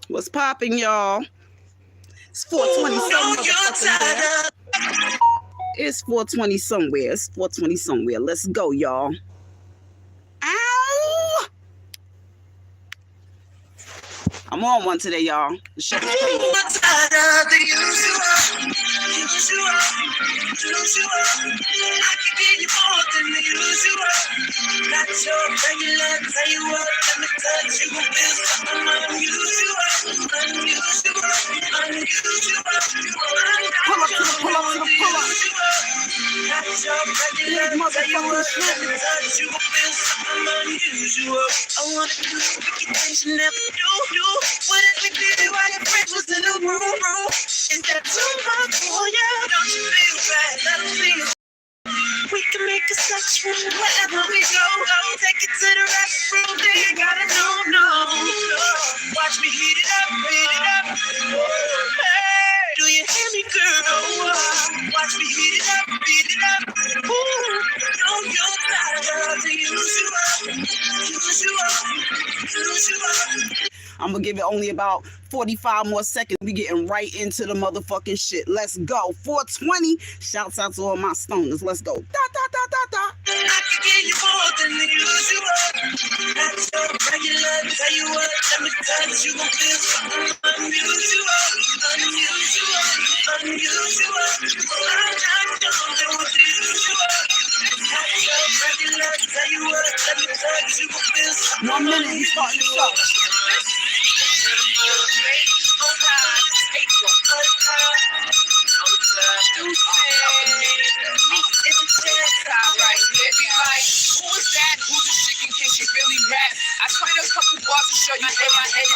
What's popping, y'all? It's 420 somewhere. It's 420 somewhere. It's 420 somewhere. Let's go, y'all. Ow! I'm on one today, y'all. The shit is crazy. I can give you more than the usual. Not your regular, tell you what, let me touch you and feel something unusual. Pull up to the pull up to the pull up. Not your regular, tell you what, let me touch you and feel something unusual. I wanna do wicked things you never do. What if we did it while your friends was in the room? Is that too much for you? Don't you feel bad? Let them feel. We can make a sex room wherever we go. Take it to the restroom, then you gotta know. Watch me heat it up. Hey, do you hear me, girl? Watch me heat it up. Ooh, know you're tired of the usual. I'm gonna give it only about 45 more seconds. We getting right into the motherfucking shit. Let's go. 420. Shouts out to all my stoners. Let's go. Da, da, da, da, da. I can give you more than the usual. That's so regular. Tell you what, let me touch you. Gon' feel something unusual. I'm not done with the usual. That's so regular. Tell you what, let me touch you. Gon' feel something 1 minute, you starting the show. I tried a couple bars to show you that my head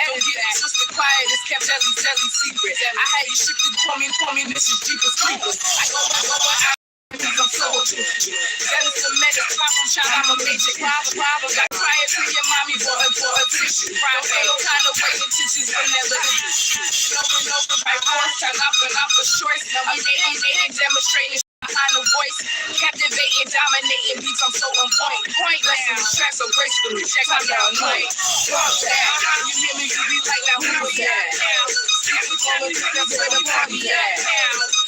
don't get twisted quiet. It's kept deadly secret. I had you shifted, call me Mrs. Jeepers Creepers. I go out. I'm so jealous of medic problem, child, I'm a major problem. Got quiet to your mommy for a tissue. Don't feel no kind of way intentions whenever over by force, time out for choice. I'm dating, demonstrating behind the voice, captivating, dominating beats. I'm so on point. Listen to track so gracefully. Check out down, like drop that. You hear me? You be like, now who was that? People calling me, that's where the party at.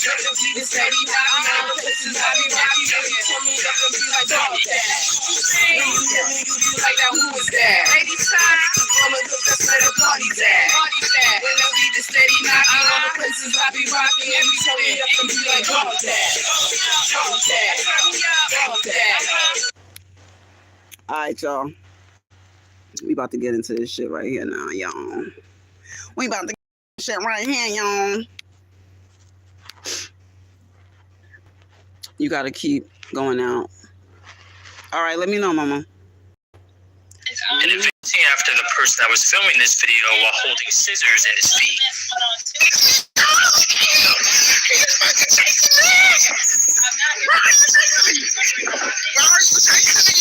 Let be the steady, now places I be rocking. Tell me up and be like, drop that. You hear me? You be like, now who was that? Lady time, calling me, that's where the party's at. When I be the steady knocking on the places I be rocking. Every tell me up and be like, drop that. Alright, y'all. We about to get into this shit right here now, y'all. We about to get this shit right here, y'all. You gotta keep going out. Alright, let me know, mama. And advancing after the person that was filming this video while holding scissors in his feet. Why are you chasing me?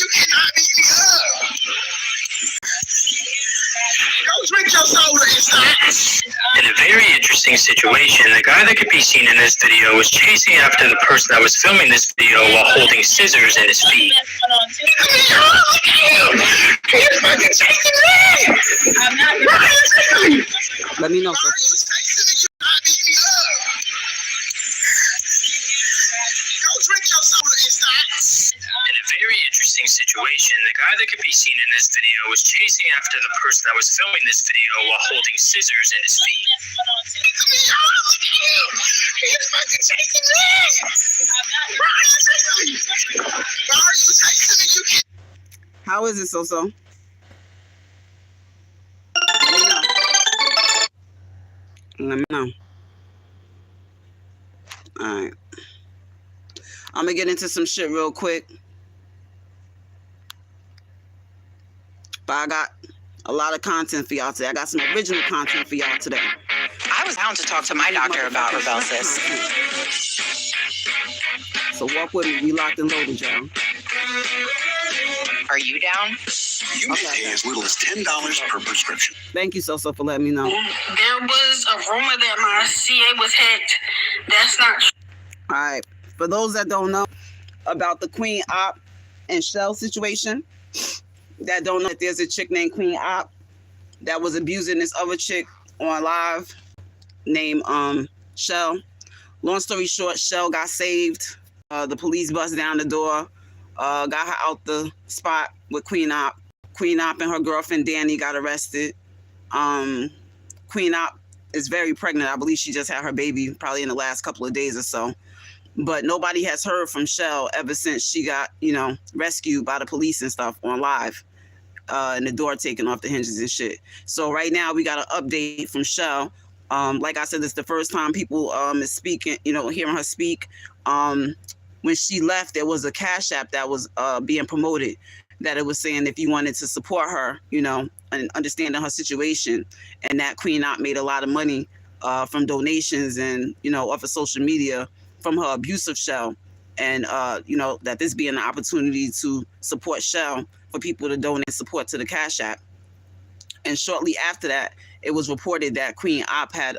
You cannot beat me up. Go drink your soda inside. In a very interesting situation, the guy that could be seen in this video was chasing after the person that was filming this video while holding scissors in his feet. Let me know, sister. In a very interesting situation, the guy that could be seen in this video was chasing after the person that was filming this video while holding scissors in his feet. He's fucking chasing me! Why are you chasing me? Why are you chasing me? You can't. How is it, so? Let me know. Alright. I'm gonna get into some shit real quick. But I got a lot of content for y'all today. I got some original content for y'all today. I was bound to talk to my doctor about Rebelsis. So walk with me. We locked and loaded, y'all. Are you down? You may pay as little as $10 per prescription. Thank you, Sosa, for letting me know. There was a rumor that my CA was hacked. That's not true. All right. For those that don't know about the Queen Op and Chelle situation, that don't know that there's a chick named Queen Op that was abusing this other chick on live named Chelle. Long story short, Chelle got saved. The police bust down the door, got her out the spot with Queen Op. Queen Op and her girlfriend Danny got arrested. Queen Op is very pregnant. I believe she just had her baby probably in the last couple of days or so. But nobody has heard from Chelle ever since she got, rescued by the police and stuff on live. And the door taken off the hinges and shit. So right now we got an update from Chelle. Like I said, this is the first time people is speaking, hearing her speak. When she left, there was a Cash App that was being promoted, that it was saying if you wanted to support her, and understanding her situation, and that Queen Op made a lot of money from donations and, off of social media from her abuse of Chelle. And, that this being an opportunity to support Chelle for people to donate support to the Cash App. And shortly after that, it was reported that Queen Op had,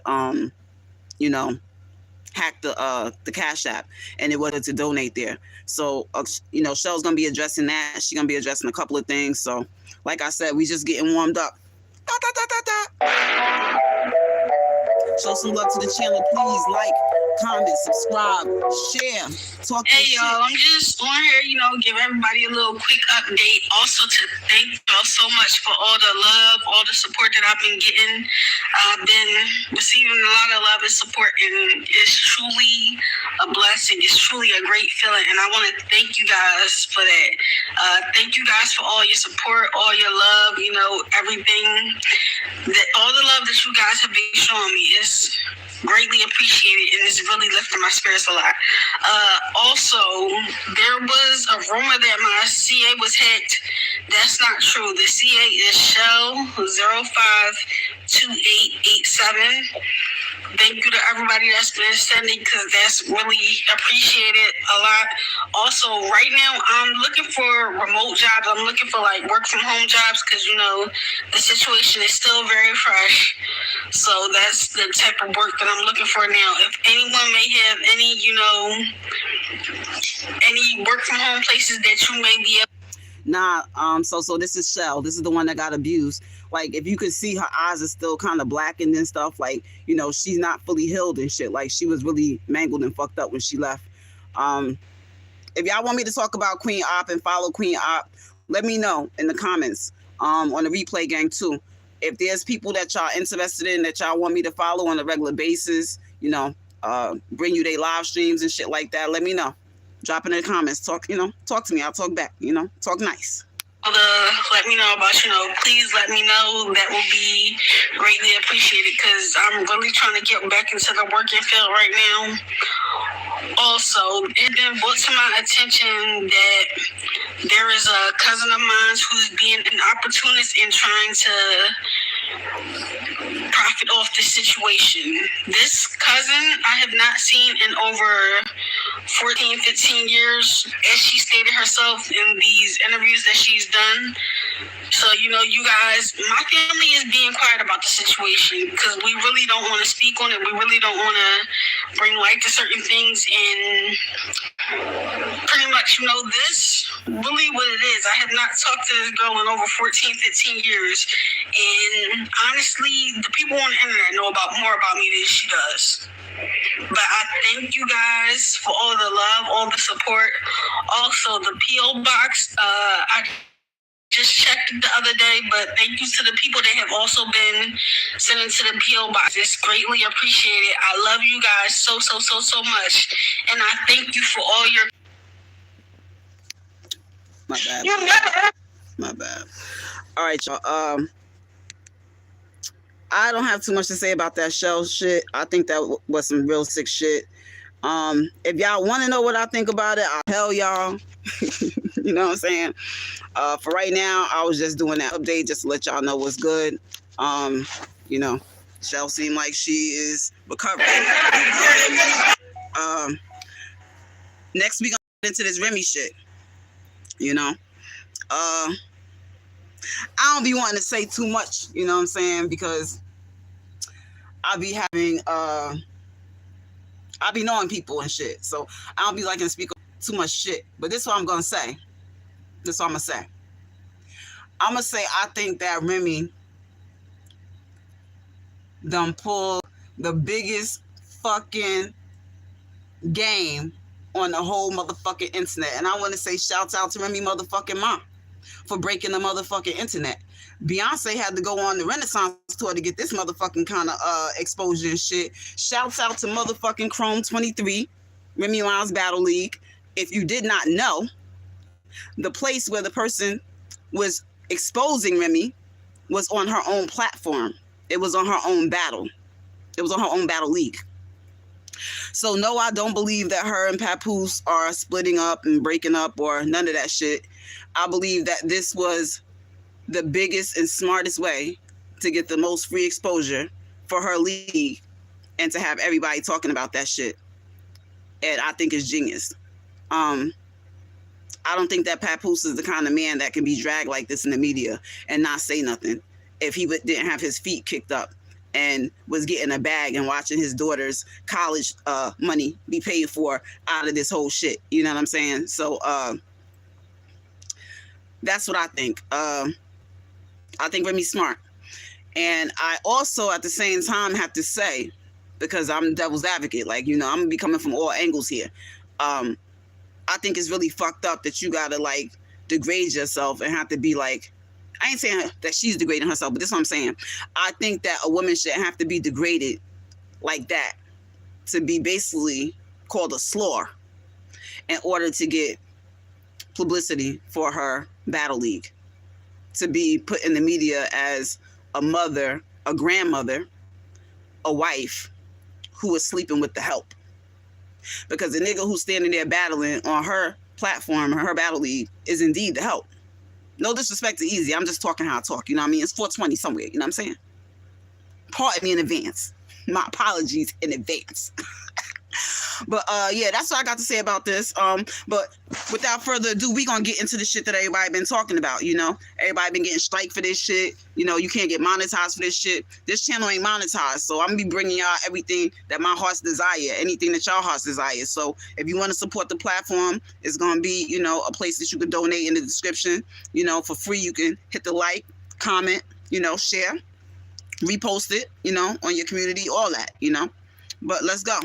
hacked the Cash App, and it wasn't to donate there. So, Chelle's going to be addressing that. She's going to be addressing a couple of things. So, like I said, we just getting warmed up. Show some love to the channel. Please like, comment, subscribe, share, talk to Hey y'all, I'm just on here, give everybody a little quick update. Also to thank y'all so much for all the love, all the support that I've been getting. I've been receiving a lot of love and support, and it's truly a blessing. It's truly a great feeling, and I want to thank you guys for that. Thank you guys for all your support, all your love, everything, all the love that you guys have been showing me is greatly appreciated, and it's really lifting my spirits a lot. Also, there was a rumor that my CA was hacked. That's not true. The CA is Chelle 052887. Thank you to everybody that's been sending, because that's really appreciated a lot. Also, right now, I'm looking for remote jobs. I'm looking for work from home jobs, because the situation is still very fresh. So that's the type of work that I'm looking for now. If anyone may have any work from home places that you may be able. Nah, so this is Chelle. This is the one that got abused. If you could see, her eyes are still kind of blackened and stuff. She's not fully healed and shit. She was really mangled and fucked up when she left. If y'all want me to talk about Queen Op and follow Queen Op, let me know in the comments on the replay gang too. If there's people that y'all interested in, that y'all want me to follow on a regular basis, bring you their live streams and shit like that, let me know. Drop in the comments. Talk to me. I'll talk back, talk nice. Let me know about, please let me know. That will be greatly appreciated, because I'm really trying to get back into the working field right now. Also, it been brought to my attention that there is a cousin of mine who's being an opportunist and trying to profit off this situation. This cousin I have not seen in over 14, 15 years, as she stated herself in these interviews that she's done. So, you guys, my family is being quiet about the situation, because we really don't want to speak on it. We really don't want to bring light to certain things. And pretty much, this really what it is. I have not talked to this girl in over 14, 15 years. And honestly, the people on the internet know more about me than she does. But I thank you guys for all the love, all the support. Also, the P.O. Box, I just checked it the other day, but thank you to the people that have also been sending to the P.O. Box. It's greatly appreciated. I love you guys so much. And I thank you for all your... My bad. My bad. All right, y'all. I don't have too much to say about that Chelle shit. I think that was some real sick shit. If y'all want to know what I think about it, I'll tell y'all. You know what I'm saying? For right now, I was just doing that update just to let y'all know what's good. Chelle seemed like she is recovering. Next, we gonna get into this Remy shit. I don't be wanting to say too much, you know what I'm saying? Because I be having, I be knowing people and shit. So I don't be liking to speak too much shit. But this is what I'm going to say. This is what I'm going to say. I'm going to say I think that Remy done pulled the biggest fucking game on the whole motherfucking internet. And I want to say shouts out to Remy motherfucking Ma for breaking the motherfucking internet. Beyonce had to go on the Renaissance tour to get this motherfucking kind of exposure and shit. Shouts out to motherfucking Chrome 23, Remy Ma's Battle League. If you did not know, the place where the person was exposing Remy was on her own platform. It was on her own battle. It was on her own battle league. So no, I don't believe that her and Papoose are splitting up and breaking up or none of that shit. I believe that this was the biggest and smartest way to get the most free exposure for her league and to have everybody talking about that shit. And I think it's genius. I don't think that Papoose is the kind of man that can be dragged like this in the media and not say nothing if he didn't have his feet kicked up and was getting a bag and watching his daughter's college money be paid for out of this whole shit. You know what I'm saying? So that's what I think. I think Remy's smart. And I also at the same time have to say, because I'm devil's advocate, like, you know, I'm gonna be coming from all angles here. I think it's really fucked up that you gotta like degrade yourself and have to be like, I ain't saying that she's degrading herself, but this is what I'm saying. I think that a woman shouldn't have to be degraded like that to be basically called a slur in order to get publicity for her battle league, to be put in the media as a mother, a grandmother, a wife who is sleeping with the help. Because the nigga who's standing there battling on her platform, her battle league, is indeed the help. No disrespect to Easy. I'm just talking how I talk. You know what I mean? It's 420 somewhere. You know what I'm saying? Pardon me in advance. My apologies in advance. But yeah, that's what I got to say about this. But without further ado, we gonna get into the shit that everybody been talking about. You know, everybody been getting striked for this shit. You know, you can't get monetized for this shit. This channel ain't monetized, so I'm gonna be bringing y'all everything that my heart's desire, anything that y'all heart's desire. So if you want to support the platform, it's gonna be, you know, a place that you can donate in the description. You know, for free. You can hit the like, comment, you know, share, repost it, you know, on your community, all that, you know. But let's go.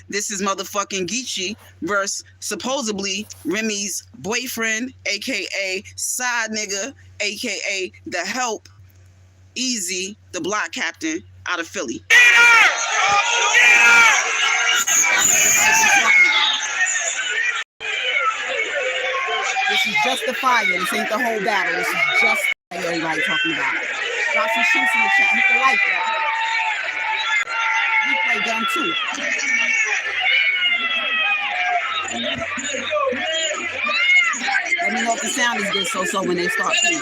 This is motherfucking Geechee versus supposedly Remy's boyfriend, aka side nigga, aka the help, Easy, the block captain out of Philly. This is just the fire. This ain't the whole battle. This is just the fire everybody talking about. Drop some shoots in the chat. Hit the like, y'all. Replay done too. Let me know if the sound is good, so when they start playing.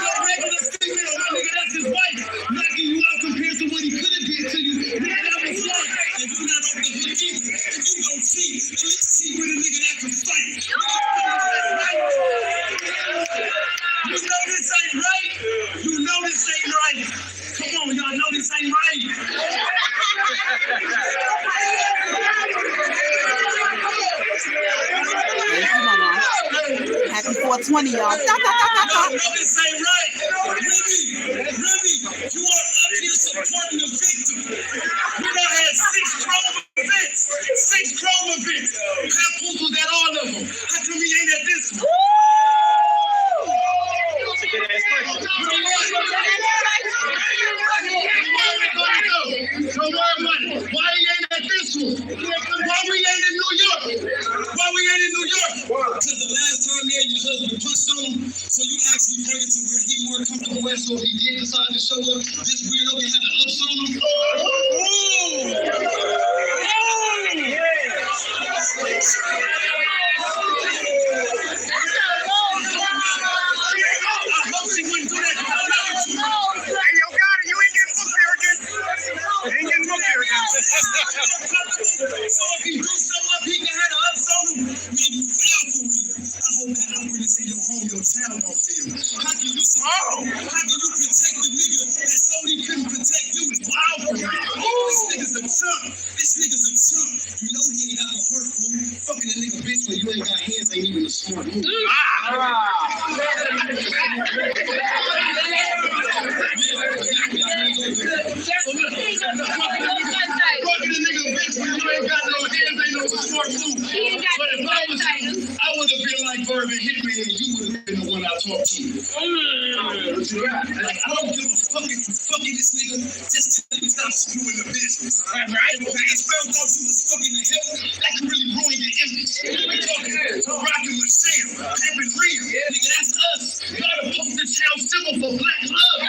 You know this ain't right. Come on, y'all know this ain't right. Happy 420, y'all. This ain't right. Remy, you are up here supporting the victim. We done had 6 Chrome events. 6 Chrome events. Papoose was at all of them. How come he ain't at this one? That's a good ass question. So why he ain't at this one? Why we ain't in New York? Why we ain't in New York? Because the last time me and your husband pushed on him, so you actually bring it to where he more comfortable with. So if he did decide to show up, this weirdo can have an ups on him. I hope she wouldn't do that. Hey, yo, got it. You ain't getting booked here again. Ain't getting booked here again. So if he do show up, he can have an ups on him. Maybe feel for real. I hope that I'm going to say your home, your town don't feel. How can you protect the nigga that Sony couldn't protect you? It's wild for real. This nigga's a chump. This nigga's a chump. You know he ain't got no hurt, fool. Fucking a nigga bitch rap. I don't give a fuck if you fucking this nigga. Just tell him stop screwing the business. All right? It's found out you was fucking the hell. That can really ruin your image. Rockin' with Sam. Pimpin' real. Nigga, that's us. Y'all the poster child symbol for black love.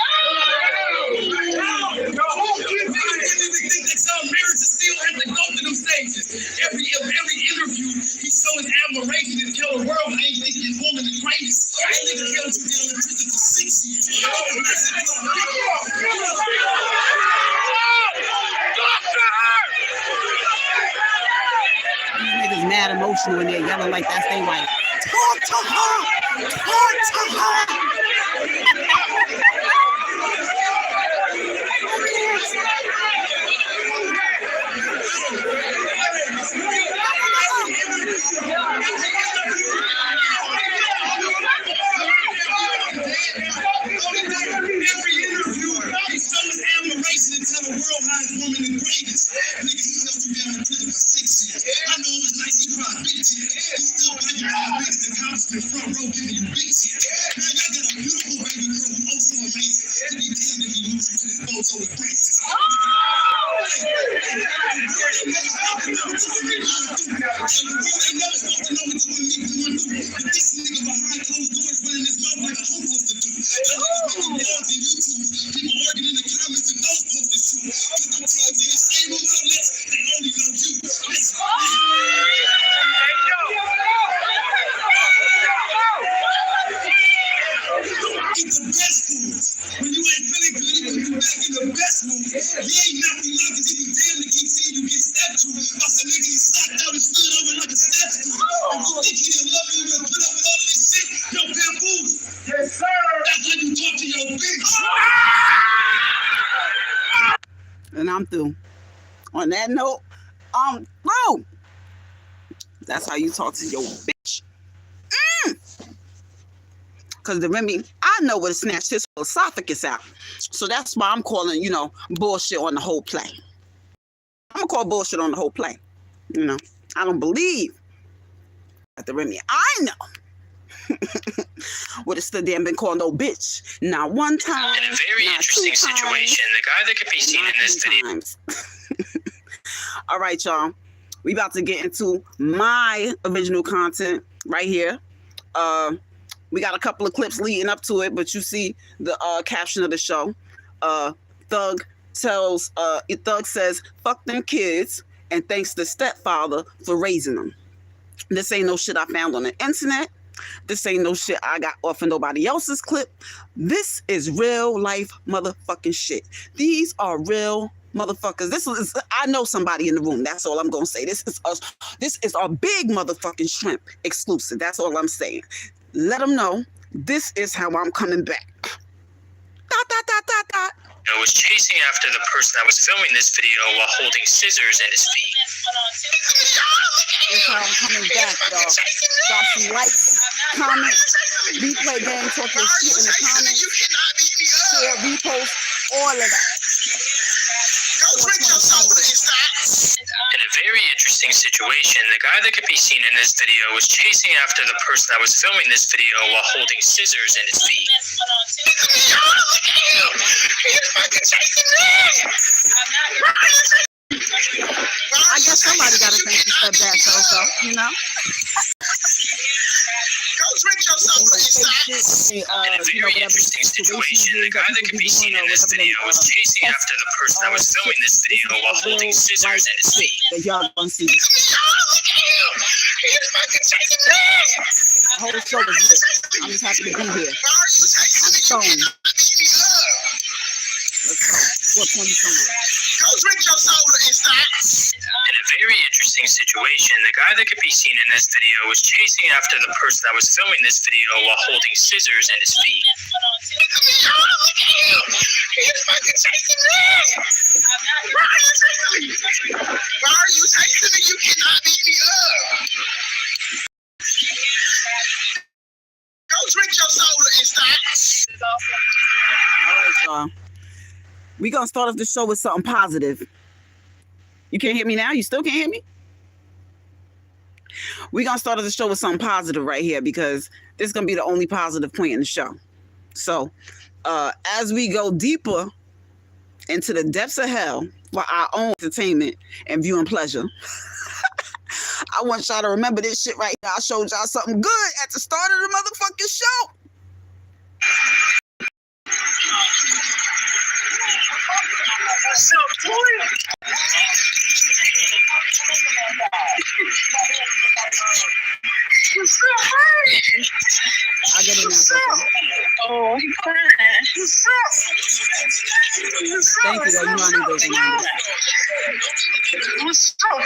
Niggas think that y'all marriage is still at the go to them stages. Every interview, he show his admiration and tell the world how he think his woman the greatest. That nigga held you down in prison for 6 years. These niggas mad emotional and they're yelling like that's they wife. Talk to her! Talk to her! Every interview, he showed his admiration and tell the world how his woman the greatest. Nigga, he held you down in prison for 6 years. I know it was nice, he cried big tears. He still got you all big in the cops in the front row giving you big tears. Now y'all got a beautiful baby girl who oh so amazing. To be damned if he lose you to this photo with braces. When you ain't feeling good, he put you back in the best mood. He ain't knocking you out because he be damn to keep seeing you get stepped to. While some nigga he stopped out and stood over like a step stool. If you think he didn't love you, you gonna put up with all of this shit. Yo, Papoose. Yes, sir. That's when you talk to your bitch. And I'm through. On that note, I'm through. That's how you talk to your bitch. Because the Remy, I know what snatched his esophagus out. So that's why I'm calling, bullshit on the whole play. I'm going to call bullshit on the whole play. I don't believe that the Remy, I know, would have stood there and been called no bitch. Not one time. In a very interesting situation, the guy that could be seen in this video. All right, y'all. We about to get into my original content right here. We got a couple of clips leading up to it, but you see the caption of the show. Thug says, fuck them kids, and thanks the stepfather for raising them. This ain't no shit I found on the internet. This ain't no shit I got off of nobody else's clip. This is real life motherfucking shit. These are real motherfuckers. This is, I know somebody in the room. That's all I'm gonna say. This is a big motherfucking shrimp exclusive. That's all I'm saying. Let them know this is how I'm coming back. I was chasing after the person that was filming this video while holding scissors in his feet. This is how I'm coming back, y'all. Drop some likes, comments, replay gang, talk your shit in the comments, share, repost, all of that. In a very interesting situation, the guy that could be seen in this video was chasing after the person that was filming this video while holding scissors in his feet. I guess somebody got to think he said that, so, In a very interesting situation, the guy that could be seen in this video was chasing after the person that was filming this video while holding scissors in his feet. That y'all gonna see. The whole show is lit. I'm just happy to be here. I'm stoned. Let's go. 420 somewhere. In a very interesting situation, the guy that could be seen in this video was chasing after the person that was filming this video while holding scissors in his feet. Why are you chasing me? You cannot beat me up. Go drink your soda and stop. All right, y'all. We gonna start off the show with something positive. You can't hear me now? You still can't hear me? We're gonna start off the show with something positive right here because this is gonna be the only positive point in the show. So as we go deeper into the depths of hell for our own entertainment and viewing pleasure. I want y'all to remember this shit right now. I showed y'all something good at the start of the motherfucking show. So, I get it now. Oh, you crying. Thank you, though. You know I need those reminders. What's up?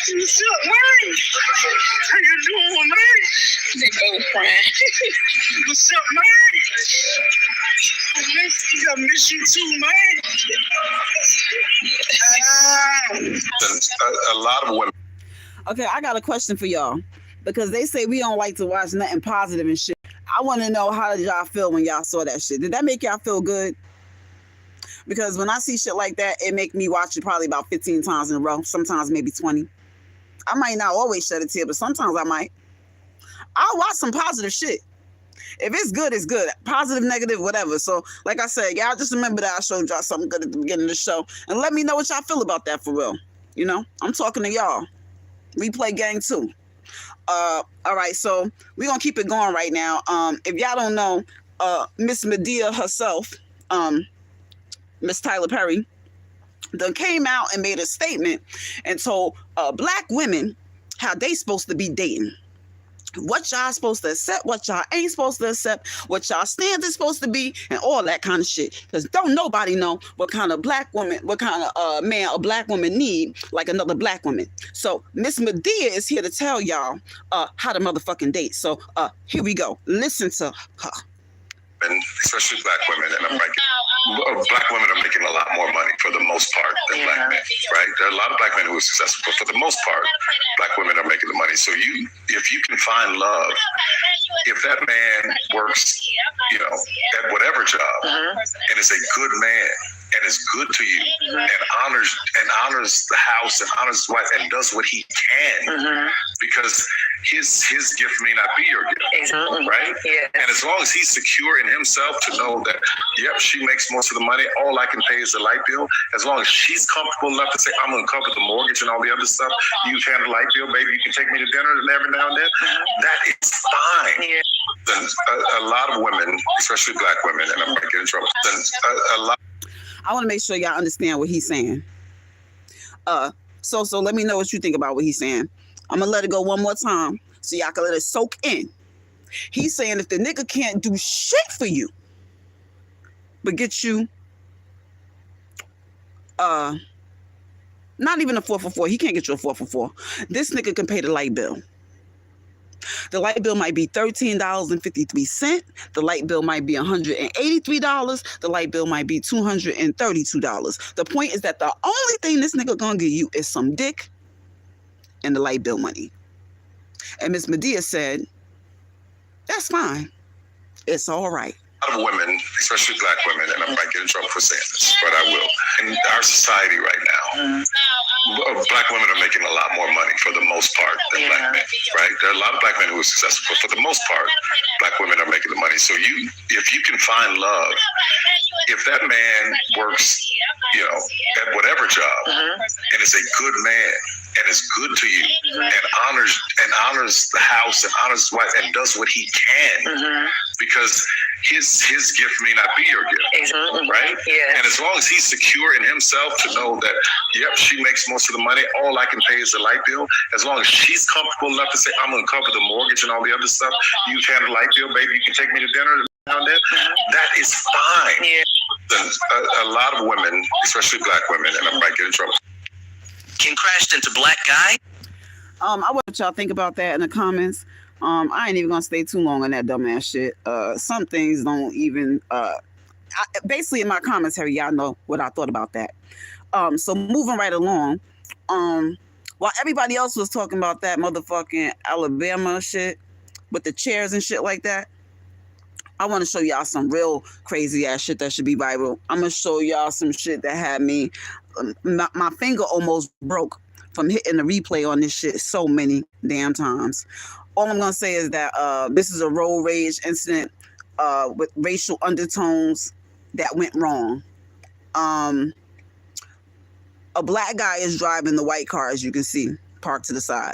What's up, man? How you doing, man? They both crying. What's up, man? I miss you too, man. A lot of women. Okay, I got a question for y'all. Because they say we don't like to watch nothing positive and shit. I want to know, how did y'all feel when y'all saw that shit? Did that make y'all feel good? Because when I see shit like that, it make me watch it probably about 15 times in a row. Sometimes maybe 20. I might not always shed a tear, but sometimes I might. I'll watch some positive shit. If it's good, it's good. Positive, negative, whatever. So, like I said, y'all just remember that I showed y'all something good at the beginning of the show. And let me know what y'all feel about that for real. You know, I'm talking to y'all. We play gang too. All right, so we're going to keep it going right now. If y'all don't know, Miss Medea herself, Miss Tyler Perry, then came out and made a statement and told black women how they supposed to be dating. What y'all supposed to accept, what y'all ain't supposed to accept, what y'all standards supposed to be, and all that kind of shit. Because don't nobody know what kind of black woman, what kind of man a black woman need like another black woman. So Miss Medea is here to tell y'all how to motherfucking date. So here we go. Listen to her. And especially black women, and I'm like, black women are making a lot more money for the most part than black men, right? There are a lot of black men who are successful, but for the most part, black women are making the money. So if you can find love, if that man works, you know, at whatever job, and is a good man, and is good to you, and honors the house, and honors his wife, and does what he can, because his gift may not be your gift, right? Yeah. And as long as he's secure in himself to know that, yep, she makes most of the money, all I can pay is the light bill. As long as she's comfortable enough to say, I'm going to cover the mortgage and all the other stuff, you pay the light bill, baby, you can take me to dinner every now and then, that is fine. Yeah. A lot of women, especially black women, and I'm going to get in trouble, I want to make sure y'all understand what he's saying. So let me know what you think about what he's saying. I'm going to let it go one more time so y'all can let it soak in. He's saying if the nigga can't do shit for you, but get you, not even a 4 for 4. He can't get you a 4 for 4. This nigga can pay the light bill. The light bill might be $13.53. The light bill might be $183. The light bill might be $232. The point is that the only thing this nigga gonna give you is some dick and the light bill money. And Miss Medea said, that's fine. It's all right. A lot of women, especially black women, and I might get in trouble for saying this, but I will. In our society right now, black women are making a lot more money for the most part than black men, right? There are a lot of black men who are successful, but for the most part, black women are making the money. So if you can find love, if that man works, you know, at whatever job, and is a good man, and is good to you, and honors the house, and honors his wife, and does what he can, because his gift may not be your gift, right? Yeah. And as long as he's secure in himself to know that, yep, she makes most of the money, all I can pay is the light bill. As long as she's comfortable enough to say, I'm going to cover the mortgage and all the other stuff, you pay the light bill, baby, you can take me to dinner now and then, that is fine. Yeah. A lot of women, especially black women, and I might get in trouble, can crashed into black guy. I want y'all think about that in the comments. I ain't even gonna stay too long on that dumbass shit. Some things don't even basically in my commentary, y'all know what I thought about that. So moving right along, while everybody else was talking about that motherfucking Alabama shit with the chairs and shit like that, I want to show y'all some real crazy ass shit that should be viral. I'm gonna show y'all some shit that had me, my finger almost broke from hitting the replay on this shit so many damn times. All I'm gonna say is that this is a road rage incident with racial undertones that went wrong. A black guy is driving the white car, as you can see, parked to the side.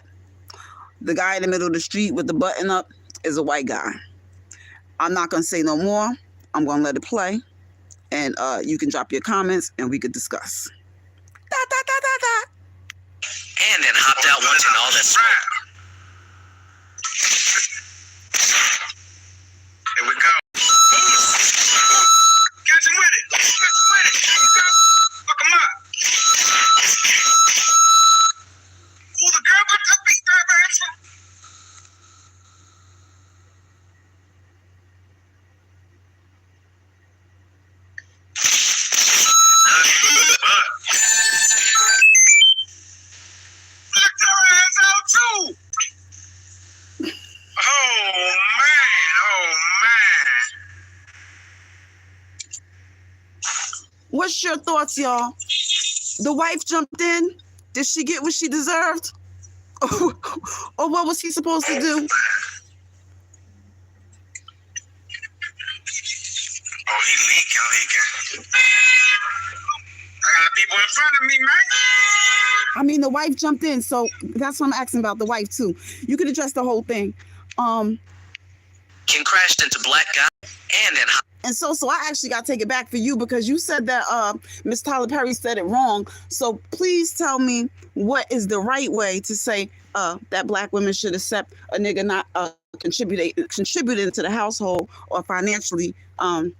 The guy in the middle of the street with the button up is a white guy. I'm not gonna say no more. I'm gonna let it play, and you can drop your comments and we could discuss. And then hopped out once and all that smoke. Here we go. Catch him with it. Catch him with it. Fuck him up. Ooh, the girl got the beat that answer. Knock your ass out too. Oh man. What's your thoughts, y'all? The wife jumped in. Did she get what she deserved? Or what was he supposed to do? Oh, he leaking. I got people in front of me, man. I mean, the wife jumped in, so that's what I'm asking about, the wife too. You could address the whole thing. King crashed into black guy and then And so I actually got to take it back for you because you said that Miss Tyler Perry said it wrong. So please tell me what is the right way to say that black women should accept a nigga not contributing to the household or financially to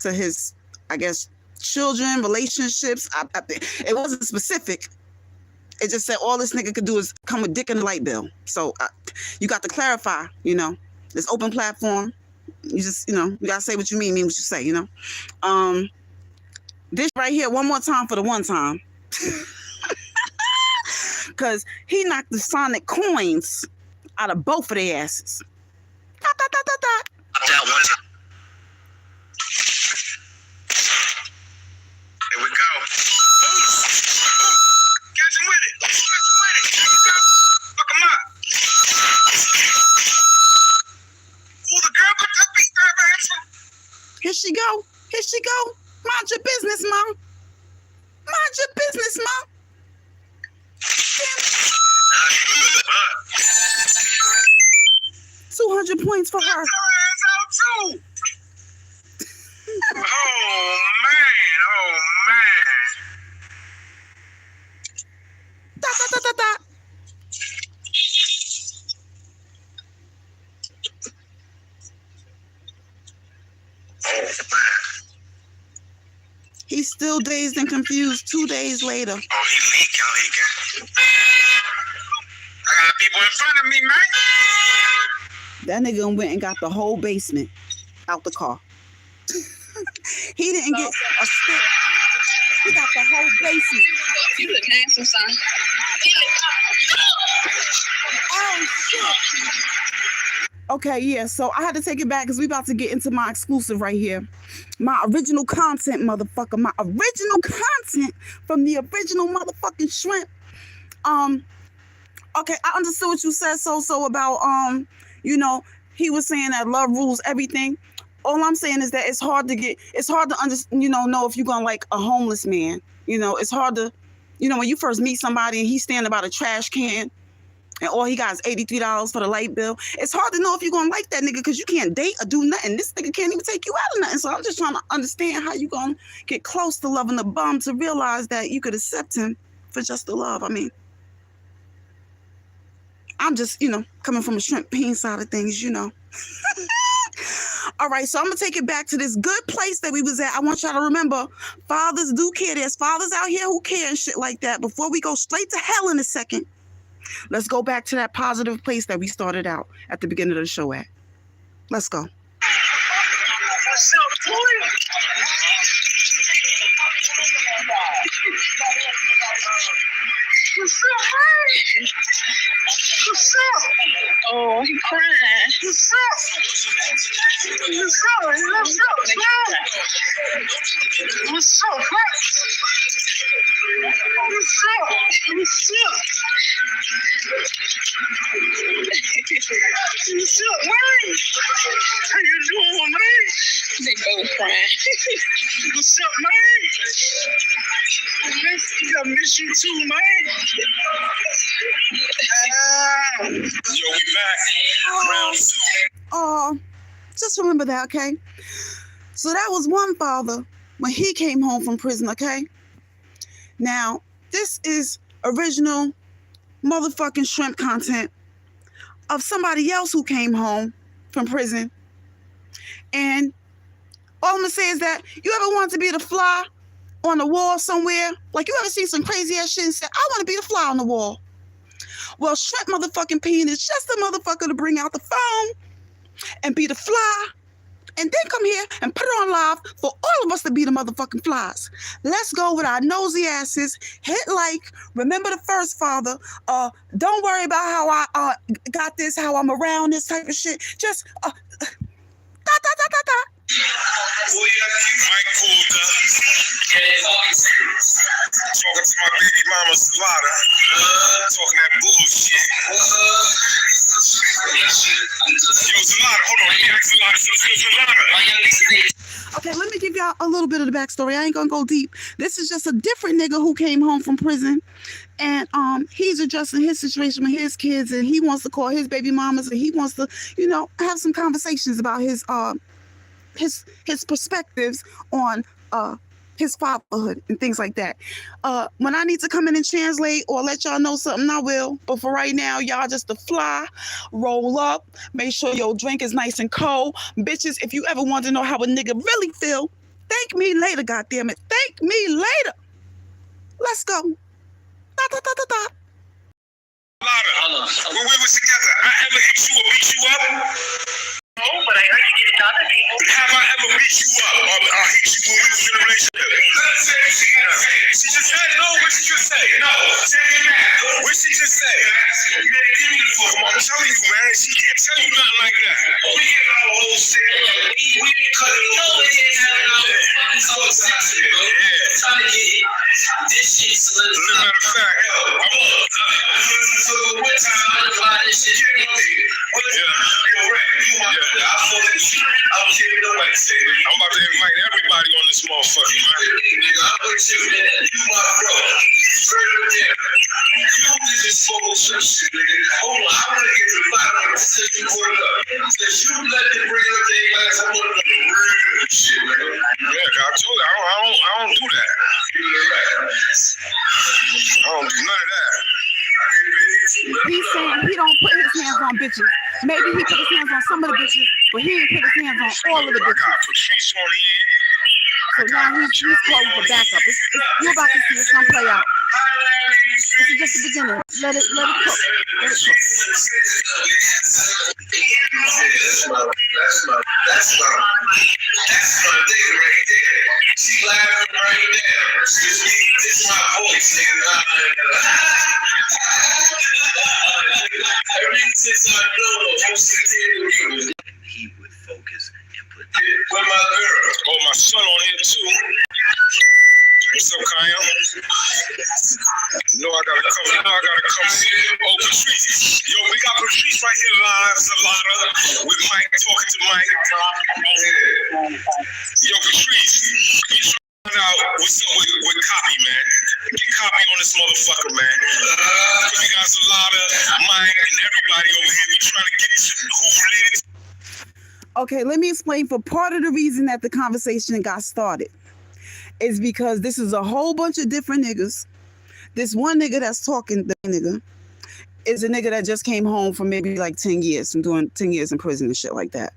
his, I guess, children, relationships. It wasn't specific. It just said all this nigga could do is come with dick and a light bill. So you got to clarify, you know, this open platform. You just, you know, you got to say what you mean what you say, you know. This right here, one more time for the one time. Because he knocked the Sonic coins out of both of their asses. hopped out once. Here we go. Catch him with it. Fuck him up. Ooh, the girl got the beat that answer. Here she go. Mind your business, Mom. Mind your business, Mom. 200 points for her. Your ass out too. Oh man. Da. He's still dazed and confused 2 days later. Oh, he leaking. I got people in front of me, man. That nigga went and got the whole basement out the car. He didn't get a stick. He got the whole basement. You look handsome, son. Oh, shit. Okay, yeah, so I had to take it back because we about to get into my exclusive right here. My original content, motherfucker. My original content from the original motherfucking shrimp. Okay, I understood what you said, so about, you know, he was saying that love rules everything. All I'm saying is that it's hard to know if you're gonna like a homeless man. You know, it's hard to, you know, when you first meet somebody and he's standing by the trash can and all he got is $83 for the light bill. It's hard to know if you're gonna like that nigga because you can't date or do nothing. This nigga can't even take you out of nothing. So I'm just trying to understand how you gonna get close to loving the bum to realize that you could accept him for just the love. I mean, I'm just, you know, coming from a shrimp peen side of things, you know. All right, so I'm going to take it back to this good place that we was at. I want y'all to remember, fathers do care. There's fathers out here who care and shit like that. Before we go straight to hell in a second, let's go back to that positive place that we started out at the beginning of the show at. Let's go. What's up, boy? What's up, man? What's up? Oh, he crying. What's up? What's up? What's up, man? What's up, man? What's up? What's up? What's up, man? How you doing, man? They both crying. What's up, man? I miss you too, man. Yo, we back. Round two. Oh, just remember that, okay? So that was one father when he came home from prison, okay? Now, this is original motherfucking shrimp content of somebody else who came home from prison. And all I'm gonna say is that you ever want to be the fly on the wall somewhere? Like, you ever see some crazy ass shit and say, I want to be the fly on the wall? Well, Shrimp motherfucking Peen is just a motherfucker to bring out the phone and be the fly, and then come here and put it on live for all of us to be the motherfucking flies. Let's go with our nosy asses. Hit like. Remember the first father. Don't worry about how I got this, how I'm around this type of shit. Just da da da da da. Mike pulled up. Talking to my baby mama Slaughter. Talking that bullshit. Yo, Slaughter, hold on. Let me ask Slaughter. Okay, let me give y'all a little bit of the backstory. I ain't gonna go deep. This is just a different nigga who came home from prison, and he's addressing his situation with his kids, and he wants to call his baby mamas, and he wants to, have some conversations about his perspectives on his fatherhood and things like that. When I need to come in and translate or let y'all know something, I will. But for right now, y'all just the fly, roll up, make sure your drink is nice and cold. Bitches, if you ever want to know how a nigga really feel, thank me later, goddammit. Thank me later. Let's go. Da da da da da. When we was together, I ever hit you or beat you up? No, but I heard you did it to other people. Have I ever beat you up or hit you when we was in a relationship? She just said no. What she just say? No. What she just say? I'm telling you, man. She can't tell you nothing like that. We get our whole shit. We cut it. No, it didn't happen. So excited, bro. Yeah. Trying to get this shit solidified. As a matter of fact, what time I divide this shit? Yeah. I'm about to invite everybody on this motherfucker, man. I'm with you, man. You my bro. Straight up there. You niggas full of some shit, nigga. Hold on, I want to get to the bottom of the system for it up. Since you let them bring up their ass, I want to know the real shit, nigga. Yeah, I told you, I don't do that. I don't do none of that. He's saying he don't put his hands on bitches. Maybe he put his hands on some of the bitches, but he ain't put his hands on all of the bitches. I got Patrice on the end. So now he's calling for backup. You're about to see it's gonna play out. This is just the beginning. Let it cook. Let it cook. That's my nigga right there. She laughing right now. Excuse me, this is my voice, nigga. Ever since I know He would focus and put where my girl? Oh, my son on here too. What's up, Kyle? No, I gotta come. Oh, Patrice. Yo, we got Patrice right here live, Zalata, with Mike, talking to Mike. Yo, Patrice, we trying to find out what's up with Copy, man. Get Copy on this motherfucker, man. We got Zalata, Mike, and everybody over here. We trying to get who lives. Okay, let me explain. For part of the reason that the conversation got started is because this is a whole bunch of different niggas. This one nigga that's talking, the nigga, is a nigga that just came home from maybe like 10 years, from doing 10 years in prison and shit like that.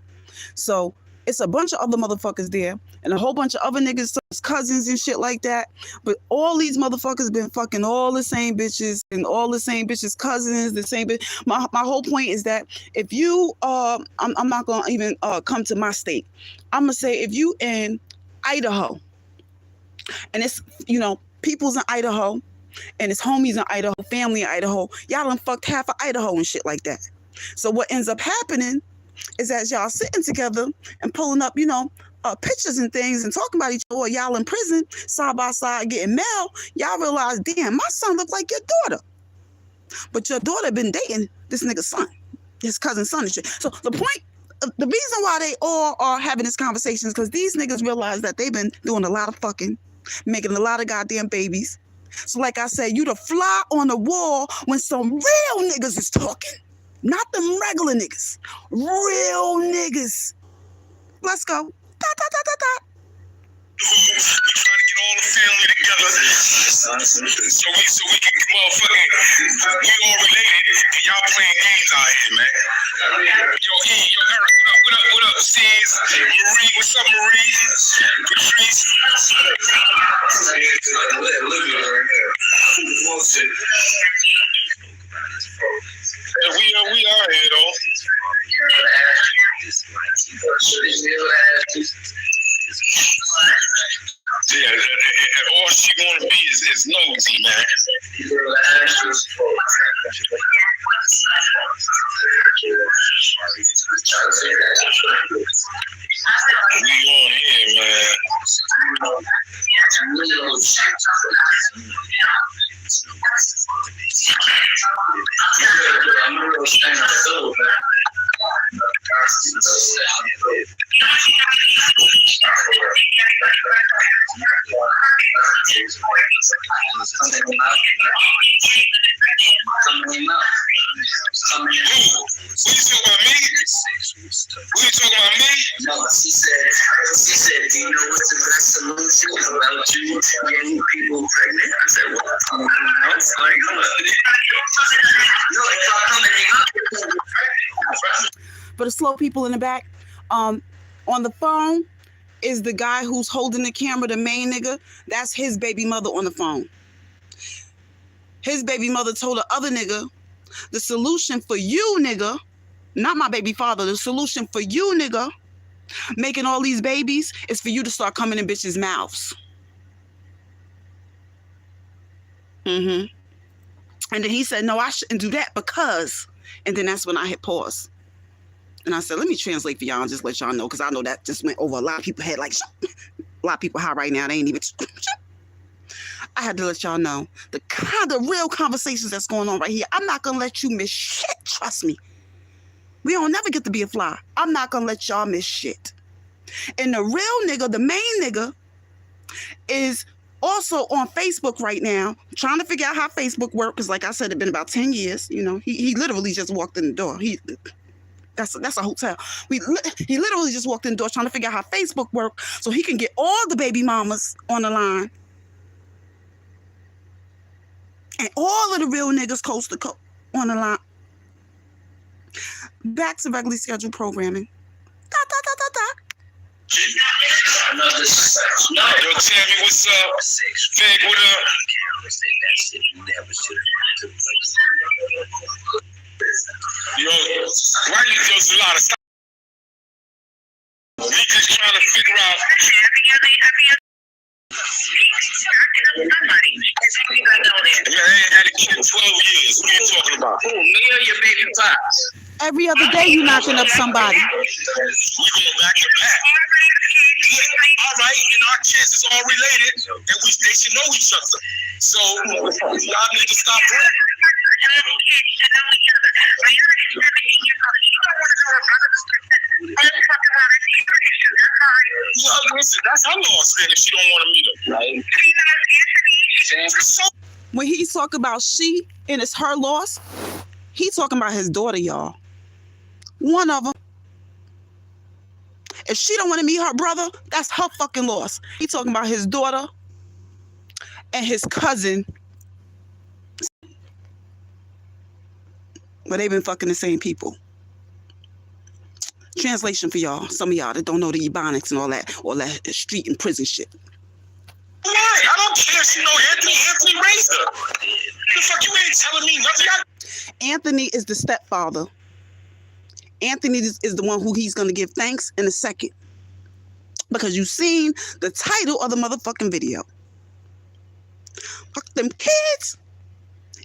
So it's a bunch of other motherfuckers there and a whole bunch of other niggas, cousins and shit like that. But all these motherfuckers been fucking all the same bitches and all the same bitches' cousins, the same bitch. My whole point is that if you, I'm not going to even come to my state. I'm going to say if you in Idaho, and it's, people's in Idaho, and it's homies in Idaho, family in Idaho, y'all done fucked half of Idaho and shit like that. So what ends up happening is as y'all sitting together and pulling up, pictures and things and talking about each other, or y'all in prison side by side getting mail, y'all realize, damn, my son look like your daughter. But your daughter been dating this nigga's son, his cousin's son and shit. So the reason why they all are having this conversation is because these niggas realize that they've been doing a lot of fucking, making a lot of goddamn babies. So like I said, you the fly on the wall when some real niggas is talking. Not them regular niggas. Real niggas. Let's go. Da, da, da, da, da. We're trying to get all the family together so we can motherfucking, we all related and y'all playing games out here, man. Yo, E, yo, Eric, what up, Sis? Marie, what's up, Marie? Patrice. We are here, though. Yeah, all she wanna be is nosy, man. We on here, man. No, she said, do you know what's the best solution about you getting people pregnant? I said, what? For the slow people in the back, on the phone is the guy who's holding the camera, the main nigga. That's his baby mother on the phone. His baby mother told the other nigga, the solution for you, nigga, not my baby father, the solution for you, nigga, making all these babies is for you to start coming in bitches' mouths. And then he said, no, I shouldn't do that because, and then that's when I hit pause. And I said, let me translate for y'all and just let y'all know, because I know that just went over a lot of people's head, like, a lot of people high right now, they ain't even, I had to let y'all know the kind of real conversations that's going on right here. I'm not going to let you miss shit, trust me. We don't never get to be a fly. I'm not going to let y'all miss shit. And the real nigga, the main nigga, is also on Facebook right now, trying to figure out how Facebook works, because like I said, it's been about 10 years. He literally just walked in the door. That's a hotel. He literally just walked in the door trying to figure out how Facebook works so he can get all the baby mamas on the line. And all of the real niggas coast to coast on the line. Back to regularly scheduled programming. Da, da, da, da, da. Yo, Tammy, what's up? Fig, what up? Yo, why you there's a lot of stuff? We just trying to figure out. Man, I ain't had a kid in 12 years. What are you talking about? Who, me or your baby pops? Every other day you knocking up somebody. We going back to back. All right, and our kids is all related, and they should know each other. So y'all need to stop that. Listen, that's her loss then if she don't want to meet him, right? When he talk about she and it's her loss, he talking about his daughter, y'all. One of them. If she don't want to meet her brother, that's her fucking loss. He talking about his daughter and his cousin. But they've been fucking the same people. Translation for y'all. Some of y'all that don't know the Ebonics and all that street and prison shit. Right, I don't care if you know Anthony raised her. The fuck, you ain't telling me nothing. Anthony is the stepfather. Anthony is the one who he's going to give thanks in a second. Because you seen the title of the motherfucking video. Fuck them kids.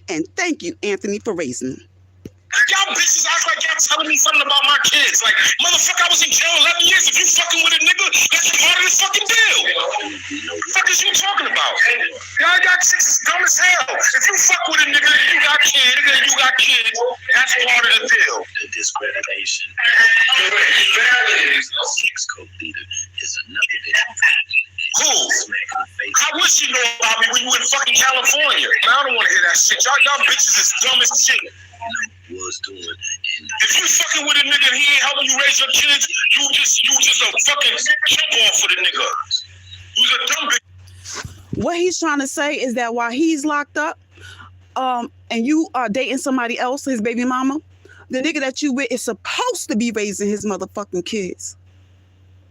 And thank you, Anthony, for raising them. Y'all bitches act like y'all telling me something about my kids. Like, motherfucker, I was in jail 11 years. If you fucking with a nigga, that's part of the fucking deal. What the fuck is you talking about? Y'all got chicks dumb as hell. If you fuck with a nigga and you got kids, that's part of the deal. The discrimination. Ex-co leader is another Who? How would she know about me when you in fucking California? I don't want to hear that shit. Y'all bitches is dumb as shit. Was doing. If you fucking with a nigga and he ain't helping you raise your kids, you just a fucking jump off for the nigga. You's a dumb bitch. What he's trying to say is that while he's locked up, and you are dating somebody else, his baby mama, the nigga that you with is supposed to be raising his motherfucking kids.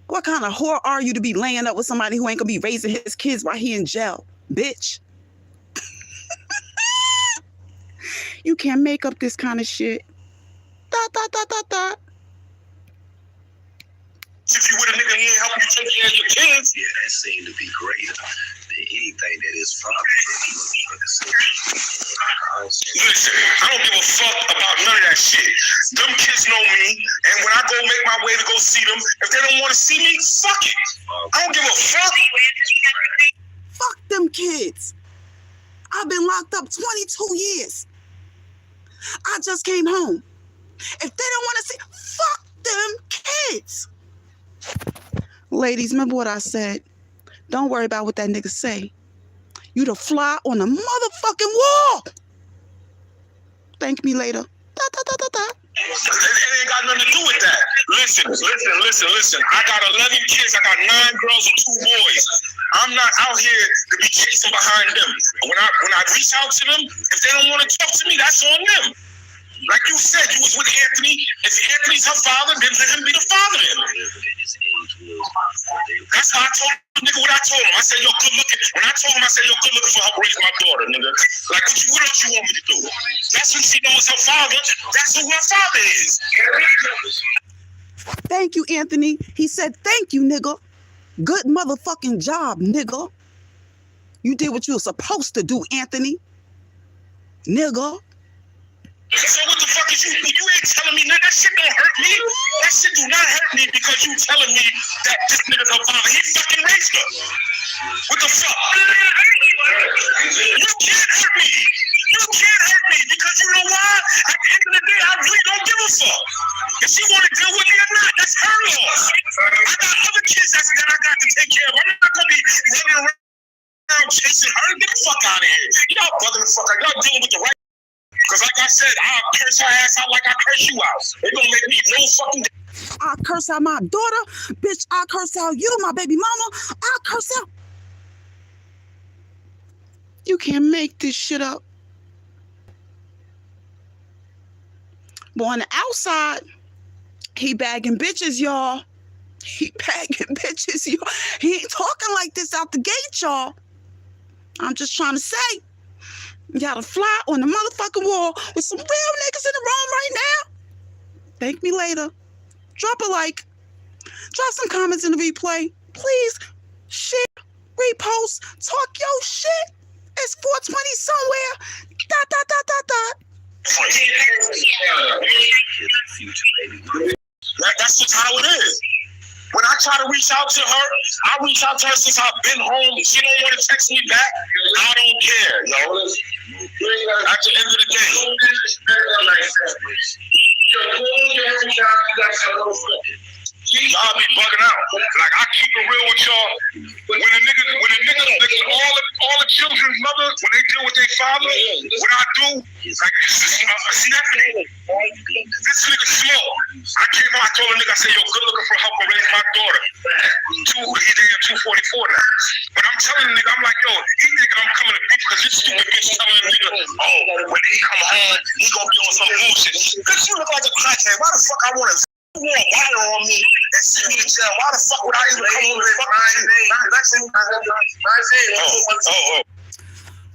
What kind of whore are you to be laying up with somebody who ain't gonna be raising his kids while he in jail, bitch? You can't make up this kind of shit. If you with a nigga, he ain't helping you take care of your kids. Yeah, that seemed to be greater than anything that is from. Listen, I don't give a fuck about none of that shit. Them kids know me, and when I go make my way to go see them, if they don't want to see me, fuck it. I don't give a fuck. Fuck them kids. I've been locked up 22 years. I just came home. If they don't want to see, fuck them kids. Ladies, remember what I said. Don't worry about what that nigga say. You the fly on the motherfucking wall. Thank me later. It ain't got nothing to do with that. Listen. I got 11 kids. I got 9 girls and 2 boys. I'm not out here to be chasing behind them. When I reach out to them, if they don't want to talk to me, that's on them. Like you said, you was with Anthony. If Anthony's her father, then let him be the father then. That's how I told the nigga what I told him. I said, yo, good looking. When I told him, I said, yo, good looking for help raise my daughter, nigga. Like, what else you want me to do? That's who she knows her father. That's who her father is. Thank you, Anthony. He said, thank you, nigga. Good motherfucking job, nigga. You did what you were supposed to do, Anthony. Nigga. So what the fuck is you ain't telling me nothing? That shit don't hurt me. That shit do not hurt me because you telling me that this nigga's her father. He fucking raised her. What the fuck? You can't hurt me. You can't hurt me because you know why? At the end of the day, I really don't give a fuck. If she want to deal with me or not, that's her loss. I got other kids that I got to take care of. I'm not gonna be running around chasing her. Get the fuck out of here. Y'all bugging the fuck out. Y'all dealing with the right. Because like I said, I'll curse her ass out like I curse you out. It don't make me no fucking... I curse out my daughter. Bitch, I curse out you, my baby mama. I curse out... You can't make this shit up. But on the outside, he bagging bitches, y'all. He bagging bitches, y'all. He ain't talking like this out the gate, y'all. I'm just trying to say. You got to fly on the motherfucking wall with some real niggas in the room right now. Thank me later. Drop a like. Drop some comments in the replay. Please share, repost, talk your shit. It's 420 somewhere. That's just how it is. When I try to reach out to her, I reach out to her since I've been home. She don't want to text me back. I don't care, yo. At the end of the day. Y'all be bugging out. Like, I keep it real with y'all. When a nigga, all the children's mother, when they deal with their father, what I do, like, Stephanie, this nigga small. I came out, I told a nigga, I said, yo, good looking for help to raise my daughter. He's there 244 now. But I'm telling the nigga, I'm like, yo, he thinking I'm coming to beat because this stupid bitch telling the nigga, oh, when he come home, he gonna be on some bullshit. Bitch, you look like a crackhead. Why the fuck I want to wire on me and send me to jail? Why the fuck would I even come home and fuck with you?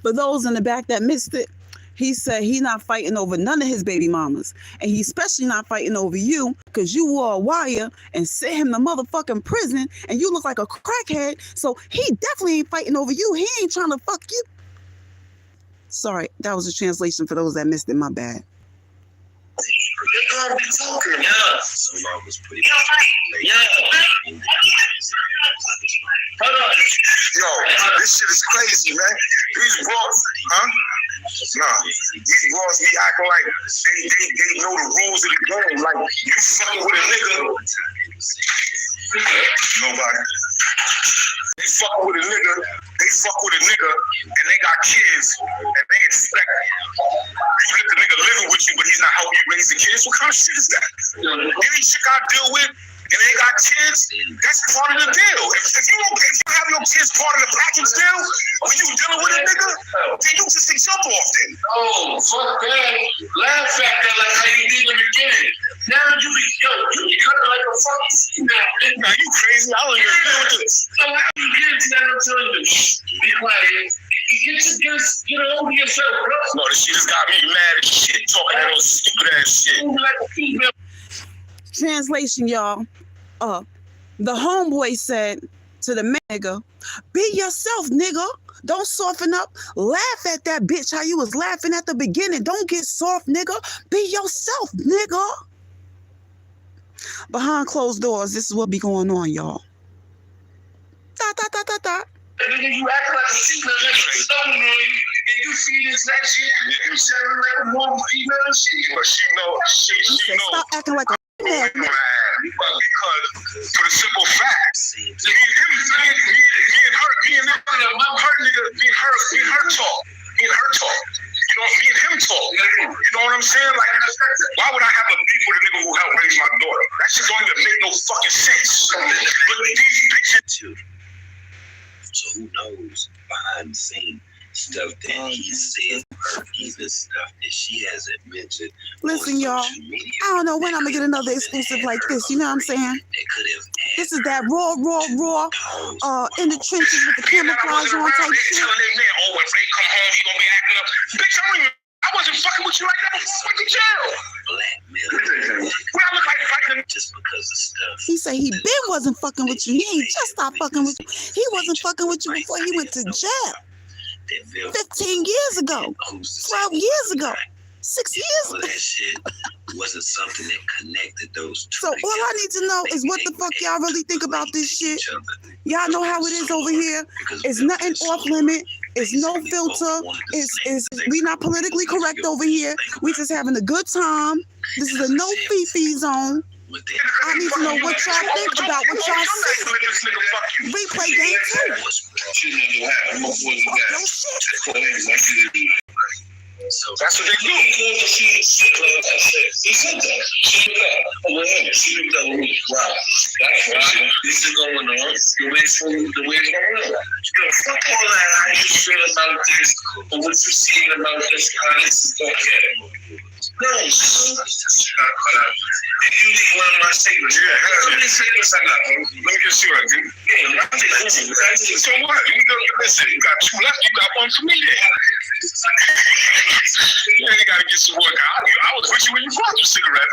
For those in the back that missed it, he said he's not fighting over none of his baby mamas. And he's especially not fighting over you because you wore a wire and sent him to motherfucking prison and you look like a crackhead. So he definitely ain't fighting over you. He ain't trying to fuck you. Sorry, that was a translation for those that missed it. My bad. They gonna be talking. Yeah. So long was pretty Hold on. Yo, this shit is crazy, man. These bros, these bros be acting like they know the rules of the game. Like, you fucking with a nigga. Nobody. They fucking with a nigga, and they got kids, and they expect you let the nigga living with you, but he's not helping you raise the kids. What kind of shit is that? Any chick I deal with, and they got kids, that's part of the deal. If you have your kids part of the package deal, when you dealing with a nigga, then you just jump off then. Oh, fuck that. Laugh at that like how you did in the beginning. Now you be coming like a fucking female. Now you crazy. I don't even deal with this. So how you get into that, I'm telling you, be quiet. Get over yourself, bro. No, this shit just got me mad as shit, talking that old stupid ass shit. Like a female. Translation, y'all. The homeboy said to the nigga, be yourself, nigga. Don't soften up. Laugh at that bitch how you was laughing at the beginning. Don't get soft, nigga. Be yourself, nigga. Behind closed doors, this is what be going on, y'all. Nigga, you act like a female, like a stone, man. And you see this that shit, you sound like a normal female and shit. But she knows. Stop acting like a female. Because for the simple fact, me and her talk. You know, me and him talk. You know what I'm saying? Like, why would I have a beef with a nigga who helped raise my daughter? That shit don't even make no fucking sense. But these bitches. So who knows behind the scene stuff that he said, or even stuff that she hasn't mentioned. Listen, y'all, I don't know when I'm gonna get another exclusive like this. You know what I'm saying? This is that raw, in the trenches with the camouflage on type shit. Oh, when Ray come home, he gonna be acting up. Bitch, I wasn't fucking with you like that before I went to jail. Blackmail. Well, I look like fighting just because of stuff. He said he been wasn't fucking with you. He ain't just stopped fucking with you. He wasn't fucking with you before he went to jail. 15 years ago. 12 years ago. 6 years ago. That shit wasn't something that connected those two. So all I need to know is what the fuck y'all really think about this shit. Y'all know how it is over here. It's nothing off limit. It's no filter. We not politically correct over here. We just having a good time. This is a no fee zone. I need to know what y'all think about what y'all see. Replay game too. So that's what they do. He said that. This is going on. The way it's going on. Fuck all that. How you feel about this? Or what you see about this? How this is going to get. No, and you need one of my statements. Yeah, how many statements I got? Let me get you right, dude. Yeah, so what? Listen, you got two left. You got one for me then. Yeah, you gotta get some work out. I was with you when you bought your cigarette.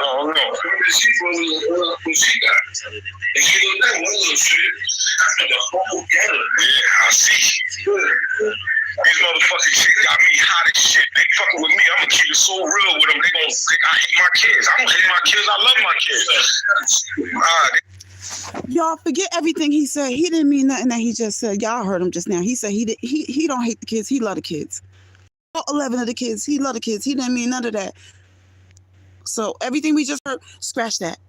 Oh, no. She what she got. And she looked at one little shit. Yeah, I see. These motherfucking shit got me hot as shit. They fucking with me. I'm gonna keep it so real with them. They gonna think I hate my kids. I don't hate my kids. I love my kids. Y'all forget everything he said. He didn't mean nothing that he just said. Y'all heard him just now. He said he don't hate the kids. He love the kids. All 11 of the kids. He love the kids. He didn't mean none of that. So everything we just heard, scratch that.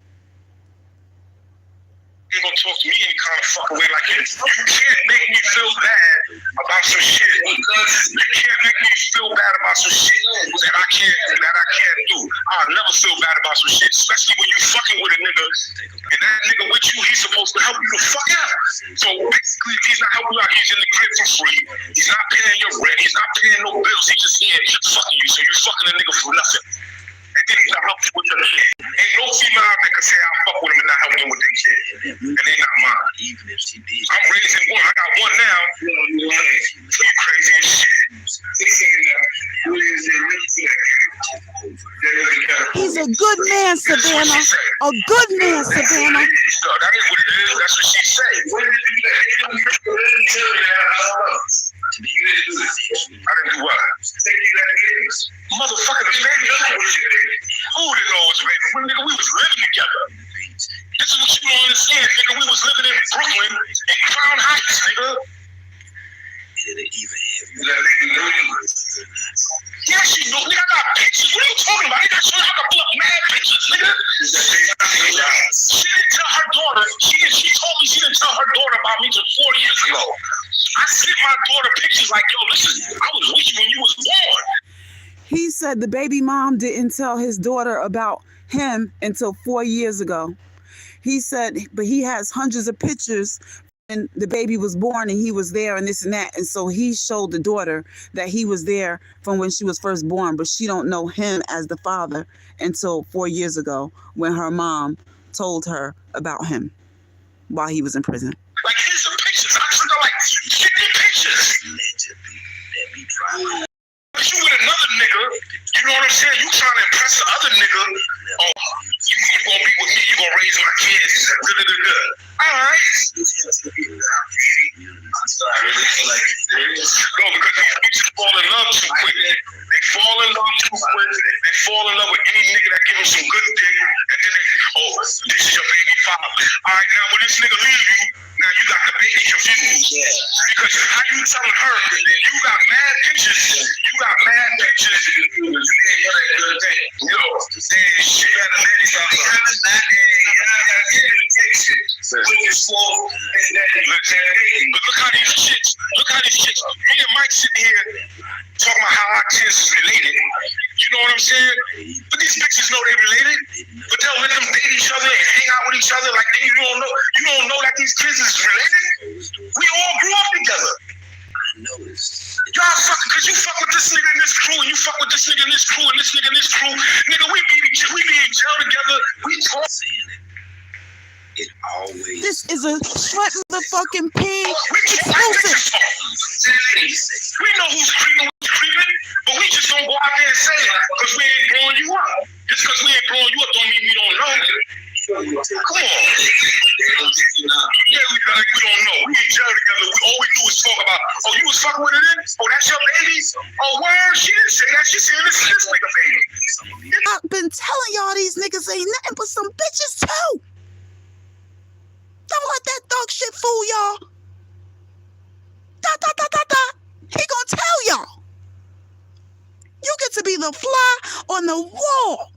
You gonna talk to me any kind of fucking way like this? You can't make me feel bad about some shit. You can't make me feel bad about some shit that I can't do. I'll never feel bad about some shit, especially when you fucking with a nigga and that nigga with you, he's supposed to help you the fuck out. So basically, if he's not helping you out, he's in the crib for free. He's not paying your rent. He's not paying no bills. He's just here fucking you. So you're fucking a nigga for nothing. And then he's not helping with your kid. Ain't no female out there can say I fuck with him and not help him with their kid. And they not mine. Even if she did. I'm raising one. I got one now. So you crazy as shit. He's a good man, Savannah. A good man, Savannah. That ain't what it is. That's what she said. do what? Motherfucker, the baby. Who didn't know it was baby? Nigga, we was living together. This is what you don't understand, nigga. We was living in Brooklyn in Crown Heights, nigga. Yes, you know, nigga, I got pictures. What are you talking about? Nigga, I showed you how to pull up mad pictures, nigga. She didn't tell her daughter. She told me she didn't tell her daughter about me till 4 years ago. I sent my daughter pictures like, yo, listen, I was with you when you was born. He said the baby mom didn't tell his daughter about him until 4 years ago. He said, but he has hundreds of pictures when the baby was born and he was there and this and that. And so he showed the daughter that he was there from when she was first born, but she don't know him as the father until 4 years ago when her mom told her about him while he was in prison. Like, here's some pictures. I sent her like 50 pictures. You with another nigga, you know what I'm saying? You trying to impress the other nigga. Oh, you gonna be with me, you gonna raise my kids. Alright. No, because these bitches fall in love too quick. They fall in love too quick. They fall in love with any nigga that give them some good dick. And then they think, oh, this is your baby father. Alright, now when this nigga leave you, now you got the baby confused. Because how you telling her that you got mad pictures, you got mad pictures. Yo, shit. But look how these chicks, me and Mike sitting here talking about how our kids is related. You know what I'm saying? But these bitches know they related, but they'll let them date each other and hang out with each other like you don't know that these kids is related. We all grew up together. Y'all fucking, cause you fuck with this nigga in this crew, and you fuck with this nigga in this crew, and this nigga in this crew. Nigga, we be in jail together. We talk. It always. This is a short motherfucking pig exclusive. We know who's creeping, but we just don't go out there and say it because we ain't growing you up. Just because we ain't growing you up don't mean we don't know. Come on. Yeah, we don't know. We in jail together. All we do is talk about, oh, you was fucking with it in? Oh, that's your baby? Oh, word, she didn't say that. She said this nigga baby. I've been telling y'all these niggas ain't nothing but some bitches too. Don't let that dog shit fool y'all. He gonna tell y'all. You get to be the fly on the wall.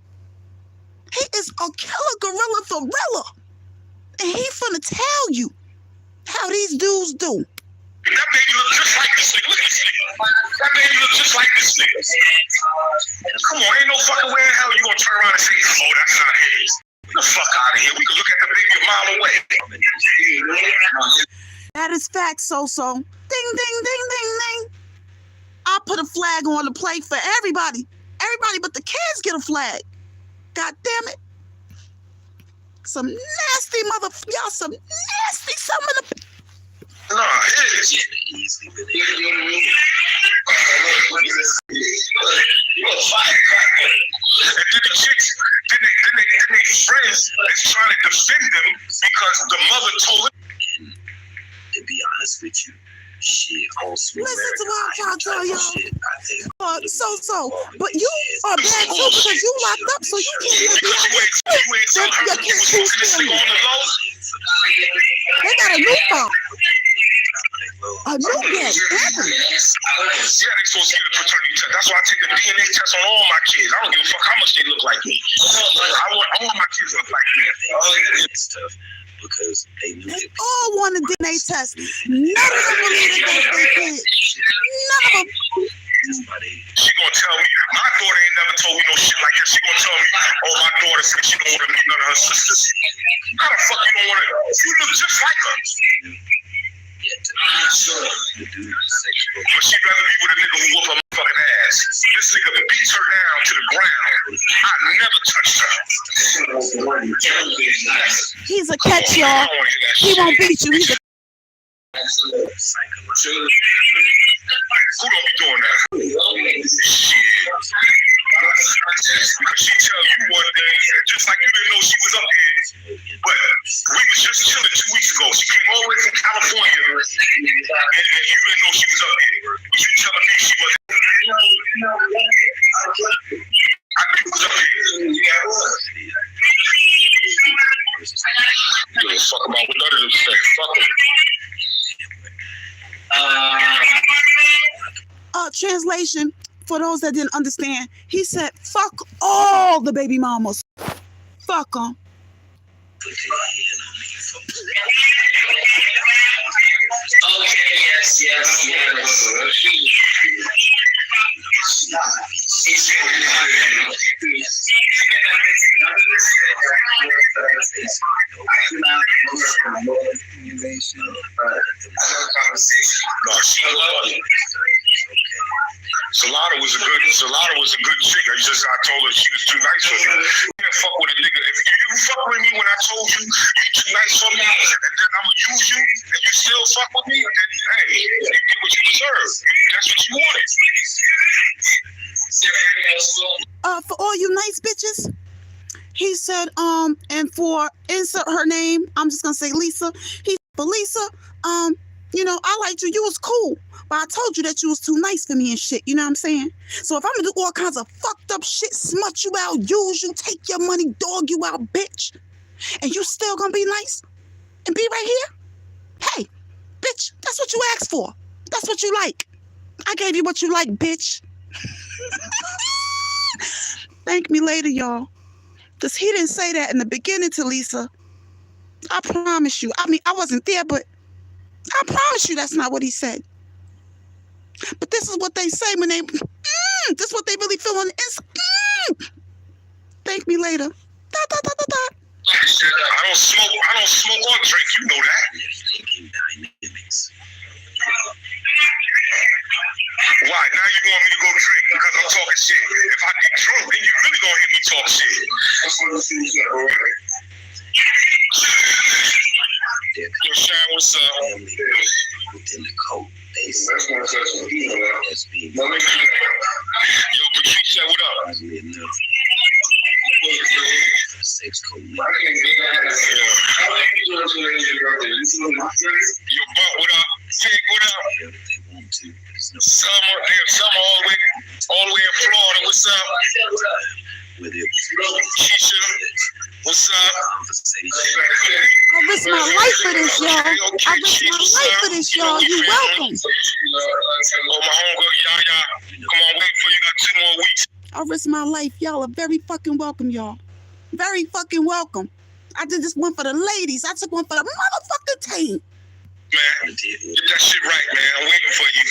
He is a killer gorilla for real. And he finna tell you how these dudes do. That baby look just like this nigga. Look at this nigga. That baby look just like this nigga. Come on, ain't no fucking way in hell you gonna turn around and say, oh, that's not his. Get the fuck out of here. We can look at the baby a mile away. That is fact, so. Ding, ding, ding, ding, ding. I put a flag on the plate for everybody. Everybody but the kids get a flag. God damn it. Some nasty y'all some nasty some of the. No, it is. And then the chicks, then they friends is trying to defend them because the mother told them. And to be honest with you, shit, also listen to what I'm trying to tell y'all. So, but you are Them bad too bullshit. because you locked up, so you can't even be Because you ain't tell her you was smoking this nigga on the low. They got a new phone. A new bed. Yeah, they supposed to get a paternity test. That's why I take a DNA test on all my kids. I don't give a fuck how much they look like me. I want my kids to look like me. It's tough because they knew They it. all want a DNA test. None of them believe that that's their kid. None of them. She gonna tell me, my daughter ain't never told me no shit like this. She gonna tell me, oh, my daughter said she don't want to meet none of her sisters. How the fuck you don't want to? You look just like her. But she'd rather be with a nigga who whoop her motherfucking ass. This nigga beats her down to the ground. I never touched her. He's a catch, y'all. He won't beat you. He's a Who don't be doing that? Shit. Because she tell you one thing, just like you didn't know she was up here. But we was just chilling 2 weeks ago. She came all the way from California, and you didn't know she was up here. But you was up here. Give a fuck about what none of them say. Fuck them. Translation, for those that didn't understand, he said, fuck all the baby mamas. Fuck them. Okay, yes. Solana was a good chick. I told her she was too nice for me. You can't fuck with a nigga. If you fuck with me when I told you you too nice for me, and then I'm gonna use you, and you still fuck with me, then hey, you get what you deserve. That's what you wanted. For all you nice bitches, he said, and for insert her name, I'm just gonna say Lisa. He said, for Lisa, you know, I liked you. You was cool. But I told you that you was too nice for me and shit. You know what I'm saying? So if I'm gonna do all kinds of fucked up shit, smut you out, use you, take your money, dog you out, bitch, and you still gonna be nice and be right here? Hey, bitch, that's what you asked for. That's what you like. I gave you what you like, bitch. Thank me later, y'all. Because he didn't say that in the beginning to Lisa. I promise you. I mean, I wasn't there, but I promise you that's not what he said. But this is what they say when they, this is what they really feel on the inside. Thank me later. Da, da, da, da, da. I don't smoke or drink, you know that. Why? Now you want me to go drink because I'm talking shit. If I get drunk, then you really gonna hear me talk shit. Yo, Sharon, what's up? Within the code. That's not such a deal. Yo, Patricia, what up? Sex code. Yo, Buck, what up? Fig, what up? Summer all the way in Florida. What's up? Keisha, what's up? I risk my life for this, y'all. I risk my life for this, y'all. You welcome. Oh, my homegirl, Yaya. Come on, wait for you. Got 2 more weeks. I risk my life. Y'all are very fucking welcome, y'all. Very fucking welcome. I did this one for the ladies. I took one for the motherfucking team. Man, get that shit right, man. I'm waiting for you.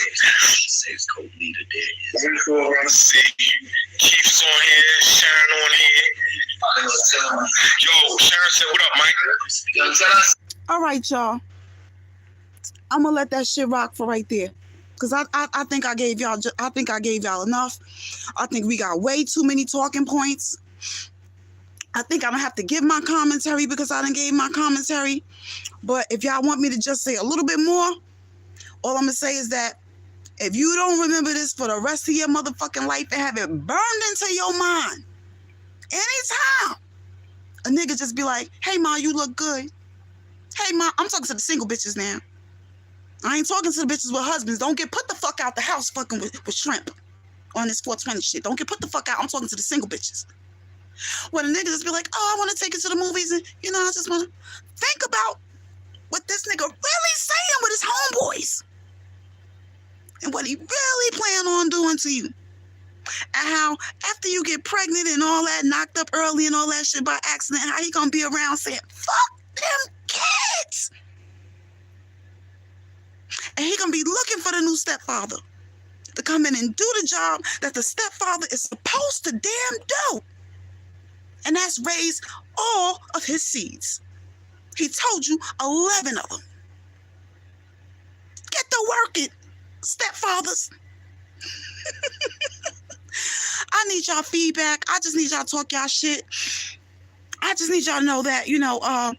Sex code leader there. Let's see. Keith's on here. Sharon on here. Yo, Sharon said, what up, Mike? All right, y'all. I'm gonna let that shit rock for right there. Cause I think I gave y'all enough. I think we got way too many talking points. I think I don't have to give my commentary because I done gave my commentary. But if y'all want me to just say a little bit more, all I'm gonna say is that if you don't remember this for the rest of your motherfucking life and have it burned into your mind, anytime a nigga just be like, hey ma, you look good. Hey ma, I'm talking to the single bitches now. I ain't talking to the bitches with husbands. Don't get put the fuck out the house fucking with shrimp on this 420 shit. Don't get put the fuck out. I'm talking to the single bitches. When a nigga just be like, oh, I want to take you to the movies and, you know, I just want to think about what this nigga really saying with his homeboys and what he really plan on doing to you. And how after you get pregnant and all that, knocked up early and all that shit by accident, how he gonna be around saying, fuck them kids. And he gonna be looking for the new stepfather to come in and do the job that the stepfather is supposed to damn do. And that's raise all of his seeds. He told you 11 of them. Get to work it, stepfathers. I need y'all feedback. I just need y'all to talk y'all shit. I just need y'all to know that, you know, I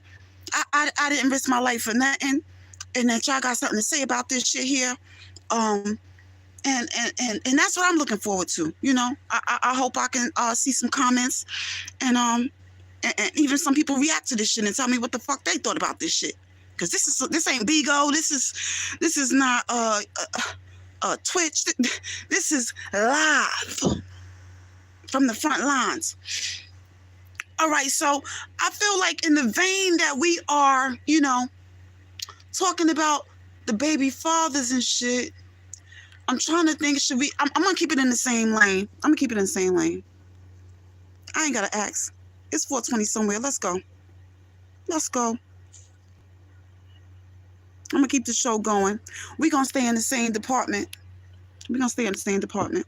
didn't risk my life for nothing, and that y'all got something to say about this shit here. And that's what I'm looking forward to. You know, I hope I can see some comments and even some people react to this shit and tell me what the fuck they thought about this shit. Cause this ain't Bigo. This is not Twitch. This is live from the front lines. All right, so I feel like in the vein that we are, you know, talking about the baby fathers and shit, I'm trying to think, should we, I'm going to keep it in the same lane. I'm going to keep it in the same lane. I ain't got to ask. It's 4:20 somewhere. Let's go. Let's go. I'm going to keep the show going. We're going to stay in the same department. We're going to stay in the same department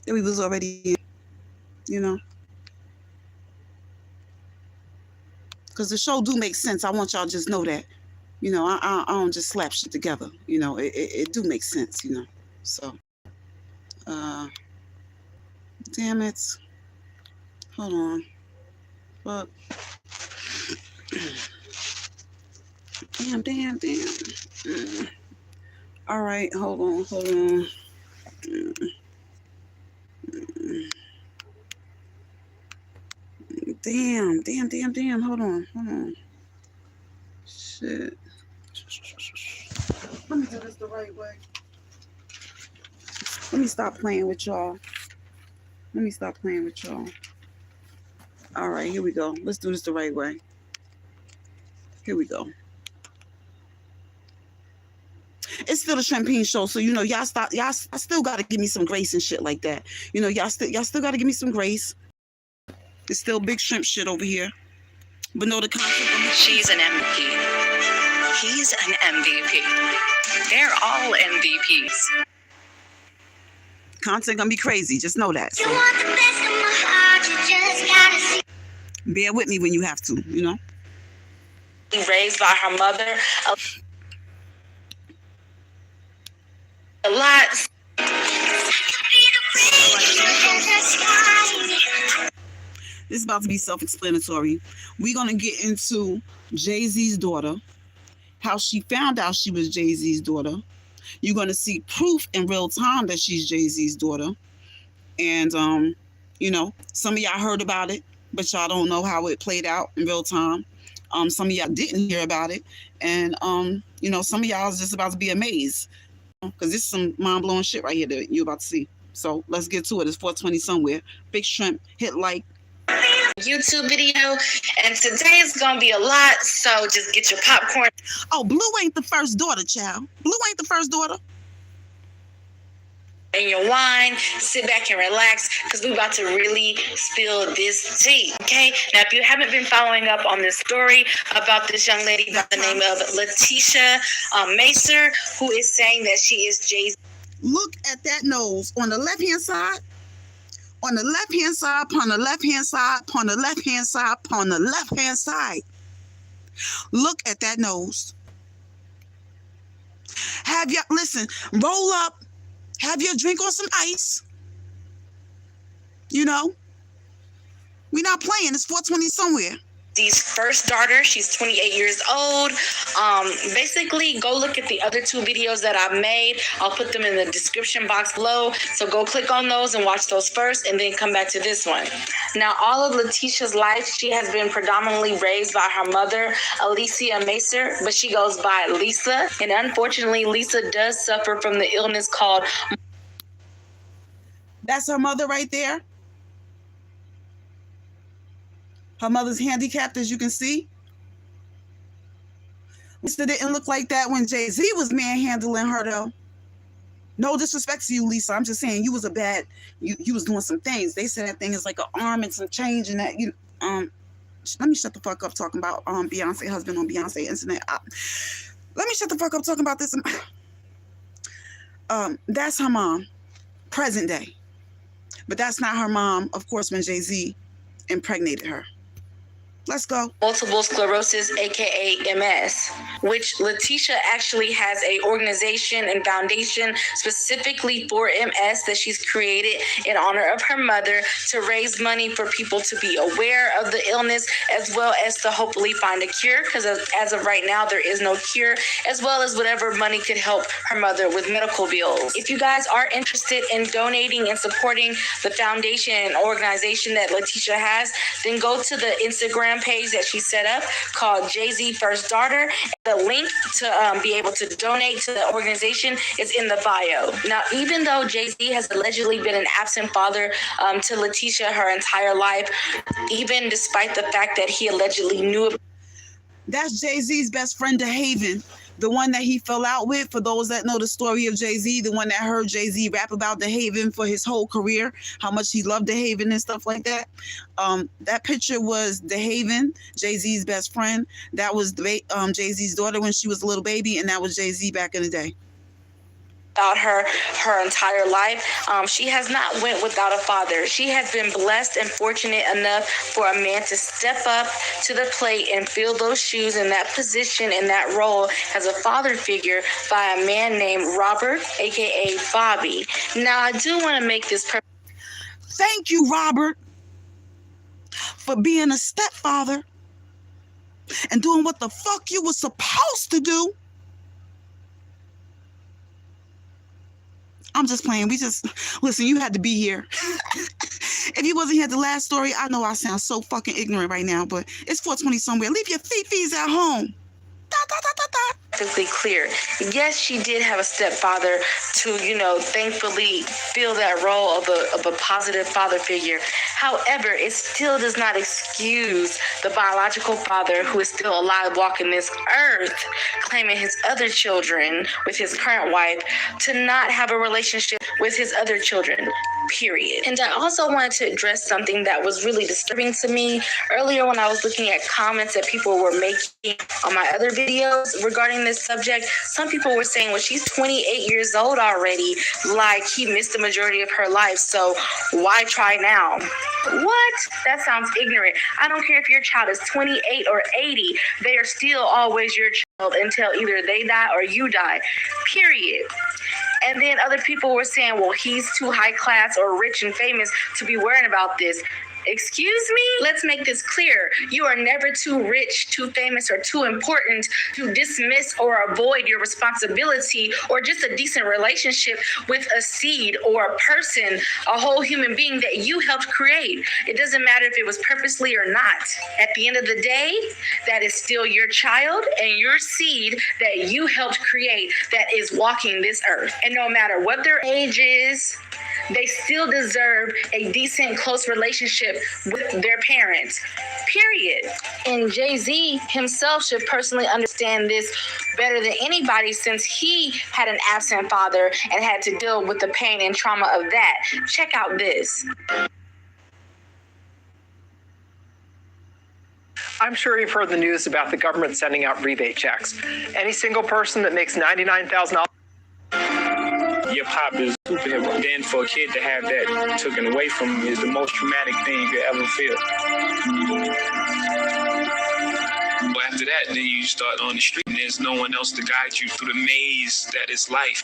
that we was already in, you know. Because the show do make sense. I want y'all to just know that. You know, I don't just slap shit together. You know, it do make sense, you know. So, damn it. Hold on. Fuck. Damn. All right, hold on. Damn. Hold on. Shit. Let me do this the right way. Let me stop playing with y'all. All right, here we go. Let's do this the right way. Here we go. It's still a Champagne show, so you know y'all still gotta give me some grace and shit like that. You know, y'all still gotta give me some grace. It's still big shrimp shit over here. But no, the concept. She's an MVP. He's an MVP. They're all MVPs. Content gonna be crazy. Just know that. So. You want the best of my heart, you just gotta see. Bear with me when you have to, you know. Raised by her mother. A lot. This is about to be self-explanatory. We're gonna get into Jay-Z's daughter, how she found out she was Jay-Z's daughter. You're gonna see proof in real time that she's Jay-Z's daughter. And you know, some of y'all heard about it, but y'all don't know how it played out in real time. Some of y'all didn't hear about it. And you know, some of y'all is just about to be amazed. Because this is some mind-blowing shit right here that you're about to see. So let's get to it. It's 4:20 somewhere. Big shrimp, hit like. YouTube video, and today is gonna be a lot, so just get your popcorn. Oh, Blue ain't the first daughter, child. Blue ain't the first daughter. And your wine, sit back and relax, because we're about to really spill this tea, okay? Now, if you haven't been following up on this story about this young lady by the name of Letitia Macer, who is saying that she is Jayz. Look at that nose on the left-hand side. On the left-hand side, upon the left-hand side, upon the left-hand side, upon the left-hand side. Look at that nose. Have your, listen, roll up, have your drink on some ice. You know, we're not playing. It's 4:20 somewhere. Jayz's first daughter, she's 28 years old. Basically, go look at the other two videos that I've made. I'll put them in the description box below. So go click on those and watch those first, and then come back to this one. Now, all of Letitia's life, she has been predominantly raised by her mother, Alicia Macer, but she goes by Lisa. And unfortunately, Lisa does suffer from the illness called... That's her mother right there. Her mother's handicapped, as you can see. Lisa didn't look like that when Jay-Z was manhandling her, though. No disrespect to you, Lisa. I'm just saying you was a bad. You was doing some things. They said that thing is like an arm and some change and that. You let me shut the fuck up talking about Beyonce husband on Beyonce internet. Let me shut the fuck up talking about this. That's her mom, present day, but that's not her mom, of course, when Jay-Z impregnated her. Let's go. Multiple sclerosis, aka MS, which Letitia actually has a organization and foundation specifically for MS that she's created in honor of her mother to raise money for people to be aware of the illness, as well as to hopefully find a cure, because as of right now there is no cure, as well as whatever money could help her mother with medical bills. If you guys are interested in donating and supporting the foundation and organization that Letitia has, then go to the Instagram Instagram page that she set up called Jayz First Daughter. The link to be able to donate to the organization is in the bio. Now, even though Jayz has allegedly been an absent father to Letitia her entire life, even despite the fact that he allegedly knew. That's Jay-Z's best friend, DeHaven, the one that he fell out with. For those that know the story of Jay-Z, the one that heard Jay-Z rap about DeHaven for his whole career, how much he loved DeHaven and stuff like that. That picture was DeHaven, Jay-Z's best friend. That was Jay-Z's daughter when she was a little baby, and that was Jay-Z back in the day. About her entire life, she has not went without a father. She has been blessed and fortunate enough for a man to step up to the plate and fill those shoes in that position, in that role as a father figure by a man named Robert, aka Bobby. Now, I do want to make this Thank you, Robert, for being a stepfather and doing what the fuck you were supposed to do. I'm just playing. Listen, you had to be here. If you wasn't here at the last story, I know I sound so fucking ignorant right now, but it's 4:20 somewhere. Leave your feet at home. Perfectly clear. Yes, she did have a stepfather to, thankfully fill that role of a positive father figure. However, it still does not excuse the biological father who is still alive walking this earth, claiming his other children with his current wife, to not have a relationship with his other children, period. And I also wanted to address something that was really disturbing to me earlier when I was looking at comments that people were making on my other videos regarding this subject. Some people were saying, well, she's 28 years old already, like he missed the majority of her life, so why try now? What? That sounds ignorant. I don't care if your child is 28 or 80, they are still always your child until either they die or you die, period. And then other people were saying, well, he's too high class or rich and famous to be worrying about this. Excuse me? Let's make this clear. You are never too rich, too famous, or too important to dismiss or avoid your responsibility or just a decent relationship with a seed or a person, a whole human being that you helped create. It doesn't matter if it was purposely or not. At the end of the day, that is still your child and your seed that you helped create that is walking this earth. And no matter what their age is, they still deserve a decent, close relationship with their parents, period. And Jay-Z himself should personally understand this better than anybody, since he had an absent father and had to deal with the pain and trauma of that. Check out this. I'm sure you've heard the news about the government sending out rebate checks. Any single person that makes $99,000. Your pop is superhero. Then for a kid to have that taken away from him is the most traumatic thing you could ever feel. But after that, then you start on the street and there's no one else to guide you through the maze that is life.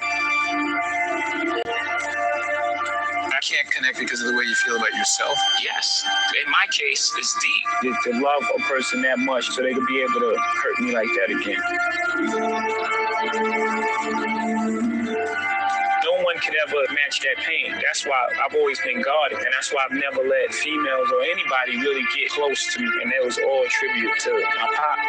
I can't connect because of the way you feel about yourself? Yes. In my case, it's deep. To love a person that much so they could be able to hurt me like that again. No one could ever match that pain. That's why I've always been guarded, and that's why I've never let females or anybody really get close to me, and that was all a tribute to my pop.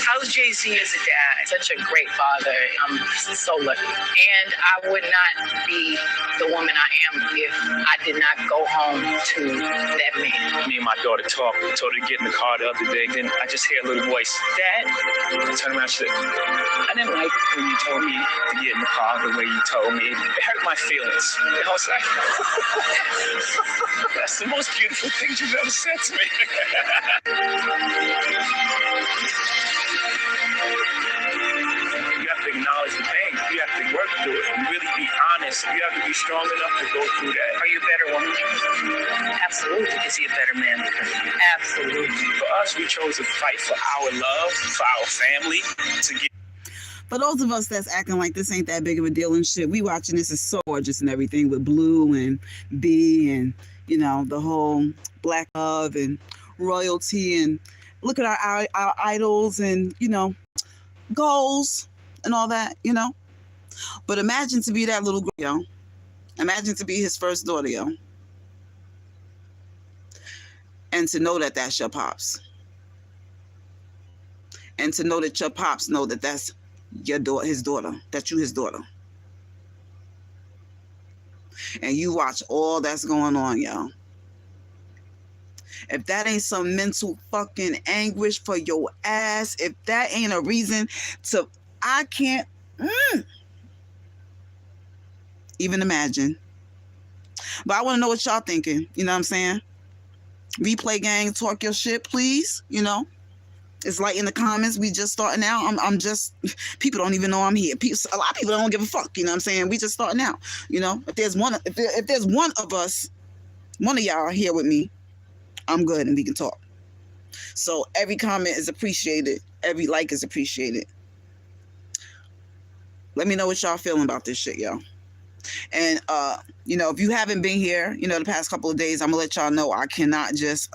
How's Jay-Z as a dad? Such a great father. I'm so lucky. And I would not be the woman I am if I did not go home to that man. Me and my daughter talked. I told her to get in the car the other day. Then I just hear a little voice, Dad. I turned around and said, I didn't like when you told me to get in the car the way you told me. It hurt my feelings. I was like, that's the most beautiful thing you've ever said to me. You have to acknowledge the pain. You have to work through it and really be honest. You have to be strong enough to go through that. Are you a better woman? Absolutely. Is he a better man? Absolutely. For us, we chose to fight for our love, for our family, to get. For those of us that's acting like this ain't that big of a deal and shit, we watching this is so gorgeous and everything with Blue and B and, the whole black love and royalty, and look at our idols and, goals and all that, But imagine to be that little girl, Imagine to be his first daughter, yo. And to know that that's your pops. And to know that your pops know that that's your daughter, his daughter, that you his daughter. And you watch all that's going on, yo. If that ain't some mental fucking anguish for your ass, if that ain't a reason to, I can't even imagine. But I want to know what y'all thinking. You know what I'm saying? Replay gang, talk your shit, please. You know, it's like in the comments. We just starting out. I'm just, people don't even know I'm here. A lot of people don't give a fuck. You know what I'm saying? We just starting out. You know, if there's one of us, one of y'all here with me, I'm good and we can talk. So every comment is appreciated. Every like is appreciated. Let me know what y'all feeling about this shit, yo. And, you know, if you haven't been here, you know, the past couple of days, I'm gonna let y'all know I cannot just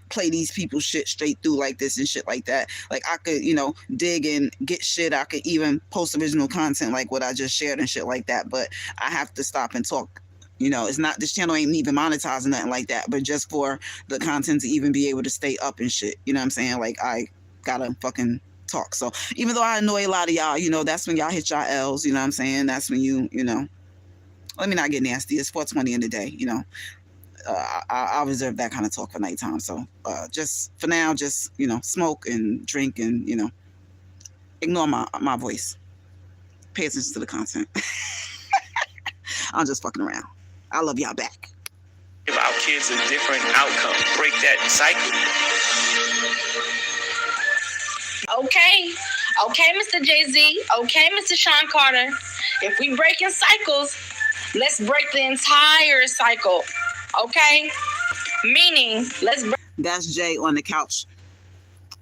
play these people's shit straight through like this and shit like that. Like I could, you know, dig and get shit. I could even post original content like what I just shared and shit like that. But I have to stop and talk. You know, it's not, this channel ain't even monetizing nothing like that, but just for the content to even be able to stay up and shit. You know what I'm saying? Like I gotta fucking talk. So even though I annoy a lot of y'all, you know, that's when y'all hit y'all L's, you know what I'm saying? That's when you know, let me not get nasty. It's 4:20 in the day, you know. I'll reserve that kind of talk for nighttime. So just for now, just, you know, smoke and drink and, you know, ignore my voice. Pay attention to the content. I'm just fucking around. I love y'all back. Give our kids a different outcome. Break that cycle. Okay, Mr. Jayz. Okay, Mr. Sean Carter. If we breaking cycles, let's break the entire cycle. Okay? Meaning, let's break. That's Jay on the couch.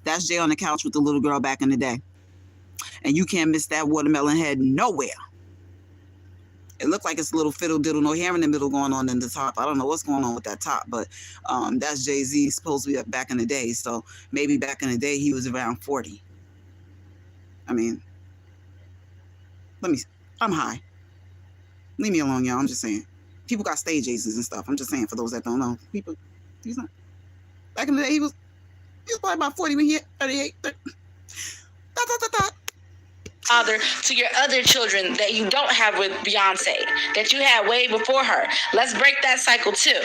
That's Jay on the couch with the little girl back in the day. And you can't miss that watermelon head nowhere. It looked like it's a little fiddle diddle, no hair in the middle going on in the top. I don't know what's going on with that top, but that's Jayz supposed to be back in the day. So maybe back in the day he was around 40. I mean, I'm high. Leave me alone, y'all. I'm just saying. People got stage aces and stuff. I'm just saying for those that don't know. People, he's not. Back in the day, he was probably about 40 when he hit 38. Father to your other children that you don't have with Beyonce, that you had way before her. Let's break that cycle too.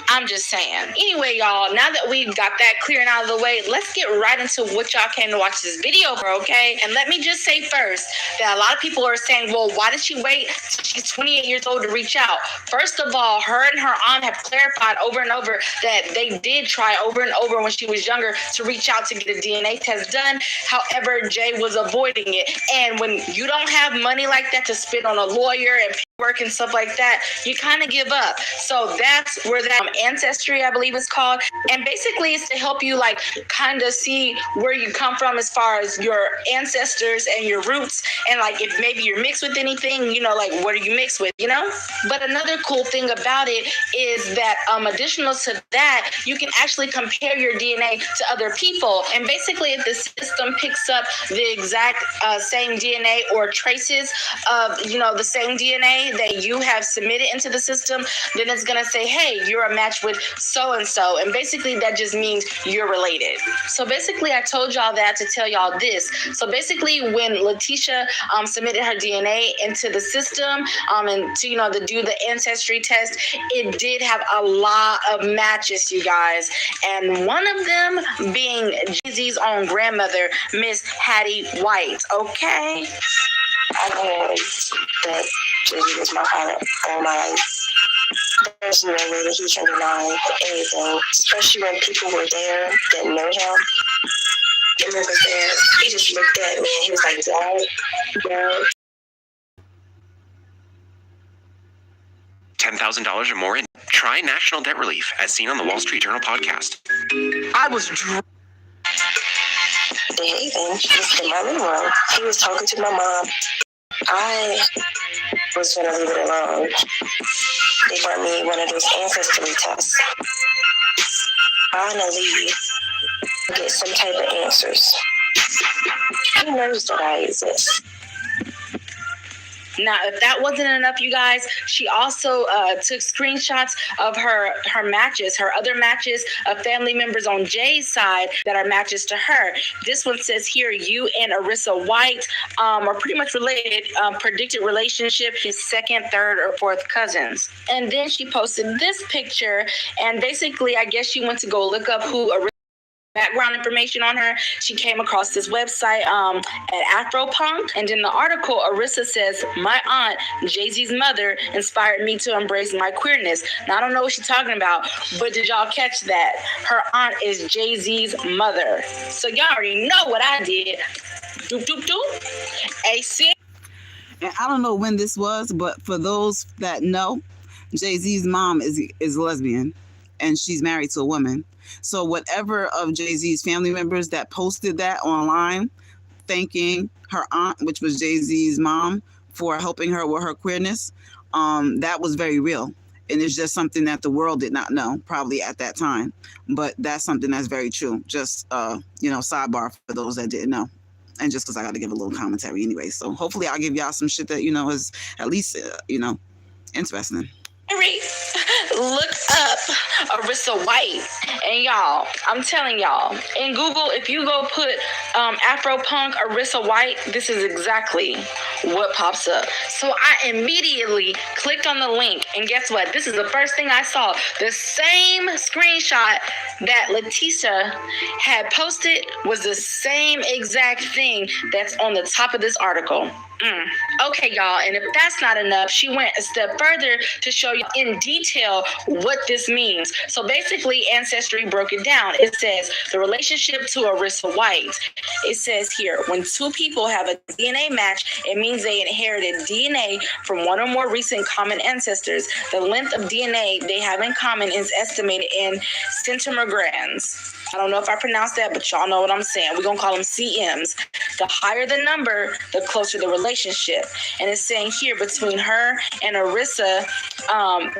I'm just saying. Anyway, y'all, now that we've got that clearing out of the way, let's get right into what y'all came to watch this video for, okay? And let me just say first that a lot of people are saying, well, why did she wait till she's 28 years old to reach out? First of all, her and her aunt have clarified over and over that they did try over and over when she was younger to reach out to get a DNA test done. However, Jay was avoiding it. And when you don't have money like that to spend on a lawyer and work and stuff like that, you kind of give up. So that's where that ancestry, I believe it's called. And basically it's to help you like kind of see where you come from as far as your ancestors and your roots. And like if maybe you're mixed with anything, you know, like what are you mixed with, you know? But another cool thing about it is that additional to that, you can actually compare your DNA to other people. And basically if the system picks up the exact same DNA or traces of, you know, the same DNA that you have submitted into the system, then it's going to say, hey, you're a match with so-and-so. And basically that just means you're related. So basically I told y'all that to tell y'all this. So basically when Letitia submitted her DNA into the system and to, you know, to do the ancestry test, it did have a lot of matches, you guys. And one of them being Jayz's own grandmother, Miss Hattie White. Okay. I know that Jayz was my father all my life. There's no way that he can deny anything, especially when people were there that know him. And was there. He just looked at me and he was like, Dad, no. $10,000 or more in try national debt relief as seen on the Wall Street Journal podcast. I was behaving in my living room. He was talking to my mom. I was going to leave it alone. They brought me one of those ancestry tests. Finally, get some type of answers. He knows that I exist. Now, if that wasn't enough, you guys, she also took screenshots of her matches, her other matches of family members on Jay's side that are matches to her. This one says here, you and Arissa White are pretty much related, predicted relationship, his second, third, or fourth cousins. And then she posted this picture, and basically, I guess she went to go look up who Arissa background information on her. She came across this website at Afropunk, and in the article, Arissa says, my aunt, Jay-Z's mother, inspired me to embrace my queerness. Now, I don't know what she's talking about, but did y'all catch that? Her aunt is Jay-Z's mother. So y'all already know what I did. Doop, doop, doop. AC. And I don't know when this was, but for those that know, Jay-Z's mom is lesbian, and she's married to a woman. So whatever of Jay-Z's family members that posted that online, thanking her aunt, which was Jay-Z's mom, for helping her with her queerness, that was very real. And it's just something that the world did not know, probably at that time. But that's something that's very true. Just, sidebar for those that didn't know. And just because I got to give a little commentary anyway. So hopefully I'll give y'all some shit that, is at least, interesting. Look up Arissa White, and y'all, I'm telling y'all, in Google, if you go put Afropunk Arissa White, this is exactly what pops up. So I immediately clicked on the link, and guess what? This is the first thing I saw. The same screenshot that Letitia had posted was the same exact thing that's on the top of this article. Okay, y'all, and if that's not enough, she went a step further to show you in detail what this means. So basically, Ancestry broke it down. It says the relationship to Arissa White. It says here, when two people have a DNA match, it means they inherited DNA from one or more recent common ancestors. The length of DNA they have in common is estimated in centimograms. I don't know if I pronounced that, but y'all know what I'm saying. We're going to call them CMs. The higher the number, the closer the relationship. And it's saying here between her and Arissa,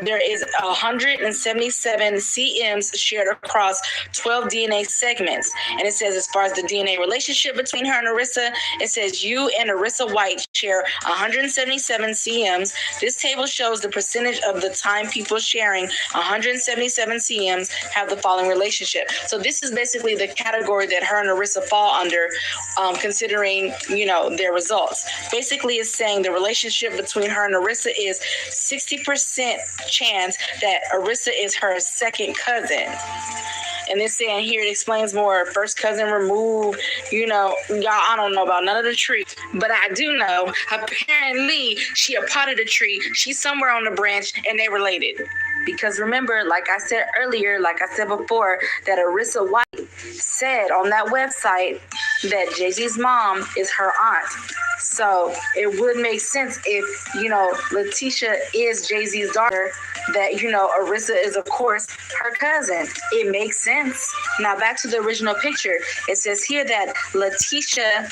there is 177 CMs shared across 12 DNA segments. And it says as far as the DNA relationship between her and Arissa, it says you and Arissa White share 177 CMs. This table shows the percentage of the time people sharing 177 CMs have the following relationship. So this is basically the category that her and Arissa fall under, considering, their results. Basically, it's saying the relationship between her and Arissa is 60% chance that Arissa is her second cousin. And it's saying here, it explains more. First cousin removed, y'all, I don't know about none of the tree, but I do know, apparently, she a part of the tree. She's somewhere on the branch, and they related. Because remember, like I said earlier, like I said before, that Arissa White said on that website that Jay-Z's mom is her aunt. So it would make sense if, Letitia is Jay-Z's daughter, that, Arissa is, of course, her cousin. It makes sense. Now, back to the original picture. It says here that Letitia,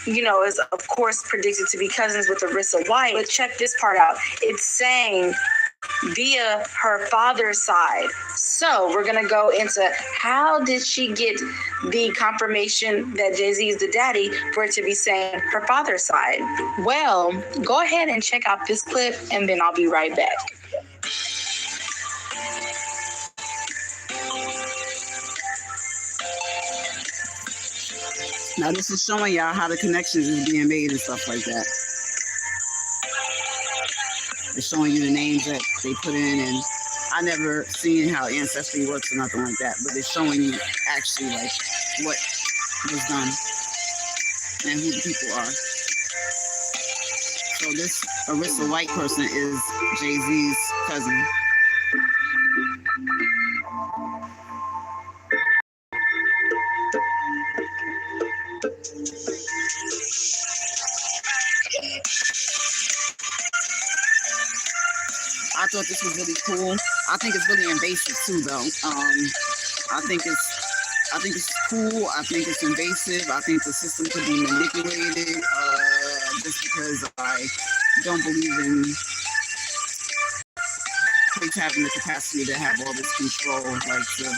is, of course, predicted to be cousins with Arissa White. But check this part out. It's saying via her father's side. So we're going to go into how did she get the confirmation that Jay-Z is the daddy for it to be saying her father's side? Well, go ahead and check out this clip, and then I'll be right back. Now this is showing y'all how the connections is being made and stuff like that. It's showing you the names that they put in, and I never seen how Ancestry works or nothing like that, but it's showing you actually like what was done and who the people are. So this Arissa White person is Jay-Z's cousin. I thought this was really cool. I think it's really invasive too, though. I think it's cool. I think it's invasive. I think the system could be manipulated. Just because I don't believe in states having the capacity to have all this control, like to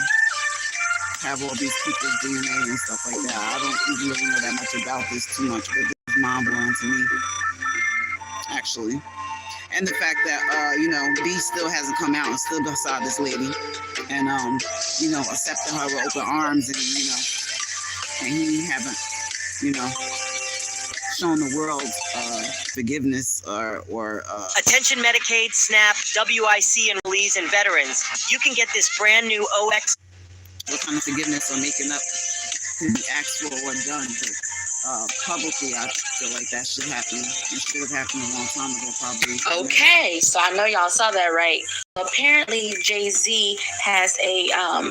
have all these people's DNA and stuff like that. I don't even really know that much about this too much, but it's mind blowing to me. actually. And the fact that, B still hasn't come out and stood beside this lady and, accepted her with open arms and he haven't, shown the world forgiveness or Attention Medicaid, SNAP, WIC enrollees, and veterans. You can get this brand new OX. what kind of forgiveness or making up to be asked for or done. But publicly, I feel like that should happen. It should have happened a long time ago, probably. Okay, so I know y'all saw that, right? Apparently, Jay-Z has a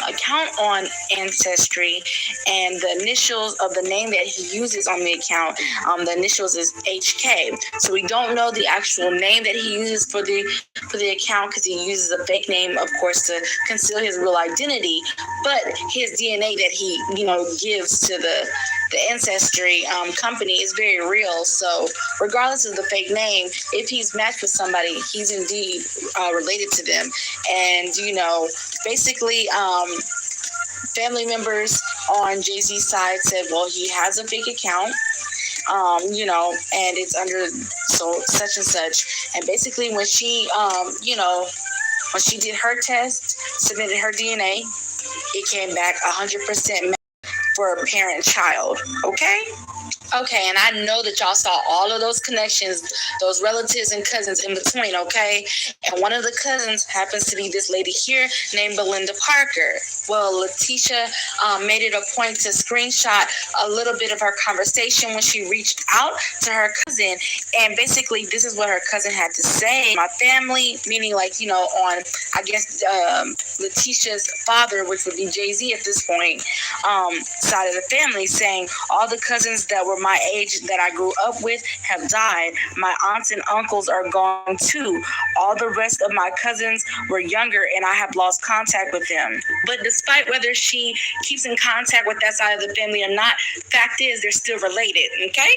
account on Ancestry, and the initials of the name that he uses on the account, the initials is HK. So we don't know the actual name that he uses for the account because he uses a fake name, of course, to conceal his real identity. But his DNA that he, gives to the Ancestry company is very real. So regardless of the fake name, if he's matched with somebody, he's indeed related to them. And, basically, family members on Jay-Z's side said, well, he has a fake account, and it's under such and such. And basically when she, when she did her test, submitted her DNA, it came back 100% for a parent-child, okay? Okay, and I know that y'all saw all of those connections, those relatives and cousins in between, okay? And one of the cousins happens to be this lady here named Belinda Parker. Well, Letitia made it a point to screenshot a little bit of her conversation when she reached out to her cousin. And basically, this is what her cousin had to say. My family, meaning on, I guess, Letitia's father, which would be Jay-Z at this point, side of the family, saying all the cousins that were my age that I grew up with have died. My aunts and uncles are gone too. All the rest of my cousins were younger and I have lost contact with them. But despite whether she keeps in contact with that side of the family or not, fact is they're still related, okay?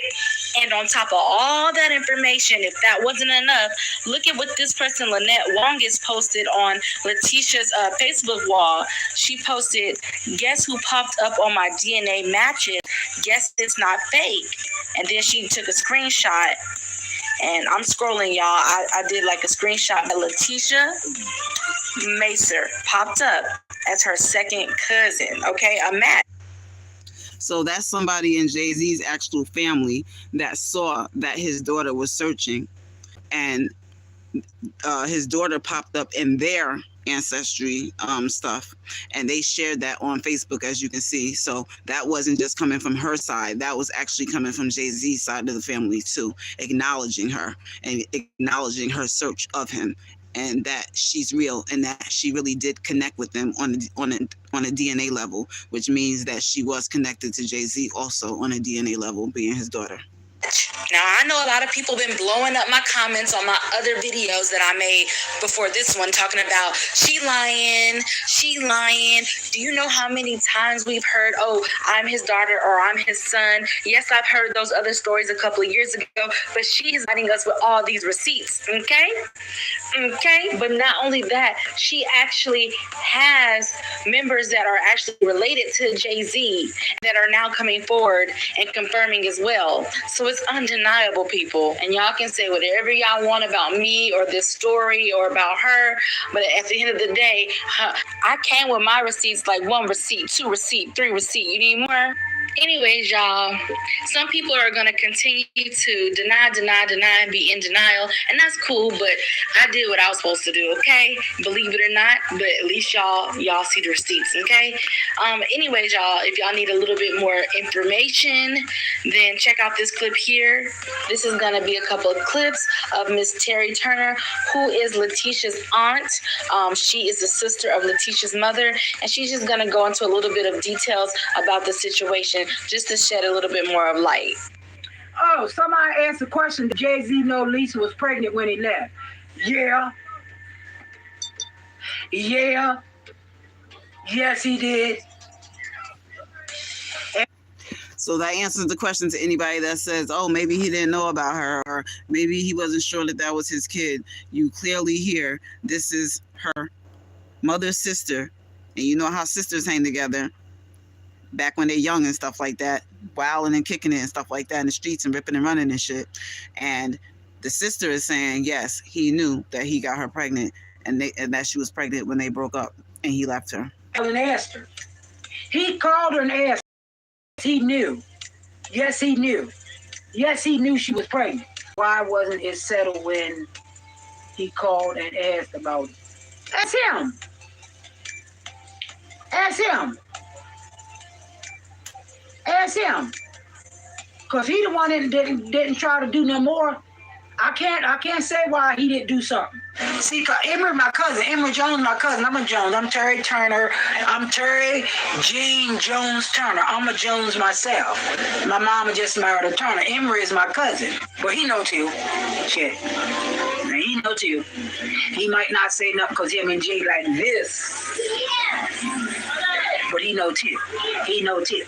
And on top of all that information, if that wasn't enough, look at what this person, Lynette Wong, is posted on Letitia's Facebook wall. She posted, guess who popped up on my DNA matches? Guess it's not fake. And then she took a screenshot, and I'm scrolling, y'all. I did like a screenshot of Letitia Macer popped up as her second cousin, okay? A match. So that's somebody in Jay-Z's actual family that saw that his daughter was searching, and his daughter popped up in their Ancestry stuff, and they shared that on Facebook, as you can see. So that wasn't just coming from her side, that was actually coming from Jay-Z's side of the family too, acknowledging her and acknowledging her search of him, and that she's real and that she really did connect with them on a DNA level, which means that she was connected to Jay-Z also on a DNA level, being his daughter. Now, I know a lot of people been blowing up my comments on my other videos that I made before this one, talking about she lying. Do you know how many times we've heard, oh, I'm his daughter or I'm his son? Yes, I've heard those other stories a couple of years ago, but she is writing us with all these receipts, okay? But not only that, she actually has members that are actually related to Jay-Z that are now coming forward and confirming as well. So it's undeniable, people. And y'all can say whatever y'all want about me or this story or about her, but at the end of the day, I came with my receipts, like 1 receipt, 2 receipt, 3 receipt. You need more? Anyways, y'all, some people are going to continue to deny, and be in denial, and that's cool, but I did what I was supposed to do, okay? Believe it or not, but at least y'all see the receipts, okay? Anyways, y'all, if y'all need a little bit more information, then check out this clip here. This is going to be a couple of clips of Miss Terry Turner, who is Letitia's aunt. She is the sister of Letitia's mother, and she's just going to go into a little bit of details about the situation, just to shed a little bit more of light. Oh, somebody asked a question. Did Jay-Z know Lisa was pregnant when he left? Yeah. Yes, he did. So that answers the question to anybody that says, oh, maybe he didn't know about her, or maybe he wasn't sure that was his kid. You clearly hear this is her mother's sister, and you know how sisters hang together back when they're young and stuff like that, wilding and kicking it and stuff like that in the streets and ripping and running and shit. And The sister is saying, yes, he knew that he got her pregnant and that she was pregnant when they broke up and he left her. And asked her. He called her and asked her. He knew. Yes, he knew. Yes, he knew she was pregnant. Why wasn't it settled when he called and asked about it? Ask him. Ask him. Ask him. Because he the one that didn't try to do no more. I can't say why he didn't do something. See, cause Emery, my cousin, Emery Jones, my cousin. I'm a Jones. I'm Terry Turner. I'm Terry Jean Jones Turner. I'm a Jones myself. My mama just married a Turner. Emery is my cousin, but he know too. Shit, he know too. He might not say nothing because him and Jay like this, but he know too. He know too.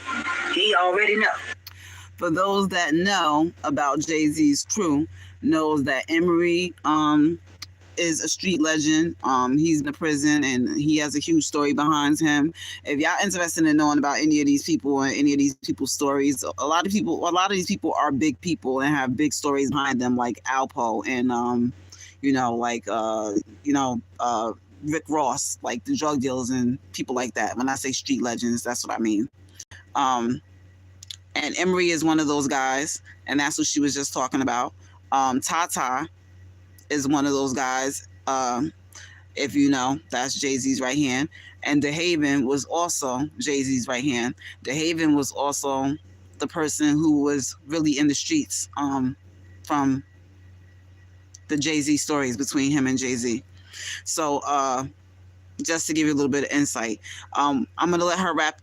He already know. For those that know about Jay-Z's crew, knows that Emery is a street legend. He's in the prison and he has a huge story behind him. If y'all interested in knowing about any of these people and any of these people's stories, a lot of these people are big people and have big stories behind them, like Alpo and Rick Ross, like the drug dealers and people like that. When I say street legends, that's what I mean. And Emery is one of those guys, and that's what she was just talking about. Tata is one of those guys, if you know, that's Jay-Z's right hand. And DeHaven was also Jay-Z's right hand. DeHaven was also the person who was really in the streets from the Jay-Z stories between him and Jay-Z. So just to give you a little bit of insight, I'm gonna let her wrap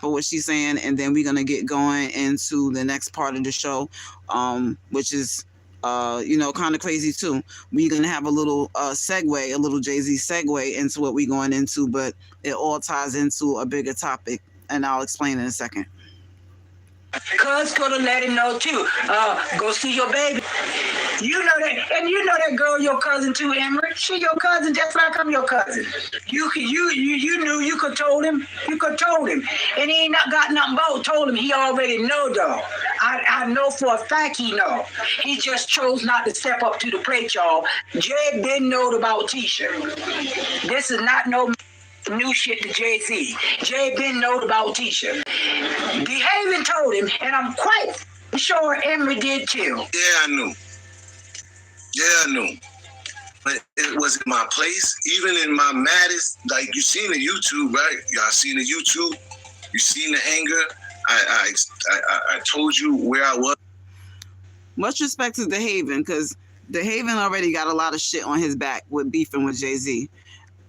up what she's saying, and then we're gonna get going into the next part of the show, which is kind of crazy too. We're gonna have a little segue, a little Jay-Z segue into what we're going into, but it all ties into a bigger topic, and I'll explain in a second. Cuz could have let him know too. Go see your baby. You know that, and you know that girl, your cousin too, Emery. She your cousin, just like I'm your cousin. You knew you could told him. You could told him, and he ain't not got nothing but told him. He already know though. I know for a fact he know. He just chose not to step up to the plate, y'all. Jay been knowed about Tisha. This is not no new shit to Jay-Z. Jay been knowed about Tisha. DeHaven told him, and I'm quite sure Emery did too. Yeah, I knew. But it wasn't my place. Even in my maddest, like you seen the YouTube, right? Y'all seen the YouTube. You seen the anger. I told you where I was. Much respect to DeHaven, because DeHaven already got a lot of shit on his back with beefing with Jay-Z.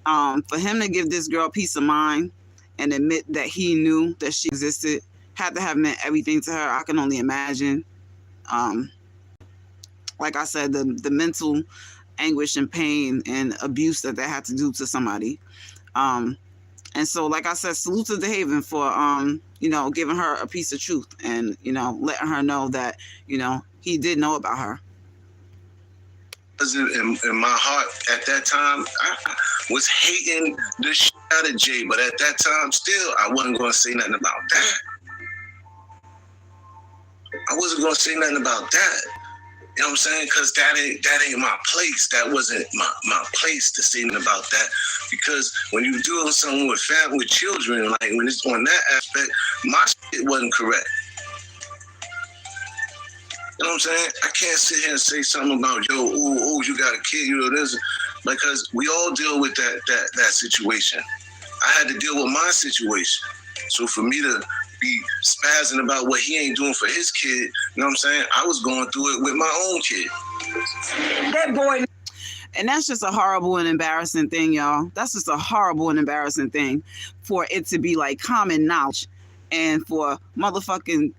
For him to give this girl peace of mind and admit that he knew that she existed had to have meant everything to her. I can only imagine. Like I said, the mental anguish and pain and abuse that had to do to somebody. And so, like I said, salute to DeHaven for, giving her a piece of truth and, letting her know that, he did know about her. In my heart at that time, I was hating the shit out of Jay, but at that time, still, I wasn't going to say nothing about that. I wasn't going to say nothing about that. You know what I'm saying? Because that ain't my place. That wasn't my place to say anything about that. Because when you're doing something with family, with children, like when it's on that aspect, my shit wasn't correct. You know what I'm saying? I can't sit here and say something about, you got a kid, this, because we all deal with that situation. I had to deal with my situation. So for me to be spazzing about what he ain't doing for his kid, you know what I'm saying? I was going through it with my own kid. That boy. And that's just a horrible and embarrassing thing, y'all. That's just a horrible and embarrassing thing for it to be like common knowledge and for motherfucking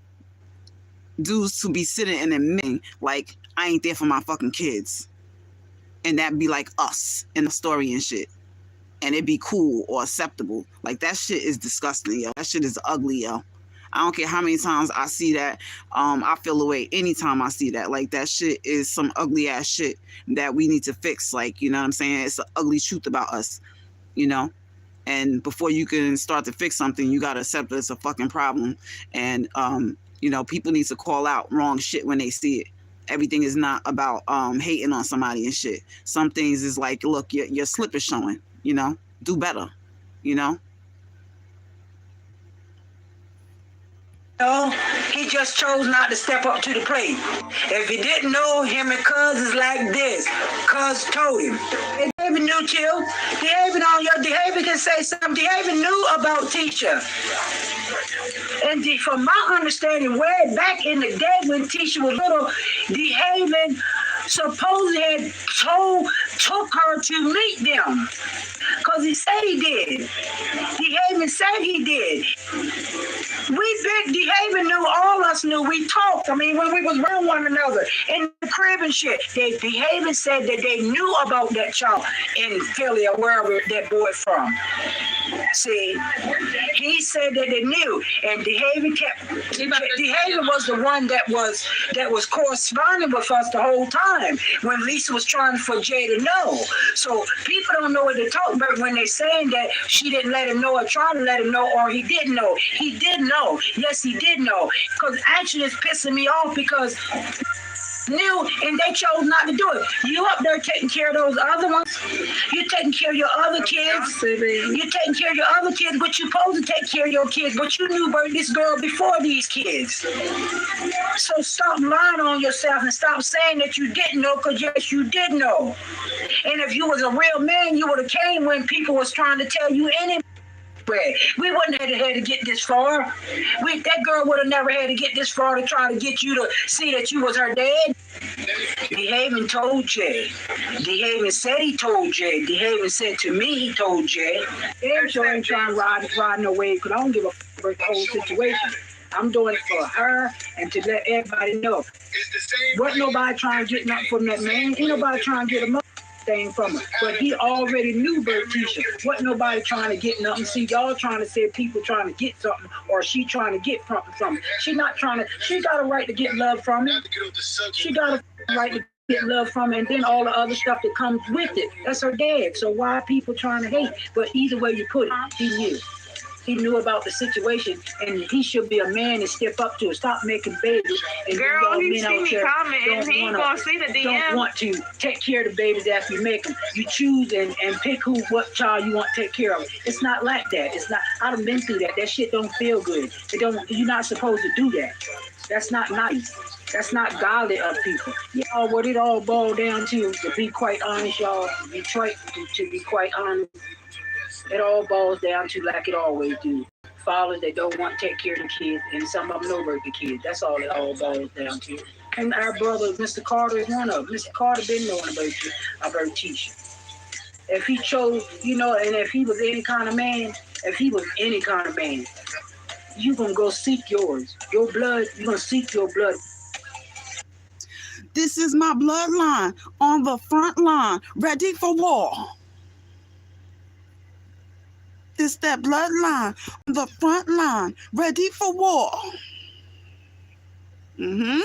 dudes to be sitting and admitting like I ain't there for my fucking kids, and that be like us in the story and shit, and it be cool or acceptable. Like that shit is disgusting, yo. That shit is ugly, yo. I don't care how many times I see that. I feel away anytime I see that. Like that shit is some ugly ass shit that we need to fix. Like, you know what I'm saying? It's an ugly truth about us, and before you can start to fix something, you gotta accept that it's a fucking problem. And people need to call out wrong shit when they see it. everything is not about hating on somebody and shit. Some things is like, look, your slip is showing, you know, do better, you know. No, he just chose not to step up to the plate. If he didn't know, him and Cuz is like this. Cuz told him. Hey, David knew, Chill. David on your David can say something. David knew about Tisha. And from my understanding, way back in the day when Tisha was little, David supposedly had took her to meet them. Because he said he did. David said he did. David knew, all us knew, we talked. I mean, when we was around one another in the crib and shit, David said that they knew about that child in Philly or wherever that boy from. See, he said that they knew, and David was the one that was corresponding with us the whole time when Lisa was trying for Jay to know. So people don't know what they're talking about when they're saying that she didn't let him know or trying to let him know, or he didn't know. He did know. Yes, he did know. Because actually it's pissing me off because knew and they chose not to do it. You up there taking care of those other ones. You taking care of your other kids. You taking care of your other kids, but you supposed to take care of your kids, but you knew about this girl before these kids. So stop lying on yourself and stop saying that you didn't know, because yes, you did know. And if you was a real man, you would have came when people was trying to tell you anything. We wouldn't have had to get this far. That girl would have never had to get this far to try to get you to see that you was her dad. DeHaven told Jay. DeHaven said he told Jay. DeHaven said to me he told Jay. Damn sure ain't trying to ride no wave, because I don't give a fuck about the whole situation. I'm doing it for her and to let everybody know. Wasn't nobody trying to get nothing from that man. Ain't nobody trying to get a thing from her. But he already knew Bertisha. Wasn't nobody trying to get nothing. See, y'all trying to say people trying to get something, or she trying to get something from him. She not trying to, she got a right to get love from him. She got a right to get love from him, and then all the other stuff that comes with it. That's her dad. So why are people trying to hate? But either way you put it, he knew. He knew about the situation, and he should be a man and step up to it. Stop making babies. And girl, he see me commenting. He ain't gonna see the DM. Don't want to take care of the babies after you make them. You choose and pick what child you want to take care of. It's not like that. It's not. I done been through that. That shit don't feel good. It don't. You're not supposed to do that. That's not nice. That's not godly of people. Y'all, what it all boiled down to be quite honest, y'all, Detroit, to be quite honest, it all boils down to, like it always do, fathers that don't want to take care of the kids, and some of them know about the kids. That's all it all boils down to. And our brother, Mr. Carter, is one of them. Mr. Carter been knowing about Tisha. If he chose, and if he was any kind of man, you gonna go seek yours. Your blood, you gonna seek your blood. This is my bloodline on the front line, ready for war. This that bloodline on the front line, ready for war. In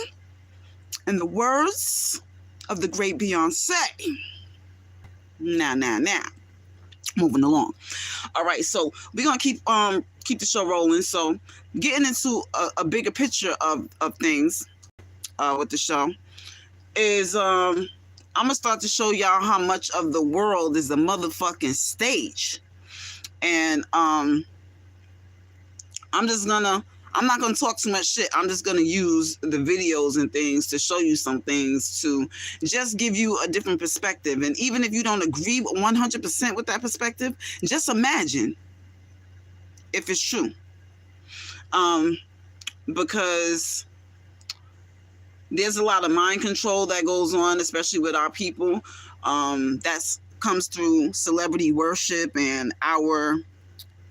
the words of the great Beyonce. Now. Moving along. All right, so we're gonna keep the show rolling. So getting into a bigger picture of things with the show is I'm gonna start to show y'all how much of the world is a motherfucking stage. And I'm not going to talk too much shit. I'm just going to use the videos and things to show you some things to just give you a different perspective. And even if you don't agree 100% with that perspective, just imagine if it's true. Because there's a lot of mind control that goes on, especially with our people. That's comes through celebrity worship and our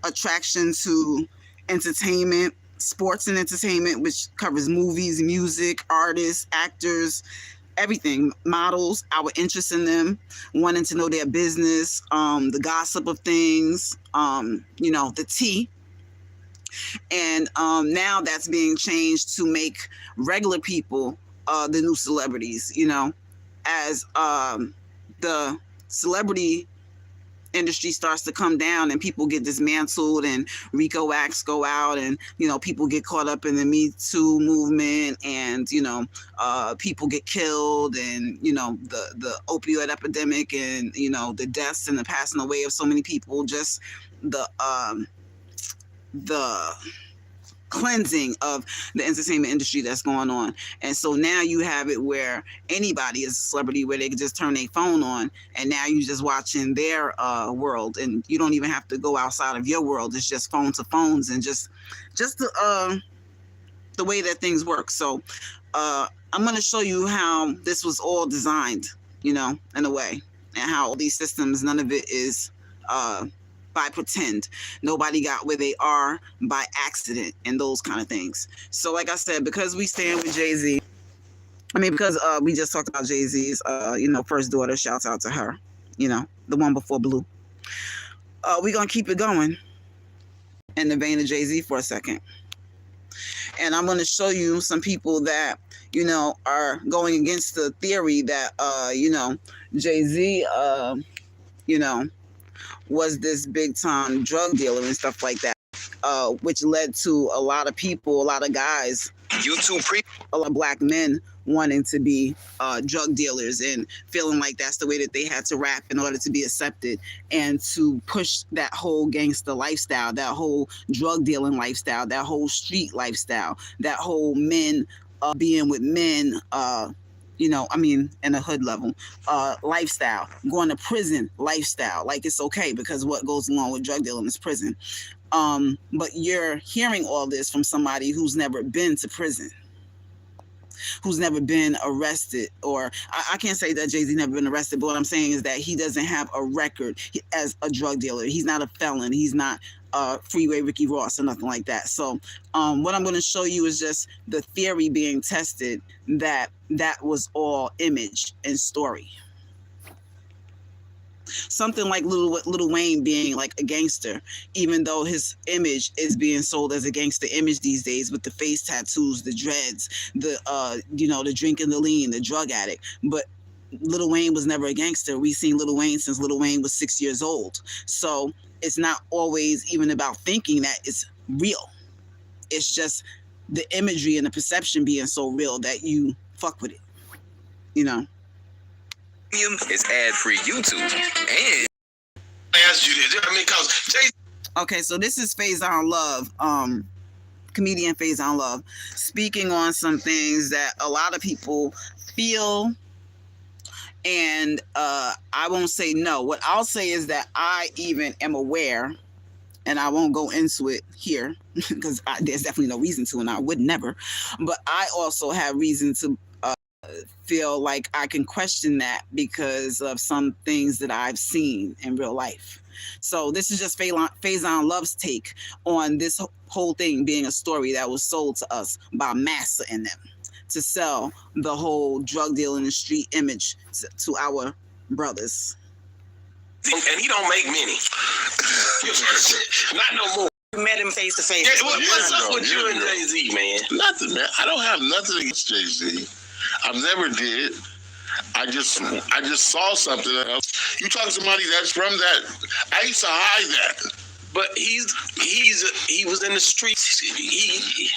attraction to entertainment, sports and entertainment, which covers movies, music, artists, actors, everything, models, our interest in them, wanting to know their business, the gossip of things, the tea. And now that's being changed to make regular people the new celebrities, as the celebrity industry starts to come down and people get dismantled and RICO acts go out and, you know, people get caught up in the Me Too movement and, you know, people get killed and, you know, the opioid epidemic and, you know, the deaths and the passing away of so many people, just the cleansing of the entertainment industry that's going on. And so now you have it where anybody is a celebrity, where they can just turn their phone on and now you're just watching their world, and you don't even have to go outside of your world. It's just phone to phones and just the way that things work. So I'm going to show you how this was all designed, you know, in a way, and how all these systems, none of it is by pretend. Nobody got where they are by accident and those kind of things. So like I said, because we stand with Jay-Z, I mean, because we just talked about Jay-Z's, you know, first daughter, shouts out to her, you know, the one before Blue. We're going to keep it going in the vein of Jay-Z for a second. And I'm going to show you some people that, you know, are going against the theory that, you know, Jay-Z, you know, was this big time drug dealer and stuff like that, which led to a lot of people, a lot of guys, a lot of black men wanting to be drug dealers and feeling like that's the way that they had to rap in order to be accepted, and to push that whole gangster lifestyle, that whole drug dealing lifestyle, that whole street lifestyle, that whole men being with men, you know, I mean, in a hood level, lifestyle, going to prison lifestyle, like it's okay because what goes along with drug dealing is prison. But you're hearing all this from somebody who's never been to prison, who's never been arrested, or I can't say that Jay-Z never been arrested, but what I'm saying is that he doesn't have a record as a drug dealer. He's not a felon. He's not Freeway Ricky Ross or nothing like that. So what I'm going to show you is just the theory being tested that was all image and story. Something like Lil Wayne being like a gangster, even though his image is being sold as a gangster image these days with the face tattoos, the dreads, the you know, the drinking, the lean, the drug addict. But Lil Wayne was never a gangster. We've seen Lil Wayne since Lil Wayne was 6 years old. So it's not always even about thinking that it's real. It's just the imagery and the perception being so real that you fuck with it, you know. It's ad-free YouTube. And I asked you this. I mean, cause Jay. Okay, so this is Faison Love, comedian Faison Love, speaking on some things that a lot of people feel. And I won't say no. What I'll say is that I even am aware, and I won't go into it here because there's definitely no reason to, and I would never. But I also have reason to feel like I can question that because of some things that I've seen in real life. So this is just Faison Love's take on this whole thing being a story that was sold to us by Massa and them to sell the whole drug dealing and street image to our brothers. And he don't make many. Not no more. Met him face to face. What's up with you and Jay-Z, man? Nothing, man. I don't have nothing against Jay-Z. I've never did. I just saw something else. You talking to somebody that's from that? I used to hide that. But he was in the streets. He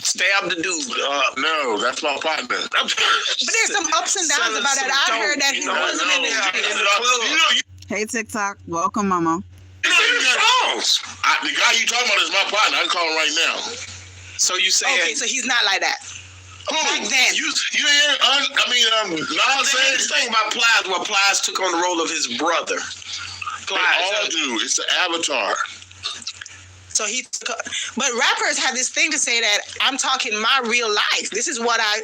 stabbed the dude. No, that's my partner. But there's some ups and downs about that. I heard that he wasn't in the street. Hey TikTok, welcome, Mama. The guy you talking about is my partner. I can call him right now. So you saying? Okay, so he's not like that. Back then. You didn't this thing about Plies, where Plies took on the role of his brother. They all do. It's the avatar. So but rappers have this thing to say that I'm talking my real life. This is what I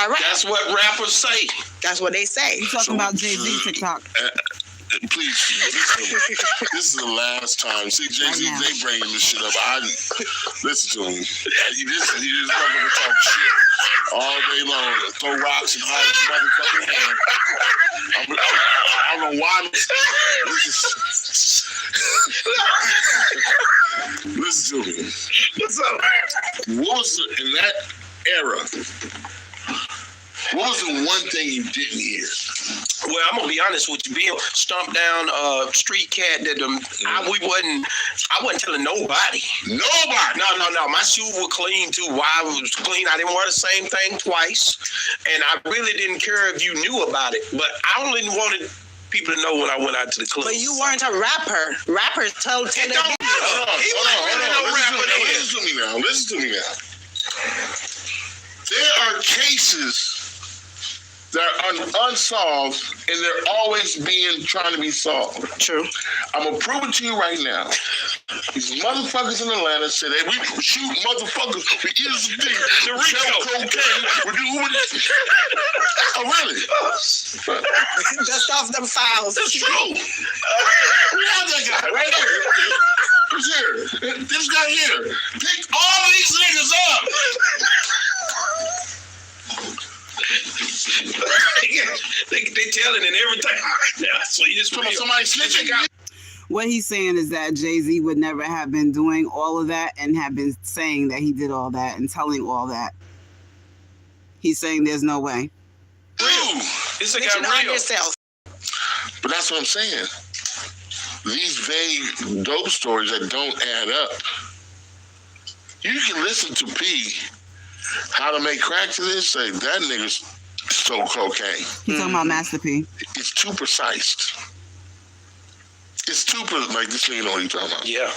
rap. That's what rappers say. That's what they say. You talking about Jay-Z TikTok? Please, this is the last time. See, Jay-Z, they bringing this shit up. I listen to him. He just fucking talk shit all day long. Throw rocks and hide his motherfucking hand. I don't know why. Listen to me. What's up? What was in that era? What was the one thing you didn't hear? Well, I'm gonna be honest with you. Being stomped down street cat that I wasn't telling nobody. Nobody. No. My shoes were clean too. Why I was clean? I didn't wear the same thing twice, and I really didn't care if you knew about it. But I only wanted people to know when I went out to the club. But you weren't a rapper. Rappers tell It don't matter. He wasn't really no rapper then. Listen to me now. There are cases that are unsolved, and they're always trying to be solved. True. I'm gonna prove it to you right now. These motherfuckers in Atlanta said, "Hey, we shoot motherfuckers. We use the sell cocaine. We do Oh, really? Dust off them files. It's true. We have that guy right here. Who's here? This guy here. Pick all these niggas up. they telling and everything. Yeah, so you just put somebody snitching. What he's saying is that Jay-Z would never have been doing all of that and have been saying that he did all that and telling all that. He's saying there's no way. Real. It's a guy real. Yourself. But that's what I'm saying. These vague dope stories that don't add up. You can listen to P, How to Make Crack to this, say that nigga's stole cocaine. He's talking about Master P. It's too precise. It's too like this nigga know what he's talking about. Yeah.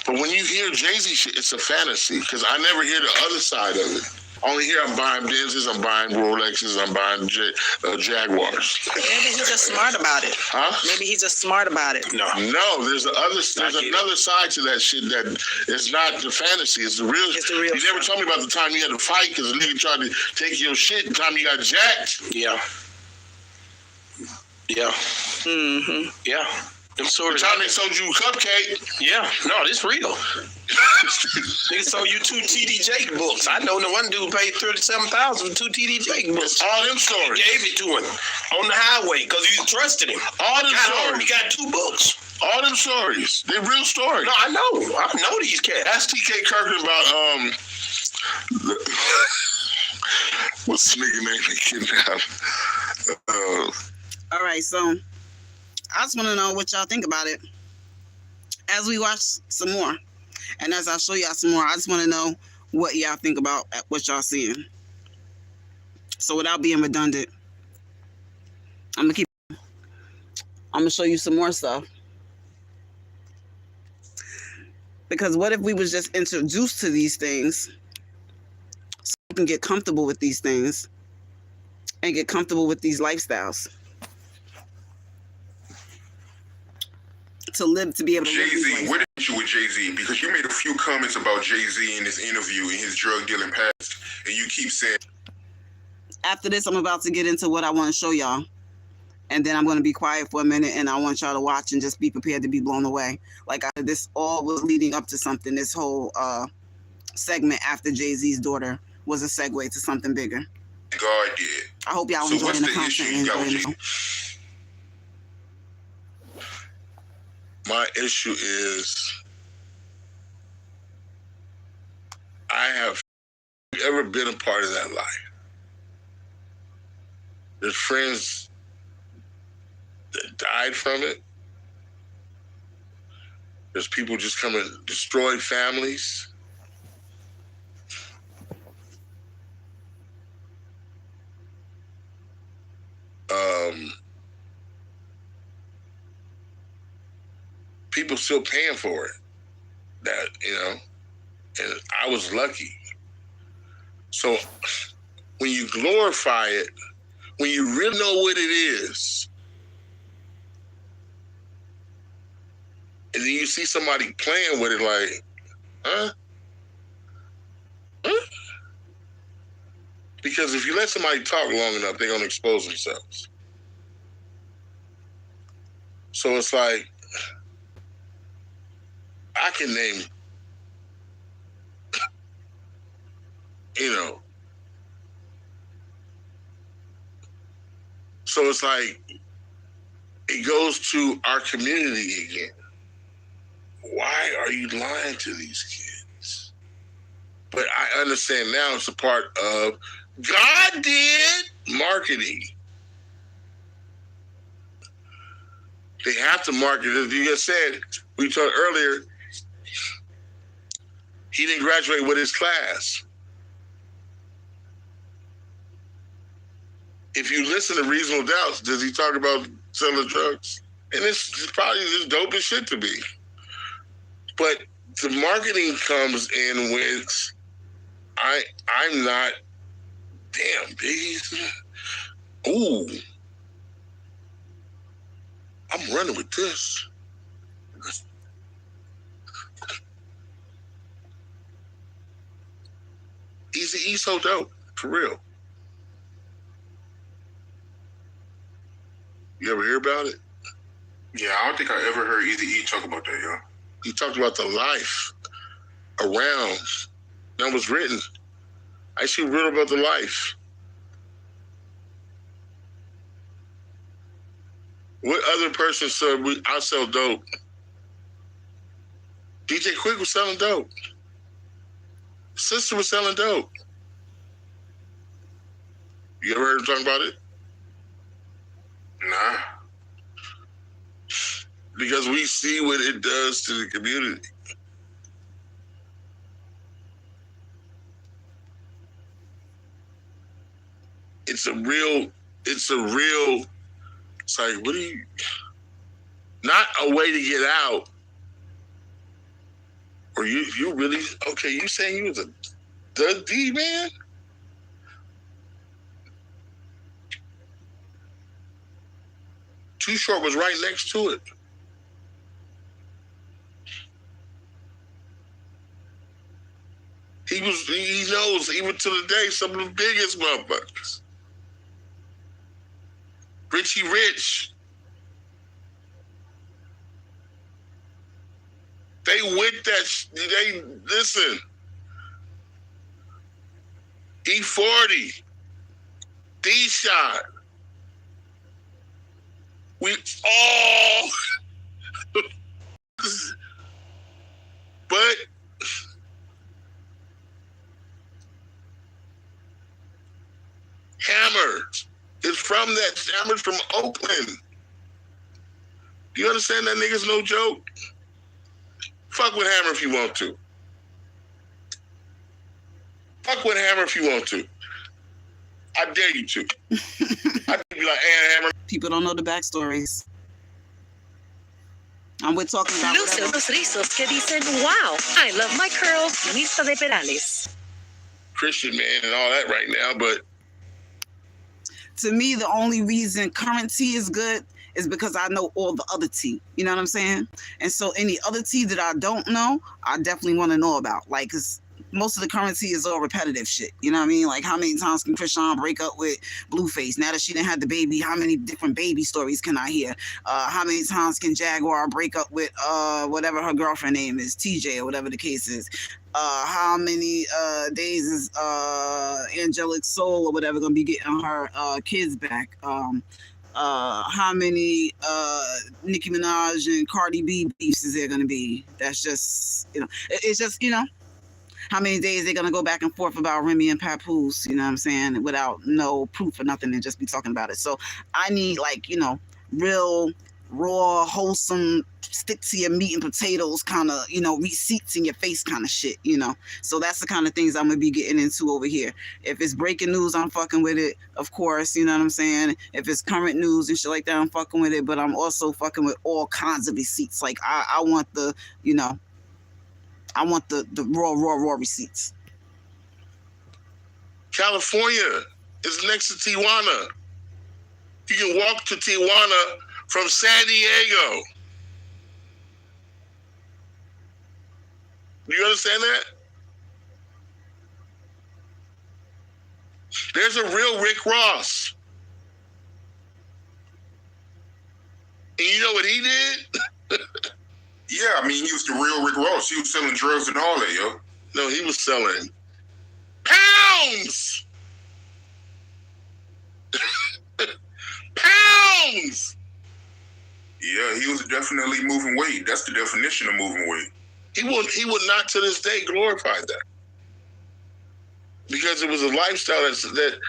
But when you hear Jay-Z shit, it's a fantasy because I never hear the other side of it. Only here I'm buying Benzes, I'm buying Rolexes, I'm buying Jaguars. Maybe he's just smart about it. Huh? Maybe he's just smart about it. No, there's another side to that shit that is not the fantasy. It's the real. You never told me about the time you had to fight because the nigga tried to take your shit. The time you got jacked. Yeah. Yeah. Mm-hmm. Yeah. Them stories. The time they sold you a cupcake. Yeah. No, this real. Nigga sold you 2 TD Jake books. I know the one dude paid $37,000 for 2 TD Jake books. All them stories. He gave it to him on the highway because you trusted him. All them stories. He got 2 books. All them stories. They're real stories. No, I know these cats. Ask TK Kirkland about what's the nigga name they kidnapped? All right, so I just want to know what y'all think about it as we watch some more. And as I show y'all some more, I just want to know what y'all think about what y'all seeing. So without being redundant, I'm gonna show you some more stuff. Because what if we was just introduced to these things so we can get comfortable with these things and get comfortable with these lifestyles? To be able to Jay-Z, what is you with Jay-Z? Because you made a few comments about Jay-Z in this interview in his drug dealing past, and you keep saying. After this, I'm about to get into what I want to show y'all, and then I'm going to be quiet for a minute, and I want y'all to watch and just be prepared to be blown away. Like this all was leading up to something. This whole segment after Jay-Z's daughter was a segue to something bigger. God did. I hope y'all enjoying the content. My issue is I have ever been a part of that life. There's friends that died from it. There's people just come and destroy families. People still paying for it. That, and I was lucky. So when you glorify it, when you really know what it is, and then you see somebody playing with it like, huh? Because if you let somebody talk long enough, they're going to expose themselves. So it's like, I can name, so it's like, it goes to our community again. Why are you lying to these kids? But I understand now it's a part of God did marketing. They have to market it. You just said, we talked earlier, he didn't graduate with his class. If you listen to Reasonable Doubts, does he talk about selling drugs? And it's probably just dope as shit to me. But the marketing comes in with, I'm not, damn, Biggie. Ooh. I'm running with this. Eazy-E so dope, for real. You ever hear about it? Yeah, I don't think I ever heard Eazy-E talk about that, yo. He talked about the life around that was written. I actually wrote about the life. What other person said I sell dope? DJ Quick was selling dope. Sister was selling dope. You ever heard him talk about it? Nah. Because we see what it does to the community. It's like, what do you, not a way to get out. Or you really, okay, you saying you was the D man? Too Short was right next to it. He knows, even to the day, some of the biggest motherfuckers. Richie Rich. They with that, listen. E40. D-Shot. We all, but Hammer is from that. Hammer's from Oakland. Do you understand that nigga's no joke? Fuck with Hammer if you want to. Fuck with Hammer if you want to. I dare you to. I'd be like, hey, Hammer. People don't know the backstories. And we're talking about Luce unos rizos que dicen, wow, I love my curls, Lisa de Perales. Christian man and all that right now, but to me, the only reason current tea is good is because I know all the other tea. You know what I'm saying? And so any other tea that I don't know, I definitely want to know about. Like, because most of the current tea is all repetitive shit. You know what I mean? Like, how many times can Krishan break up with Blueface? Now that she didn't have the baby, how many different baby stories can I hear? How many times can Jaguar break up with whatever her girlfriend name is, TJ or whatever the case is? How many days is Angelic Soul or whatever gonna be getting her kids back? How many Nicki Minaj and Cardi B beefs is there gonna be? That's just, you know, it's just, you know, how many days they're gonna go back and forth about Remy and Papoose, you know what I'm saying, without no proof or nothing and just be talking about it. So I need, like, you know, real, raw, wholesome, stick to your meat and potatoes kind of, you know, receipts in your face kind of shit, you know. So that's the kind of things I'm gonna be getting into over here. If it's breaking news, I'm fucking with it, of course, you know what I'm saying. If it's current news and shit like that, I'm fucking with it, but I'm also fucking with all kinds of receipts. Like I want the, you know, I want the raw receipts. California is next to Tijuana. You can walk to Tijuana from San Diego. Do you understand that? There's a real Rick Ross. And you know what he did? Yeah, I mean, he was the real Rick Ross. He was selling drugs and all that, yo. No, he was selling pounds. Pounds. Yeah, he was definitely moving weight. That's the definition of moving weight. He would not to this day glorify that. Because it was a lifestyle that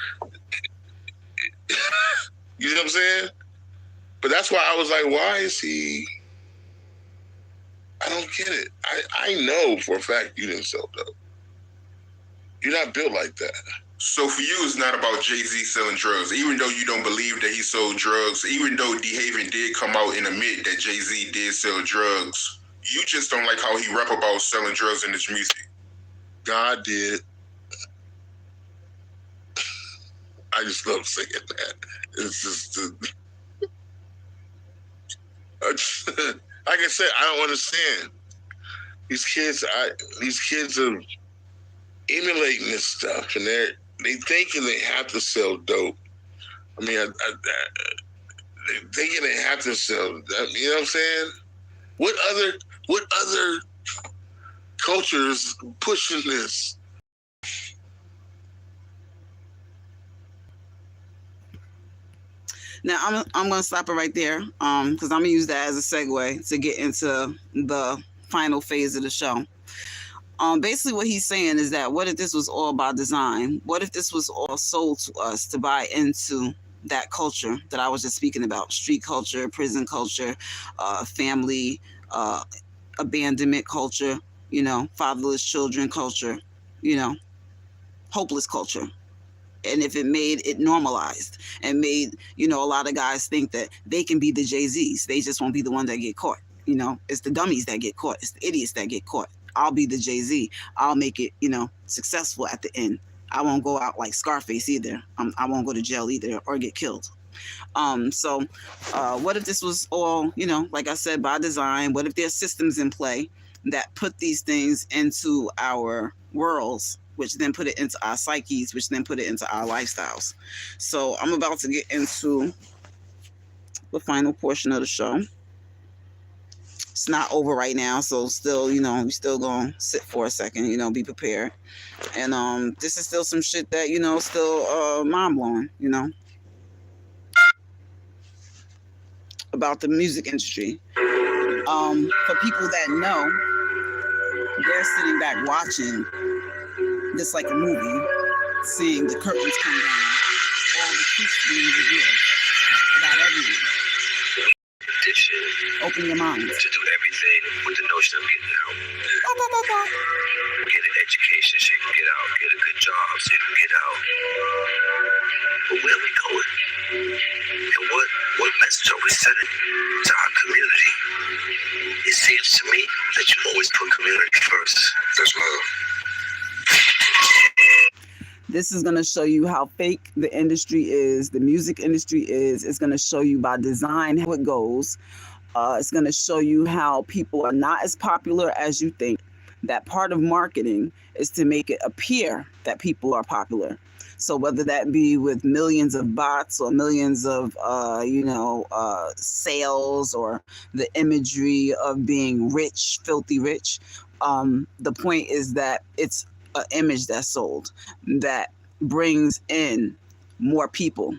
you know what I'm saying? But that's why I was like, why is he? I don't get it. I know for a fact you didn't sell dope. You're not built like that. So for you, it's not about Jay-Z selling drugs. Even though you don't believe that he sold drugs, even though DeHaven did come out and admit that Jay-Z did sell drugs, you just don't like how he rap about selling drugs in his music. God did. I just love singing that. It's just, like I said, I don't understand. These kids are emulating this stuff, and they thinking they have to sell dope. I mean, they thinking they have to sell. You know what I'm saying? What other cultures pushing this? Now I'm gonna stop it right there, because I'm gonna use that as a segue to get into the final phase of the show. Basically what he's saying is that what if this was all by design? What if this was all sold to us to buy into that culture that I was just speaking about? Street culture, prison culture, family, abandonment culture, fatherless children culture, hopeless culture. And if it made it normalized and made, a lot of guys think that they can be the Jay-Z's, they just won't be the one that get caught. It's the dummies that get caught. It's the idiots that get caught. I'll be the Jay-Z. I'll make it, successful at the end. I won't go out like Scarface either. I won't go to jail either or get killed. So what if this was all, like I said, by design? What if there's systems in play that put these things into our worlds, which then put it into our psyches, which then put it into our lifestyles? So I'm about to get into the final portion of the show. It's not over right now, so still, we still gonna sit for a second, be prepared. And this is still some shit that, still mind-blowing, about the music industry. For people that know, they're sitting back watching this like a movie, seeing the curtains come down, all the truth being revealed about everything. Open your mind. To do everything with the notion of getting out. Get an education so you can get out. Get a good job so you can get out. But where are we going? And what message are we sending to our community? It seems to me that you always put community first. That's love. This is going to show you how fake the industry is, the music industry is. It's going to show you by design how it goes. It's going to show you how people are not as popular as you think. That part of marketing is to make it appear that people are popular. So whether that be with millions of bots or millions of, sales or the imagery of being rich, filthy rich, the point is that it's an image that's sold that brings in more people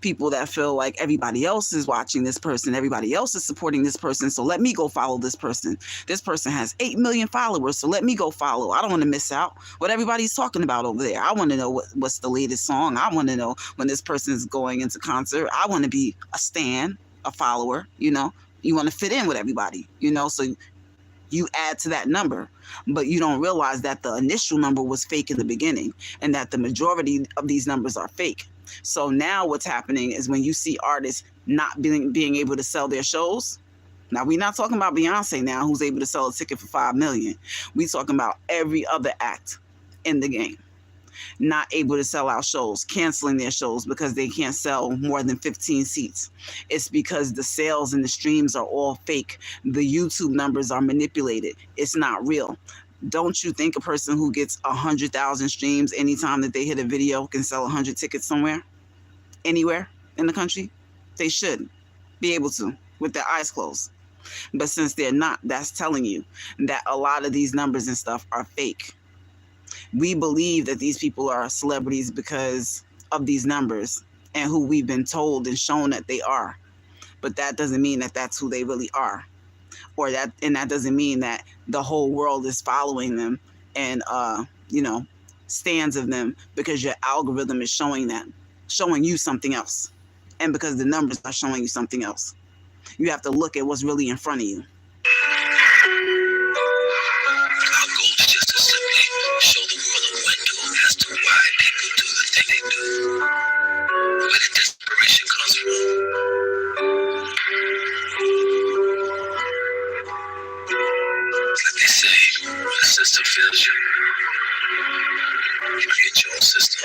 that feel like everybody else is watching this person, everybody else is supporting this person, so let me go follow this person. This person has 8 million followers, so let me go follow. I don't want to miss out what everybody's talking about over there. I want to know what's the latest song. I want to know when this person is going into concert. I want to be a stan, a follower. You want to fit in with everybody, so you add to that number, but you don't realize that the initial number was fake in the beginning and that the majority of these numbers are fake. So now what's happening is when you see artists not being able to sell their shows. Now, we're not talking about Beyonce now, who's able to sell a ticket for $5 million. We're talking about every other act in the game not able to sell out shows, canceling their shows because they can't sell more than 15 seats. It's because the sales and the streams are all fake. The YouTube numbers are manipulated. It's not real. Don't you think a person who gets 100,000 streams anytime that they hit a video can sell 100 tickets somewhere, anywhere in the country? They should be able to with their eyes closed. But since they're not, that's telling you that a lot of these numbers and stuff are fake. We believe that these people are celebrities because of these numbers and who we've been told and shown that they are. But that doesn't mean that that's who they really are. And that doesn't mean that the whole world is following them and, stands of them because your algorithm is showing you something else. And because the numbers are showing you something else. You have to look at what's really in front of you. Our goal is just to simply show the world a window as to why people do the thing they do. Where the desperation comes from. Like they say, when the system fails you, you create your own system.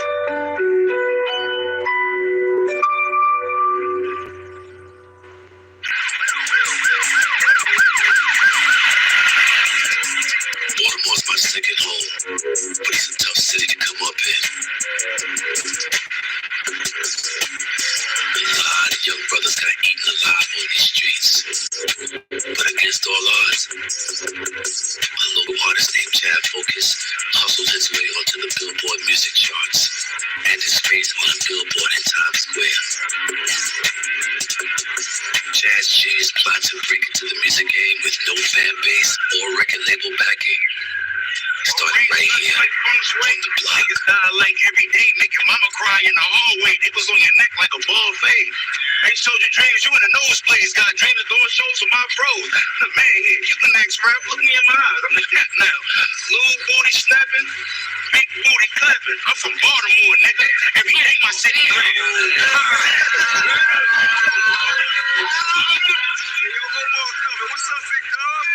Baltimore's my second home, but it's a tough city to come up in. A lot of young brothers got eaten alive on these streets. But against all odds, a local artist named Chad Focus hustled his way onto the Billboard music charts and his face on a billboard in Times Square. Chad's Jayz plot to break into the music game with no fan base or record label backing started right here on the block. It's not like every day making mama cry in the hallway. It was on your neck like a ball fade. Ain't showed your dreams, you in the nosebleeds. Got dreams of doing shows for my pros. The man here, you the next rap. Look me in my eyes, I'm the cat now. Little booty snapping, big booty clapping. I'm from Baltimore, nigga. Every day my city grand. What's up, big dog?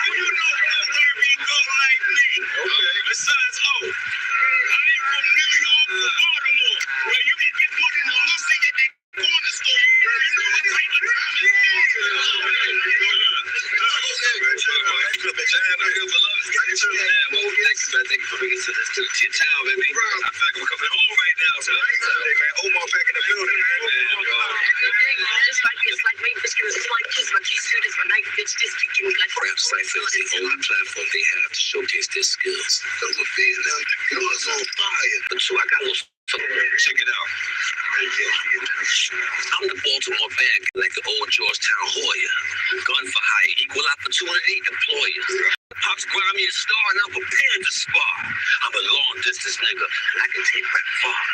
You know where we go like me. Okay. Besides, I ain't from New York or Baltimore, where you can get put in a lucy at the corner store. You know what type of time it Thank you for bringing us to your town, baby. I feel like I'm coming home right now. So, hey, man, Omar back in the building, man. It's like maybe bitch gonna slide kiss my keys to this my night bitch just kicking me like Rap Cypher is the only platform they have to showcase their skills. Those were phasing out. You know, it's on fire. But so I got a little. Check it out. I'm the Baltimore bag, like the old Georgetown Hoya. Gun for hire, equal opportunity employer. Pop's grimy and star, and I'm prepared to spar. I'm a long distance nigga, and I can take rap far.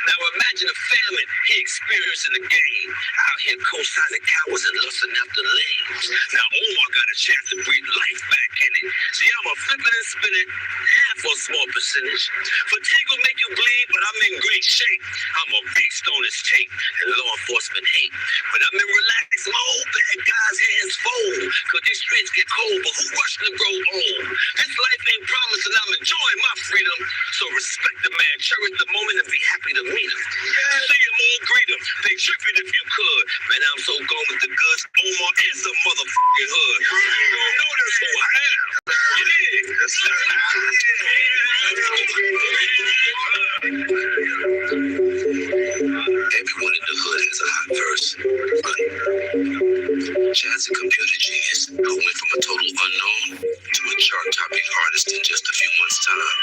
Now imagine a famine he experienced in the game. Out here co-signing cowards and lusting after lanes. Now Omar got a chance to breathe life back in it. See, I'm a flip it and spin it, half for a small percentage. Fatigue will make you bleed, but I'm in great shape. I'm a beast on his tape, and law enforcement hate. But I'm in relaxed mode, bad guys' hands fold. Cause these streets get cold, but who rushing to grow old? This life ain't promised, and I'm enjoying my freedom. So respect the man, cherish the moment, and be happy to meet him. See him or greet him, pay tribute if you could. Man, I'm so gone with the goods, Omar is a motherfucking hood. You don't know this who I am. You dig? Everyone in the hood has a hot verse. Chad's a computer genius who went from a total unknown to a chart-topping artist in just a few months' time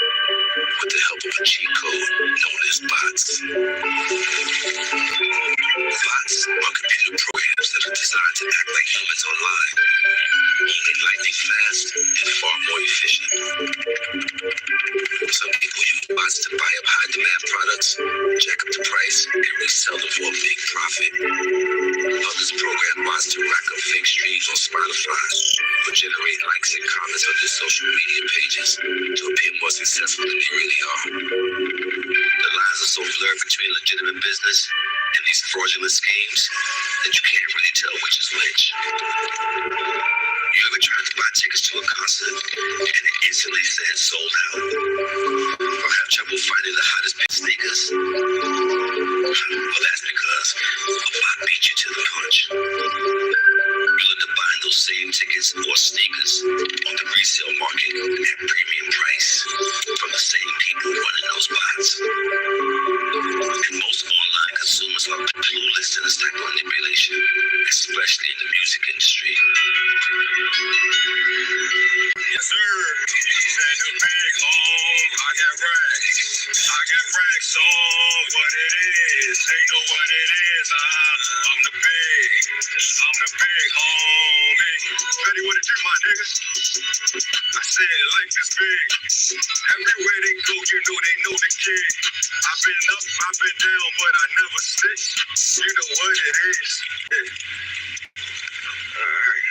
with the help of a cheat code known as bots. Bots are computer programs that are designed to act like humans online, only lightning fast and far more efficient. Some people use bots to buy up high-demand products, jack up the price, and resell them for a big profit. Others program bots to rack up fake streams on Spotify or generate likes and comments on their social media pages to appear more successful than they really are. The lines are so blurred between legitimate business and these fraudulent schemes that you can't really tell which is which. You ever tried to buy tickets to a concert and it instantly said sold out? Or have trouble finding the hottest big sneakers? Well, that's because a bot beat you to the punch. You look to buy those same tickets or sneakers on the resale market at premium price from the same people running those bots. And most online consumers are clueless to this type of manipulation, especially in the music industry. Yes, sir. Send the bag home. I got rags. I got racks on what it is. They know what it is. I'm the big homie. Ready what it do, my nigga? I said life is big. Everywhere they go, you know they know the kid. I've been up, I've been down, but I never stick. You know what it is. Alright.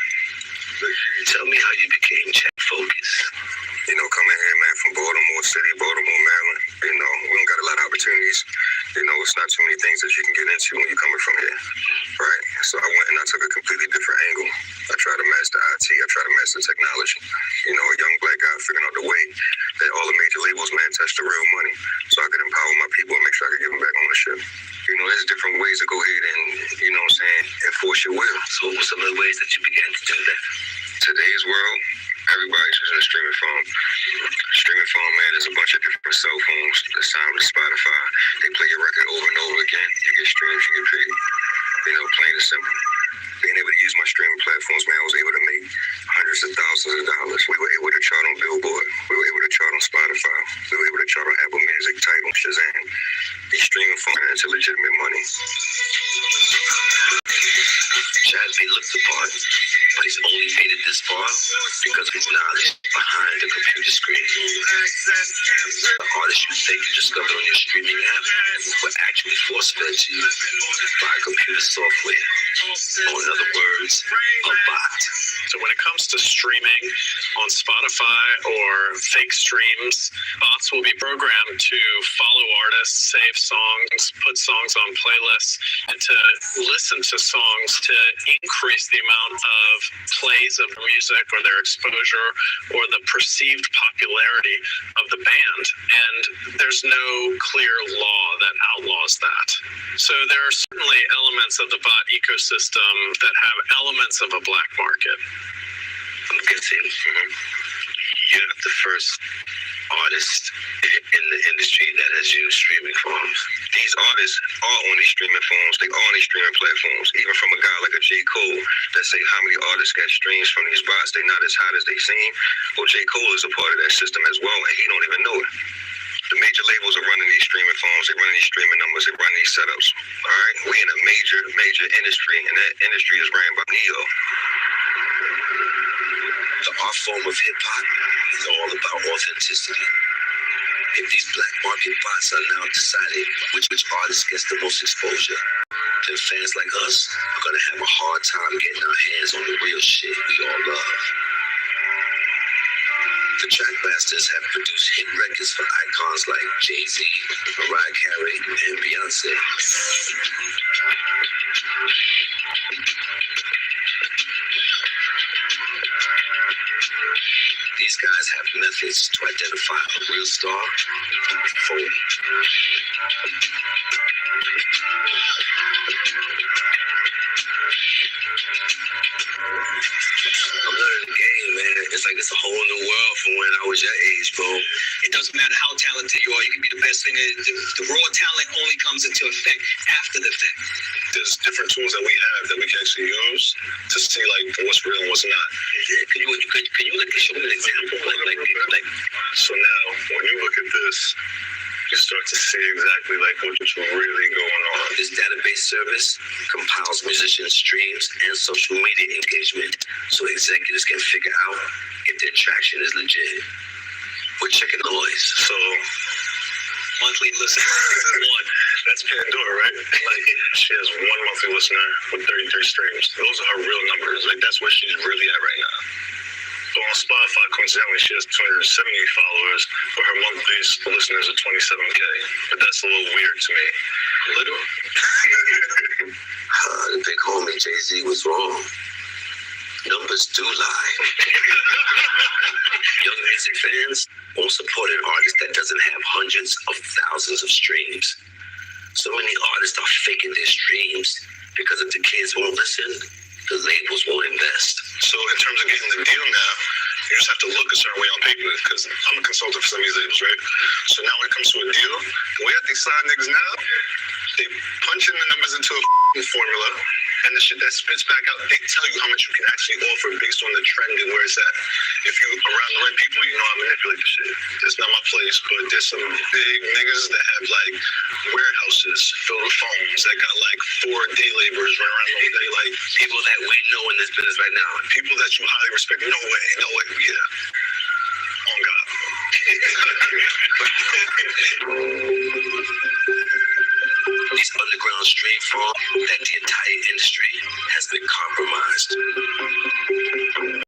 Tell me how you became Chat Focus. You know, coming here, man, from Baltimore City, Baltimore, Maryland. You know, we don't got a lot of opportunities. You know, it's not too many things that you can get into when you're coming from here, right? So I went and I took a completely different angle. I tried to master IT. I tried to master technology. You know, a young black guy figuring out the way that all the major labels, man, touch the real money, so I could empower my people and make sure I could give them back ownership. You know, there's different ways to go ahead and, you know what I'm saying, enforce your will. So what were some of the ways that you began to do that? Today's world, everybody's using a streaming phone. Streaming phone, man, there's a bunch of different cell phones that sign with Spotify. They play your record over and over again. You get streams, you get paid. You know, plain and simple. Being able to use my streaming platforms, man, I was able to make hundreds of thousands of dollars. We were able to chart on Billboard. We were able to chart on Spotify. We were able to chart on Apple Music, Tidal, Shazam. These streaming phones into legitimate money. Chad may look the part, but he's only made it this far because of his knowledge behind the computer screen. The artists you think you discovered on your streaming app were actually force-fed to you by computer software, or in other words, a bot. So when it comes to streaming on Spotify or fake streams, bots will be programmed to follow artists, save songs, put songs on playlists, and to listen to songs to increase the amount of plays of music or their exposure or the perceived popularity of the band. And there's no clear law that outlaws that. So there are certainly elements of the bot ecosystem that have elements of a black market. I'm guessing you're not the first artist in the industry that has used streaming phones. These artists are on these streaming phones. They are on these streaming platforms. Even from a guy like a J. Cole that say how many artists get streams from these bots. They're not as hot as they seem. Well, J. Cole is a part of that system as well, and he don't even know it. The major labels are running these streaming phones. They're running these streaming numbers. They're running these setups. All right? We in a major industry, and that industry is ran by Neo. The art form of hip-hop is all about authenticity. If these black market bots are now deciding which artist gets the most exposure, then fans like us are going to have a hard time getting our hands on the real shit we all love. The Trackmasters have produced hit records for icons like Jayz, Mariah Carey, and Beyonce. These guys have methods to identify a real star from a phony. I'm learning the game, man. It's like it's a whole new world from when I was your age, bro. It doesn't matter how talented you are. You can be the best thing. The raw talent only comes into effect after the fact. There's different tools that we have that we can actually use to see like what's real and what's not. Yeah, can you like show me an example? Like. So now, when you look at this, you start to see exactly like what's really going on. This database service compiles musicians' streams and social media engagement so executives can figure out if their traction is legit. We're checking noise. So monthly listeners, one. That's Pandora, right? Like she has one monthly listener with 33 streams. Those are her real numbers. Like that's where she's really at right now. So on Spotify, coincidentally, she has 270 followers, but her monthly listeners are 27K. But that's a little weird to me. Little. The big homie Jay-Z was wrong. Numbers do lie. Young music fans won't support an artist that doesn't have hundreds of thousands of streams. So many artists are faking their streams because if the kids won't listen, the labels won't invest. So in terms of getting the deal now, you just have to look a certain way on paper because I'm a consultant for some of these labels, right? So now when it comes to a deal, the way that they sign niggas now, they punch in the numbers into a formula, And the shit that spits back out, they tell you how much you can actually offer based on the trend and where it's at. If you around the right people, you know how to manipulate the shit. It's not my place, but there's some big niggas that have like warehouses filled with phones that got like 4 day laborers running around all day, like People that we know in this business right now. people that you highly respect. No way, yeah. On God. These underground stream farms that the entire industry has been compromised.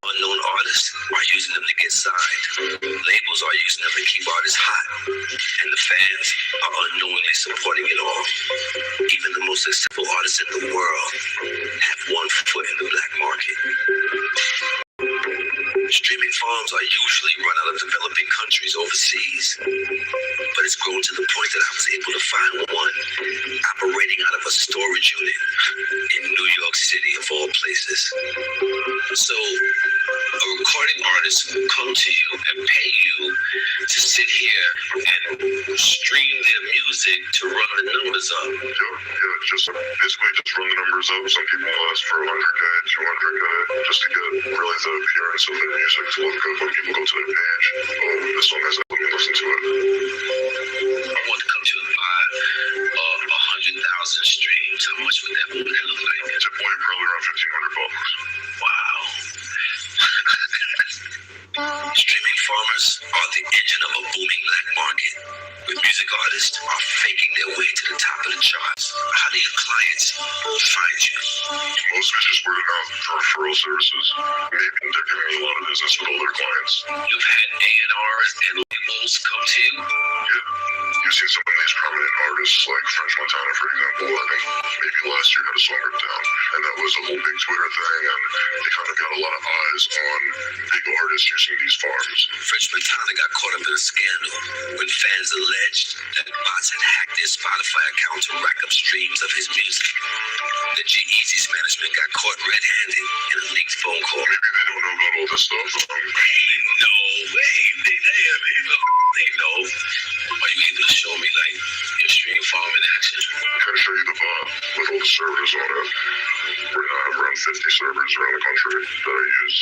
Unknown artists are using them to get signed. Labels are using them to keep artists hot. And the fans are unknowingly supporting it all. Even the most successful artists in the world have one foot in the black market. Streaming farms are usually run out of developing countries overseas, but it's grown to the point that I was able to find one operating out of a storage unit in New York City, of all places. So a recording artist will come to you and pay you to sit here and stream their music to run the numbers up. Just basically just run the numbers up. Some people ask for 100K, 200K, just to get really the appearance of the music to look good when people go to their page. Oh, this song has that, let me listen to it. I want to come to and buy 100,000 streams. How much would that look like? It's probably around $1,500. Wow. Streaming farmers are the engine of a booming black market, where music artists are faking their way to the top of the charts. How do your clients find you? Most of it's just word of mouth for referral services. Maybe they're giving me a lot of business with all their clients. You've had A&Rs and labels come to you? Yeah. You've seen some of these prominent artists like French Montana, for example. I think maybe last year had a song ripped down. And that was a whole big Twitter thing. And they kind of got a lot of eyes on big artists using these farms. French Montana got caught up in a scandal when fans alleged that bots had hacked their Spotify account to rack up streams of his music. The Jayz's management got caught red-handed in a leaked phone call. Maybe they don't know about all this stuff. No way. They know. Are you able to show me like your stream farm in action? I'm trying to show you the bot with all the servers on it. We're now around 50 servers around the country that I use.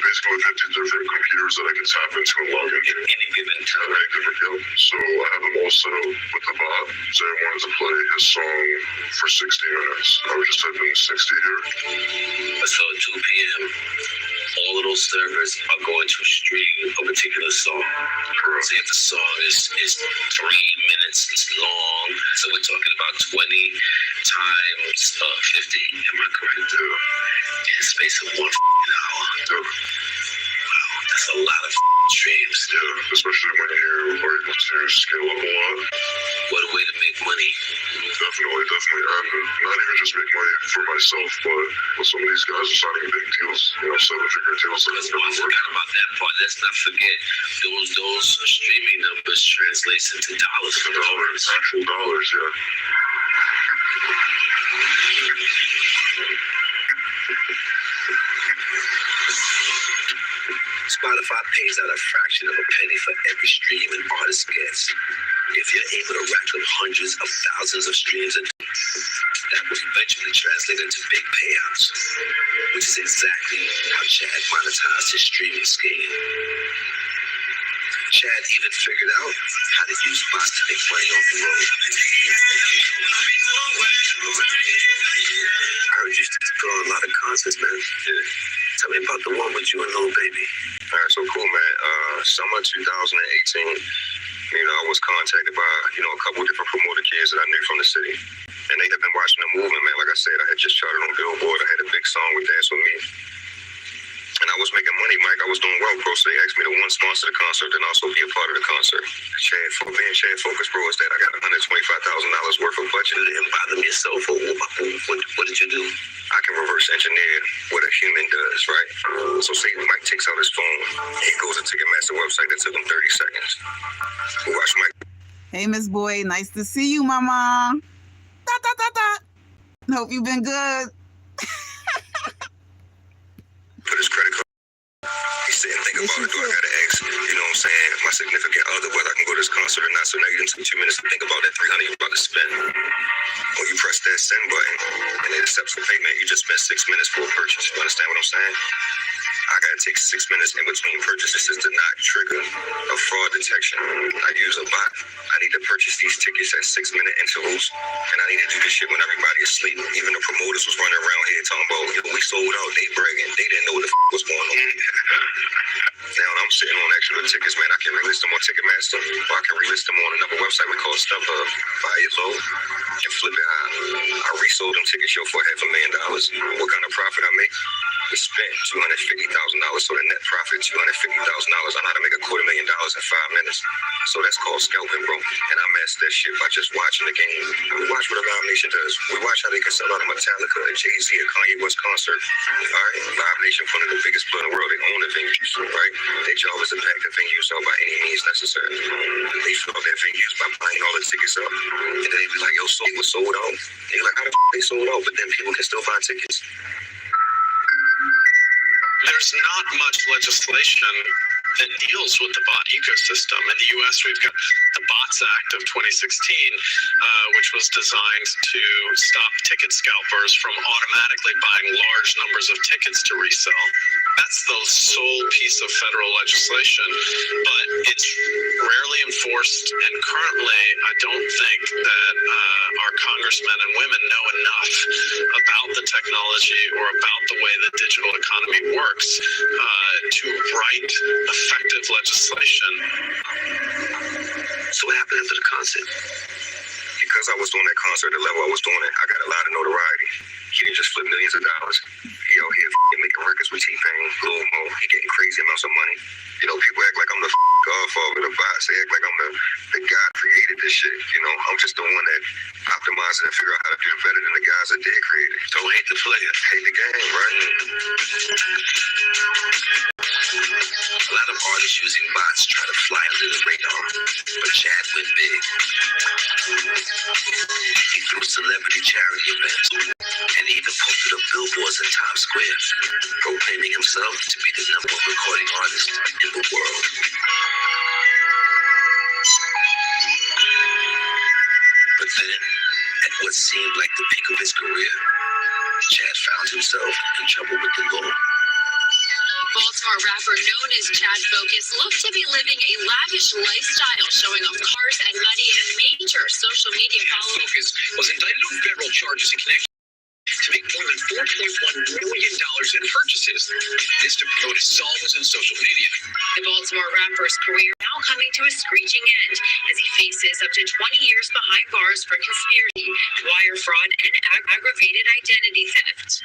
Basically with 50 different computers that I can tap into and log into. Any given time. So I have them all set up with the bot. Say I wanted to play his song for 60 minutes. I would just type in 60 here. So at 2 p.m., all of those servers are going to stream a particular song. So if the song is 3 minutes long, so we're talking about 20 times 50, am I correct? In the space of 1 hour. Wow, that's a lot of streams. Yeah, especially when you are able to scale up a lot. What a way to make money. Definitely. And not even just make money for myself, but with some of these guys are signing big deals, 7-figure deals. I forgot about that part. Let's not forget those streaming numbers translates into dollars. Actual dollars, yeah. Spotify pays out a fraction of a penny for every stream an artist gets. If you're able to rack up hundreds of thousands of streams a day, that will eventually translate into big payouts, which is exactly how Chad monetized his streaming scheme. Chad even figured out how to use bots to make money on the road. I heard you put on a lot of concerts, man. Yeah. Tell me about the one with you and Lil Baby. All right, so cool, man. Summer 2018, I was contacted by, a couple different promoter kids that I knew from the city. And they had been watching the movement, man. Like I said, I had just charted on Billboard. I had a big song with Dance With Me. And I was making money, Mike. I was doing well, bro. So they asked me to sponsor the concert and also be a part of the concert. Being Chad Focus, bro, is that I got $125,000 worth of budget. You didn't buy them yourself, or what did you do? I can reverse engineer what a human does, right? So say Mike takes out his phone, he goes to Ticketmaster website that took him 30 seconds. Watch Mike. Hey, Miss Boy, nice to see you, Mama. Hope you've been good. Put his credit card. He's sitting thinking about it. Do I got to ask, my significant other whether I can go to this concert or not. So now you done took 2 minutes to think about that $300 you're about to spend. When you press that send button and it accepts the payment, you just spent 6 minutes for a purchase. You understand what I'm saying? I gotta take 6 minutes in between purchases to not trigger a fraud detection. I use a bot. I need to purchase these tickets at 6-minute intervals, and I need to do this shit when everybody is asleep. Even the promoters was running around here talking about, yo, we sold out, they bragging. They didn't know what the was going on. Now I'm sitting on extra tickets, man. I can relist them on Ticketmaster, or I can relist them on another website we call StubHub. Buy it low and flip it high. I resold them tickets, yo, for $500,000. What kind of profit I make? We spent $250,000, so the net profit $250,000. I know how to make $250,000 in 5 minutes. So that's called scalping, bro. And I mastered that shit by just watching the game. We watch what a Live Nation does. We watch how they can sell out a Metallica, a Jayz, a Kanye West concert. All right, Live Nation, one of the biggest clubs in the world. They own the venues, right? Their job is to pack the venues out by any means necessary. They fill out their venues by buying all the tickets up, and then they be like, "Yo, so it was sold out." They like, "How the f they sold out?" But then people can still buy tickets. There's not much legislation that deals with the bot ecosystem. In the U.S., we've got the Bots Act of 2016, which was designed to stop ticket scalpers from automatically buying large numbers of tickets to resell. That's the sole piece of federal legislation, but it's rarely enforced, and currently I don't think that our congressmen and women know enough about the technology or about the way the digital economy works to write effective legislation. So what happened after the concert? Because I was doing that concert at the level I was doing it, I got a lot of notoriety. He didn't just flip millions of dollars. He out here making records with T-Pain, Lil Mo. He getting crazy amounts of money. You know, people act like I'm the godfather of the bots. They act like I'm the guy created this shit. You know, I'm just the one that optimizes and figure out how to do it better than the guys that did create it. Don't hate the player, hate the game, right? A lot of artists using bots try to fly under the radar, but Chad went big. He threw celebrity charity events and even posted up billboards in Times Square, proclaiming himself to be the #1 recording artist in the world. But then, at what seemed like the peak of his career, Chad found himself in trouble with the law. Baltimore rapper known as Chad Focus looked to be living a lavish lifestyle, showing off cars and money in a major social media following. Focus was indicted on federal charges in connection to make more than $4.1 million in purchases. This to promote his songs and social media. The Baltimore rapper's career now coming to a screeching end as he faces up to 20 years behind bars for conspiracy, wire fraud, and aggravated identity theft.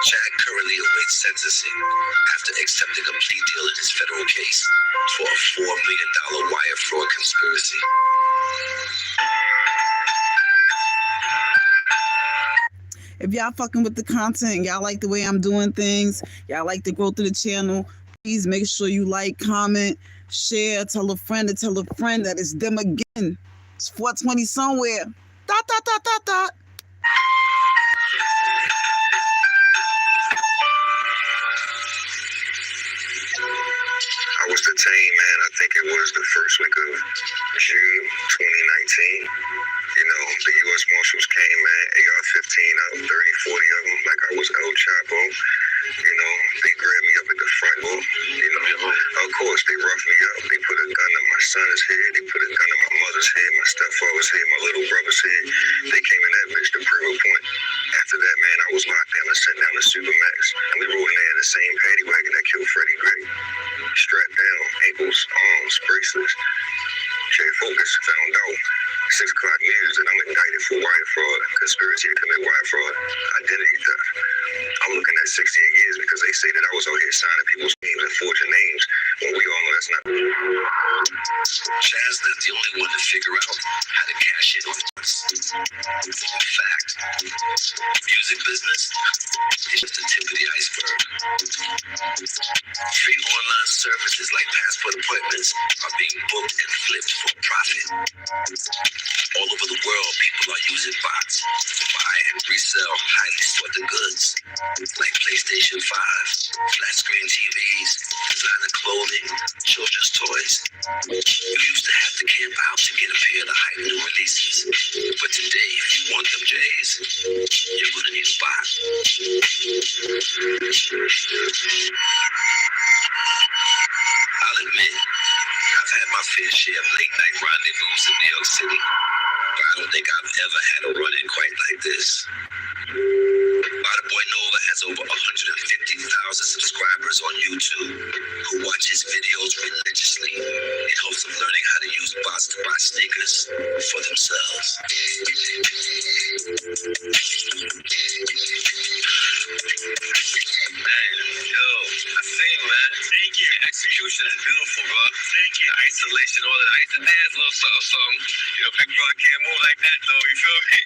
Chad currently awaits sentencing after accepting a plea deal in his federal case for a $4 million wire fraud conspiracy. If y'all fucking with the content, y'all like the way I'm doing things, y'all like to go through the channel, please make sure you like, comment, share, tell a friend to tell a friend that it's them again. It's 420 somewhere. Dot, dot, dot, dot, dot. I was detained, man. I think it was the first week of June 2019. You know, the U.S. Marshals came, man, AR-15 up, 30, 40 of them, like I was El Chapo. You know, they grabbed me up at the front door. You know, of course, they roughed me up. They put a gun in my son's head. They put a gun in my mother's head, my stepfather's head, my little brother's head. They came in that bitch to prove a point. After that, man, I was locked down and sent down to Supermax. And we rode in there in the same paddy wagon that killed Freddie Gray. Strapped down, ankles, arms, bracelets. Chad Focus found out 6 o'clock news that I'm indicted for wire fraud, conspiracy to commit wire fraud, identity theft. I'm looking at 68 years because they say that I was out here signing people's names and forging names when we all know that's not. Chad's not the only one to figure out how to cash in on this. In fact, Music business is just the tip of the iceberg. Free online services like passport appointments are being booked and flipped for profit. All over the world, people are using bots to buy and resell highly sought goods like PlayStation 5, flat screen TVs, designer clothing, children's toys. You used to have to camp out to get a pair of the hype new releases. But today, if you want them Jayz, you're gonna need a bot. I'll admit, I've had my fair share of late night rendezvous in New York City, but I don't think I've ever had a run-in quite like this. Bada Boy Nova has over 150,000 subscribers on YouTube who watch his videos religiously in hopes of learning how to use bots to buy sneakers for themselves. Man, yo, I see you, man. Thank you. Your execution is beautiful, bro. Thank you. The isolation, all that. I used to dance a little something. You know, big bro, I can't move like that, though. You feel me?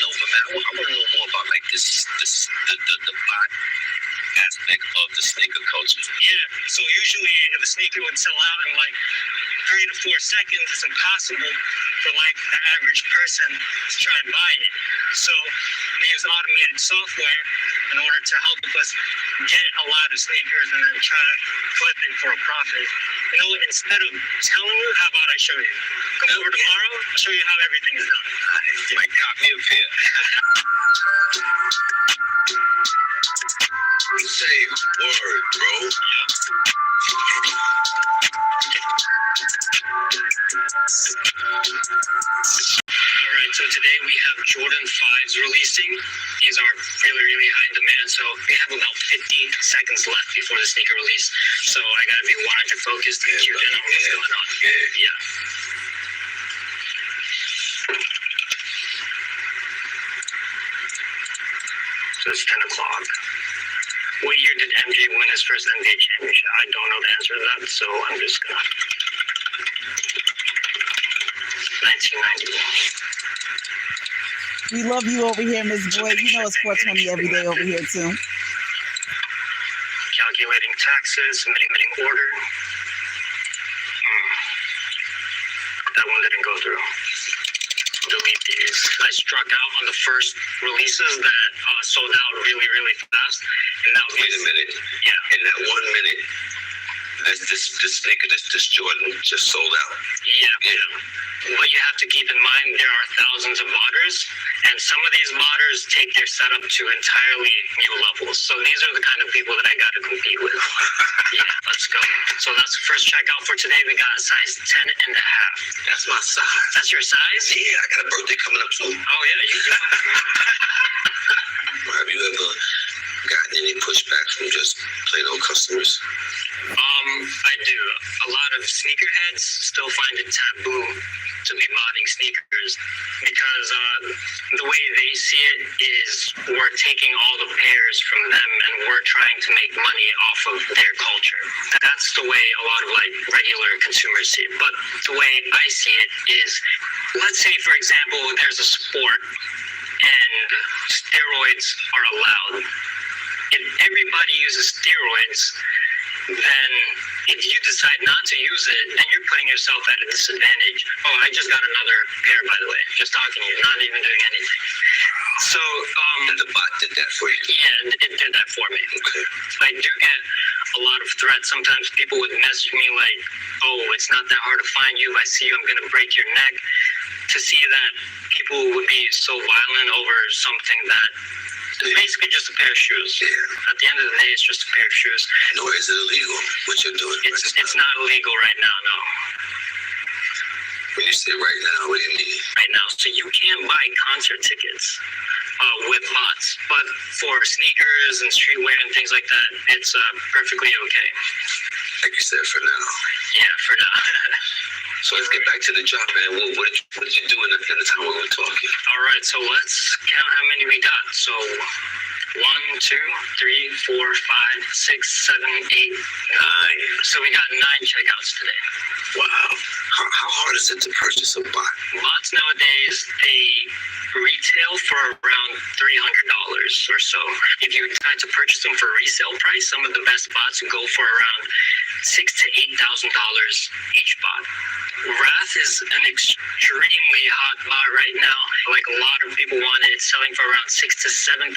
No, but man, I want to know more about like the bot aspect of the sneaker culture. Yeah. So usually, if a sneaker would sell out in like 3 to 4 seconds, it's impossible for like the average person to try and buy it. So we use automated software in order to help us get a lot of sneakers and then try to flip it for a profit. You know, instead of telling you, how about I show you? Come over tomorrow, I'll show you how everything is done. You might cop me a pair. Say word, bro. Alright, so today we have Jordan 5s releasing. These are really, really high in demand, so we have about 50 seconds left before the sneaker release. So I gotta be 100 focused and keep in on what's going on. Yeah. So it's 10 o'clock. What year did MJ win his first NBA championship? I don't know the answer to that, so I'm just gonna. 1991. We love you over here, Miss Boy. You know it's 420 every day over here, too. Calculating taxes, submitting order. That one didn't go through. Delete these. I struck out on the first releases that sold out really, really fast. And that Wait a minute. Yeah. In that 1 minute, this sneaker, this Jordan just sold out. Yeah. What you have to keep in mind, there are thousands of modders, and some of these modders take their setup to entirely new levels. So these are the kind of people that I got to compete with. Yeah, let's go. So that's the first checkout for today. We got a size 10 and a half. That's my size. That's your size? Yeah, I got a birthday coming up too. Oh yeah, you do. Have you ever gotten any pushback from just plain old customers? I do. A lot of sneakerheads still find it taboo to be modding sneakers because the way they see it is we're taking all the pairs from them and we're trying to make money off of their culture. That's the way a lot of like regular consumers see it. But the way I see it is, let's say for example, there's a sport and steroids are allowed. If everybody uses steroids, then if you decide not to use it, then you're putting yourself at a disadvantage. Oh, I just got another pair, by the way. Just talking to you, not even doing anything. So, the bot did that for you? Yeah, it did that for me. Okay. I do get a lot of threats. Sometimes people would message me like, oh, it's not that hard to find you. If I see you, I'm going to break your neck. To see that people would be so violent over something that is basically just a pair of shoes. Yeah. At the end of the day, it's just a pair of shoes. Nor is it illegal, what you're doing. It's not illegal right now, no. When you say right now, what do you mean? Right now, so you can't buy concert tickets with bots, but for sneakers and streetwear and things like that, it's perfectly okay. Like you said, for now. Yeah, for now. So let's get back to the job, man. What did you do in the time we were talking? All right, so let's count how many we got. So 1, 2, 3, 4, 5, 6, 7, 8, 9. So we got 9 checkouts today. Wow. How hard is it to purchase a bot? Bots nowadays, they retail for around $300 or so. If you decide to purchase them for resale price, some of the best bots go for around $6,000 to $8,000 each bot. Wrath is an extremely hot bot right now. Like, a lot of people want it. It's selling for around $6,000 to $7,000.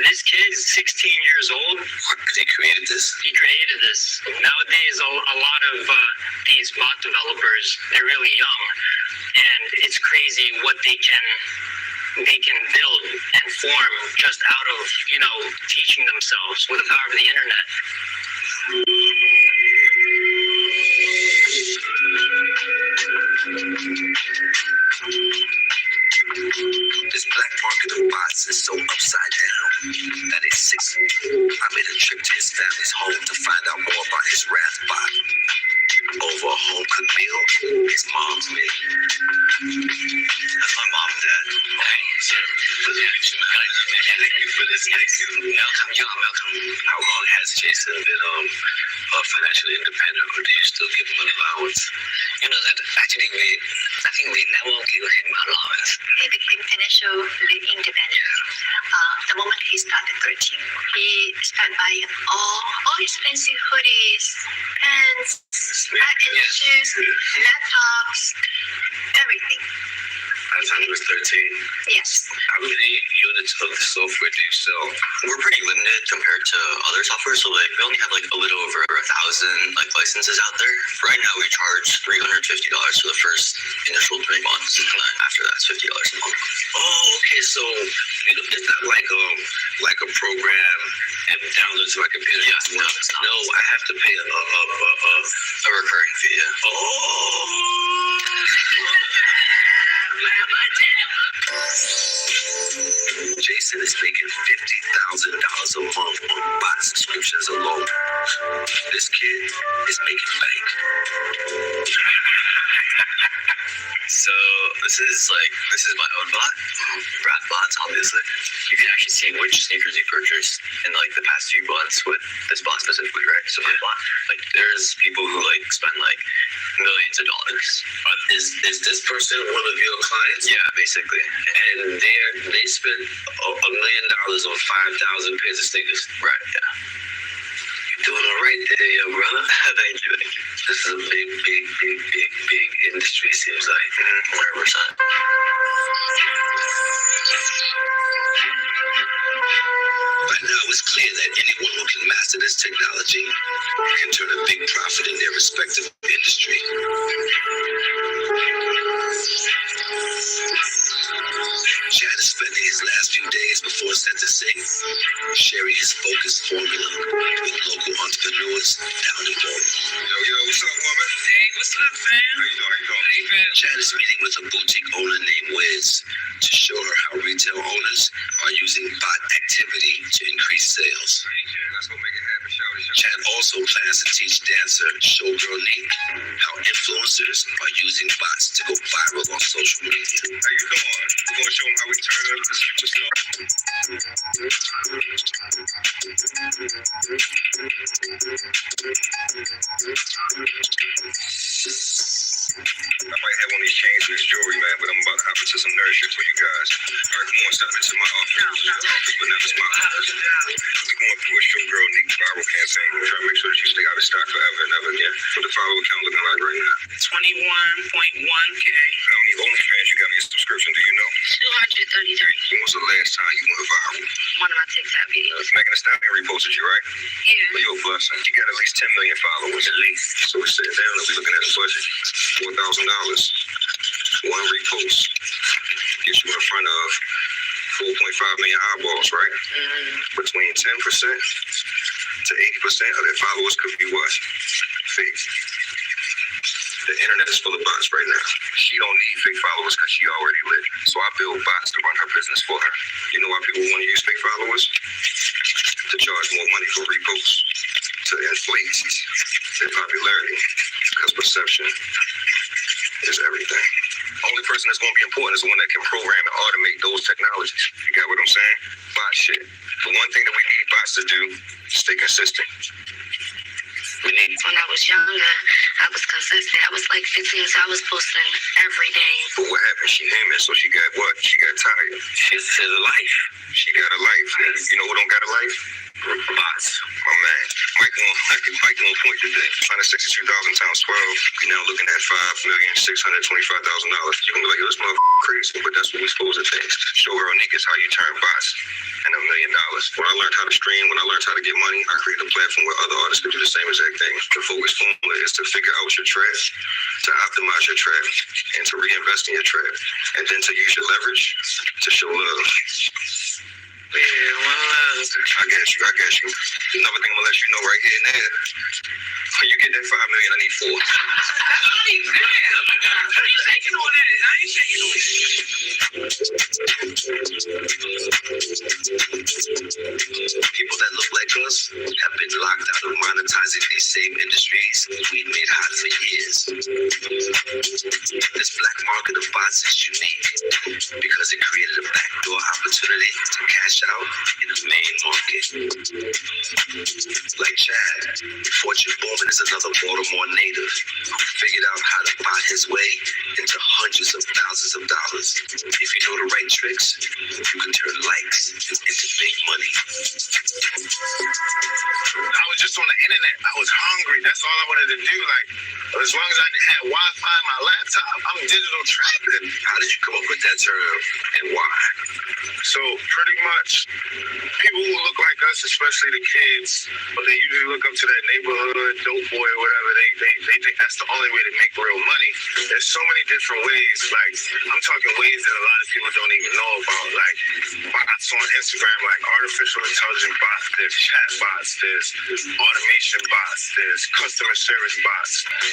This kid is 16 years old. He created this. He created this. Nowadays, a lot of these bot developers, they're really young, and it's crazy what they can build and form just out of, teaching themselves with the power of the internet. This black market of bots is so upside down that at 6, I made a trip to his family's home to find out more about his Wrath bot. Over a home-cooked meal his mom's made. That's my mom and dad. Thank you for this. Thank you. Malcolm. How long has Jason been financially independent, or do you still give him an allowance? You know that actually I think we never give him allowance. He became financially independent the moment he started 13. He started buying all expensive hoodies, pants, shoes, laptops, everything. By the time he was 13? Yes. How many units of the software do you sell? We're pretty limited compared to other software, so we only have a little over 1,000 licenses out there. Right now we charge $350 for the first initial 3 months, and then after that it's $50 a month. Oh, okay, so it's not like a program and download to my computer. Yeah, no, it's not. No, I have to pay a recurring fee. Yeah. Oh. Jason is making $50,000 a month on bot subscriptions alone. This kid is making bank. So this is my own bot. Wrath bots, obviously. You can actually see which sneakers you purchased in the past few months with this bot specifically, right? So my bot, there's people who spend millions of dollars. Is this person one of your clients? Yeah, basically. And they spent $1 million on 5,000 pairs of sneakers. Right, yeah. You're doing all right there, young brother. Thank you. This is a big industry, seems like. 100%. By now, it's clear that anyone who can master this technology can turn a big profit in their respective industry. Chad is spending his last few days before sentencing sharing his focused formula with local entrepreneurs down in Baltimore. Yo, what's up, woman? Hey, what's up, fam? How you doing? Chad is meeting with a boutique owner named Wiz to show her how retail owners are using bot activity to increase sales. Chad also plans to teach dancer Showgirl Nick how influencers are using bots to go viral on social media. How you doing? We're going to show them how we turn up the superstar. I might have one of these chains for this jewelry, man, but I'm about to hop into some nerd shit for you guys. All right, come on, step into my office. But now it's my office. We're going through a Showgirl Nick viral campaign. We're trying to make sure that you stay out of stock forever and ever again. What the follower count looking like right now? 21.1K. How many OnlyFans you got in your subscription, do you know? 233. When was the last time you went viral? One of my TikTok videos. Megan Thee Stallion reposted you, right? Yeah. Well, you're a blessing. You got at least 10 million followers, at least. So we're sitting down and we're looking at a budget. $4,000. One repost gets you in front of 4.5 million eyeballs, right? Between 10% to 80% of their followers could be what? Fake. The internet is full of bots right now. She don't need fake followers because she already lit. So I build bots to run her business for her. You know why people want to use fake followers? To charge more money for reposts. To inflate their popularity. Because perception is everything. Only person that's going to be important is the one that can program and automate those technologies. You got what I'm saying? Bot shit. The one thing that we need bots to do is stay consistent. we need. When I was younger, I was consistent. I was like 15, so I was posting every day. But what happened? She hammered, so she got what? She got tired. She has a life. She got a life. You know who don't got a life? Bots. My man. Mike on point today. 162,000 times 12. Now looking at $5,625,000. You're gonna be like, yo, this motherfucker crazy, but that's what we supposed to think. Show her unique is how you turn bots and $1 million. When I learned how to stream, when I learned how to get money, I created a platform where other artists could do the same exact thing. The focus formula is to figure out your trap, to optimize your trap, and to reinvest in your trap, and then to use your leverage to show love. Yeah, well, I got you. Another thing I'm gonna let you know right here and there. When you get that $5 million, I need 4. How you shaking on that? How you shaking on that? People that look like us have been locked out of monetizing these same industries we made hot for years. This black market of bots is unique because it created a backdoor opportunity to cash out in the main market. Like Chad, Fortune Bowman is another Baltimore native who figured out how to buy his way into hundreds of thousands of dollars. If you know the right tricks, you can turn likes into big money. I was just on the internet. I was hungry. That's all I wanted to do. Like, as long as I had Wi-Fi on my laptop, I'm digital trapping. How did you come up with that term and why? So pretty much, people who look like us, especially the kids, but they usually look up to that neighborhood dope boy or whatever. They think that's the only way to make real money. There's so many different ways. Like, I'm talking ways that a lot of people don't even know about. Like bots on Instagram, like artificial intelligence bots. There's chat bots. There's automation bots. There's customer service bots.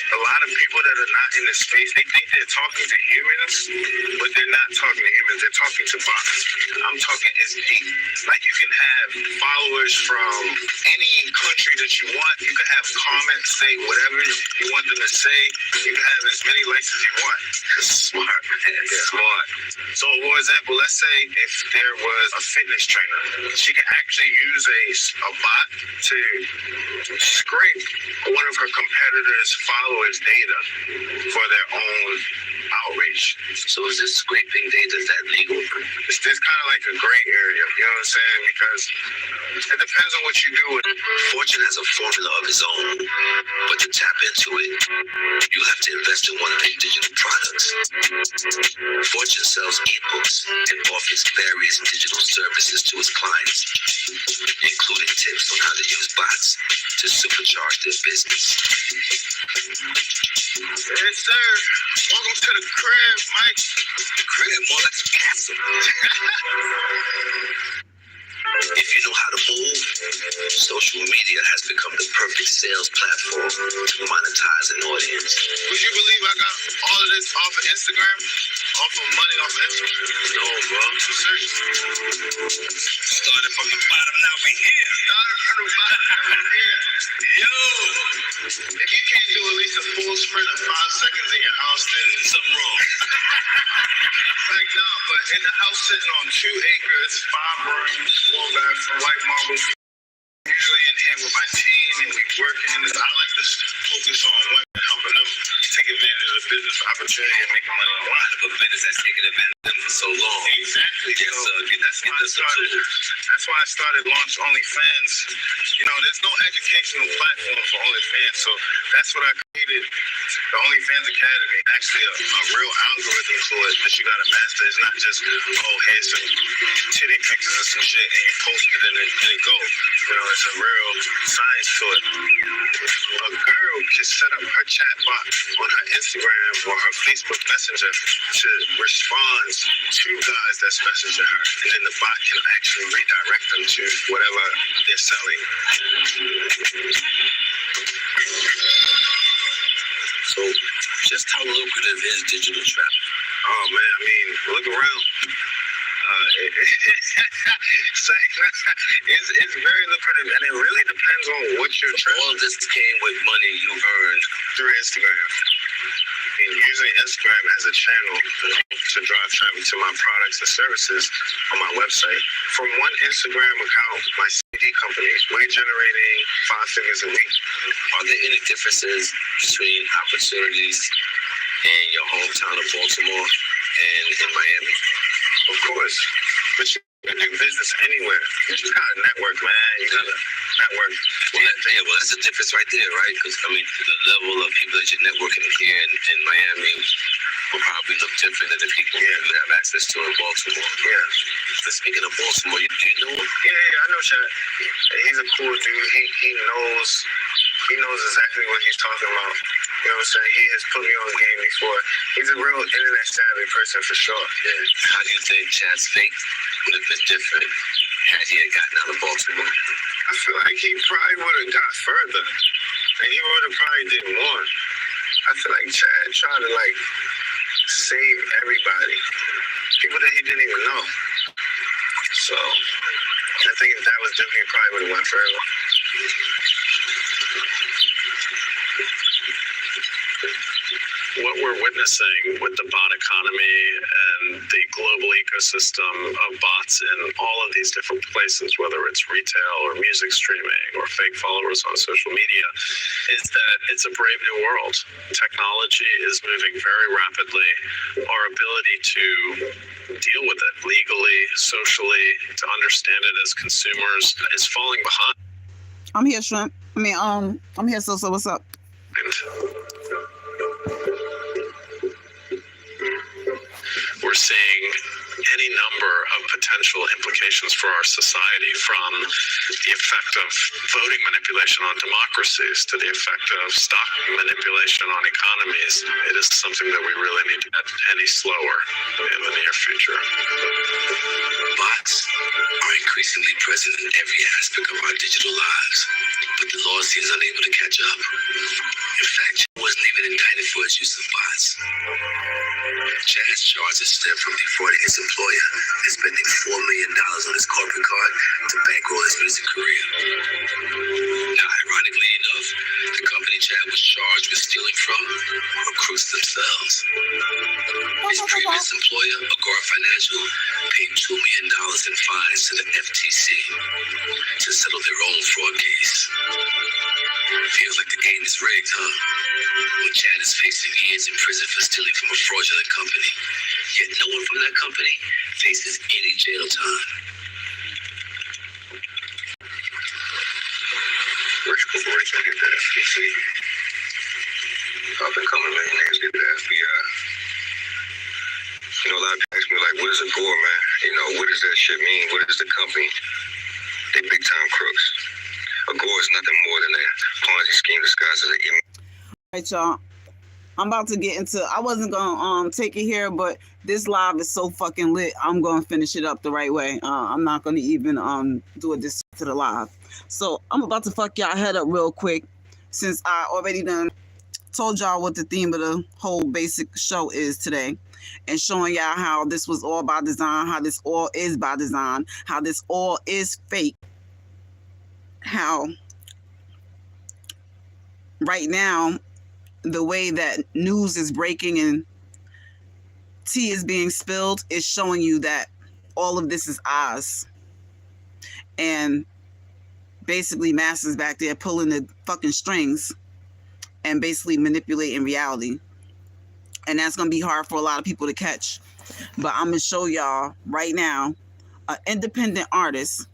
A lot of people that are not in this space, they think they're talking to humans, but they're not talking to humans. They're talking to bots. I'm talking it's deep. Like, you can have followers from any country that you want. You can have comments, say whatever you want them to say. You can have as many likes as you want. It's smart, man. It's smart. So, for example, let's say if there was a fitness trainer, she can actually use a bot to scrape one of her competitors' followers' data for their own outreach. So is this scraping data, is that legal? It's kind of like a gray area, you know what I'm saying? Because it depends on what you do. Fortune has a formula of its own, but to tap into it, you have to invest in one of their digital products. Fortune sells ebooks and offers various digital services to its clients, including tips on how to use bots to supercharge their business. Yes, sir. Welcome to the crib, Mike. Crib, more like a castle. If you know how to move, social media has become the perfect sales platform to monetize an audience. Would you believe I got all of this off of Instagram? Off of money off of Instagram? No, bro. I'm serious. Started from the bottom, now we here. Started from the bottom, now we here. Yo! If you can't do at least a full sprint of 5 seconds in your house, then something wrong. Like, nah, but in the house sitting on 2 acres, 5 rooms, 4 bathroom, white marble. Usually in here with my team and we working. I like to focus on women, helping them take advantage of the business opportunity and making money. A lot of a business that's taken advantage of them for so long. Exactly. Yes, that's why I started Launch OnlyFans. You know, there's no educational platform for OnlyFans, so that's what I created. The OnlyFans Academy, actually a real algorithm to it that you gotta master. It's not just, oh, here's some titty pictures or some shit and you post it and it goes. You know, it's a real science to it. A girl can set up her chat bot on her Instagram or her Facebook Messenger to respond to guys that's messaging her, and then the bot can actually redirect them to whatever they're selling. So, just how lucrative is digital traffic? Oh man, I mean, look around. It's very lucrative, and it really depends on what you're trying. All of this came with money you earned through Instagram. And using Instagram as a channel to to drive traffic to my products and services on my website. From one Instagram account, my CD company, we're generating 5 figures a week. Are there any differences between opportunities in your hometown of Baltimore and in Miami? Of course, but you can do business anywhere. You just gotta network, man. You gotta network. Well, that's the difference right there, right? Because, I mean, the level of people that you're networking here in Miami will probably look different than the people you have access to in Baltimore. Yeah. But speaking of Baltimore, do you know him? Yeah, I know Chelle. He's a cool dude. He knows exactly what he's talking about. You know what I'm saying? He has put me on game before. He's a real internet savvy person for sure. Yeah. How do you think Chad's fate would have been different had he had gotten out of Baltimore? I feel like he probably would have got further. And he would have probably did more. I feel like Chad tried to save everybody. People that he didn't even know. So I think if that was different, he probably would have went further. What we're witnessing with the bot economy and the global ecosystem of bots in all of these different places, whether it's retail or music streaming or fake followers on social media, is that it's a brave new world. Technology is moving very rapidly. Our ability to deal with it legally, socially, to understand it as consumers is falling behind. I'm here, Shrimp. I'm here, so what's up? We're seeing any number of potential implications for our society, from the effect of voting manipulation on democracies to the effect of stock manipulation on economies. It is something that we really need to get any slower in the near future. Bots are increasingly present in every aspect of our digital lives, but the law seems unable to catch up. In fact, Chad wasn't even indicted for his use of bots. Chad's charges stem from defrauding his employer and spending $4 million on his corporate card to bankroll his music career. Now, ironically enough, the company Chad was charged with stealing from recruits themselves. His previous employer, Agora Financial, paid $2 million in fines to the FTC to settle their own fraud case. Feels like the game is rigged, huh? When Chad is facing years in prison for stealing from a fraudulent company, yet no one from that company faces any jail time. Rich corporations get the FTC. Up and coming millionaires get the FBI. A lot of people ask me, what is Agora, man? What does that shit mean? What is the company? They big time crooks. Agora is nothing more than a Ponzi scheme disguised as an All right, y'all. I'm about to get into. I wasn't gonna take it here, but this live is so fucking lit. I'm gonna finish it up the right way. I'm not gonna even do it this to the live. So I'm about to fuck y'all head up real quick, since I already done told y'all what the theme of the whole basic show is today, and showing y'all how this was all by design, how this all is by design, how this all is fake, how right now the way that news is breaking and tea is being spilled is showing you that all of this is ours, and basically masses back there pulling the fucking strings and basically manipulating reality. And that's gonna be hard for a lot of people to catch, but I'm gonna show y'all right now an independent artist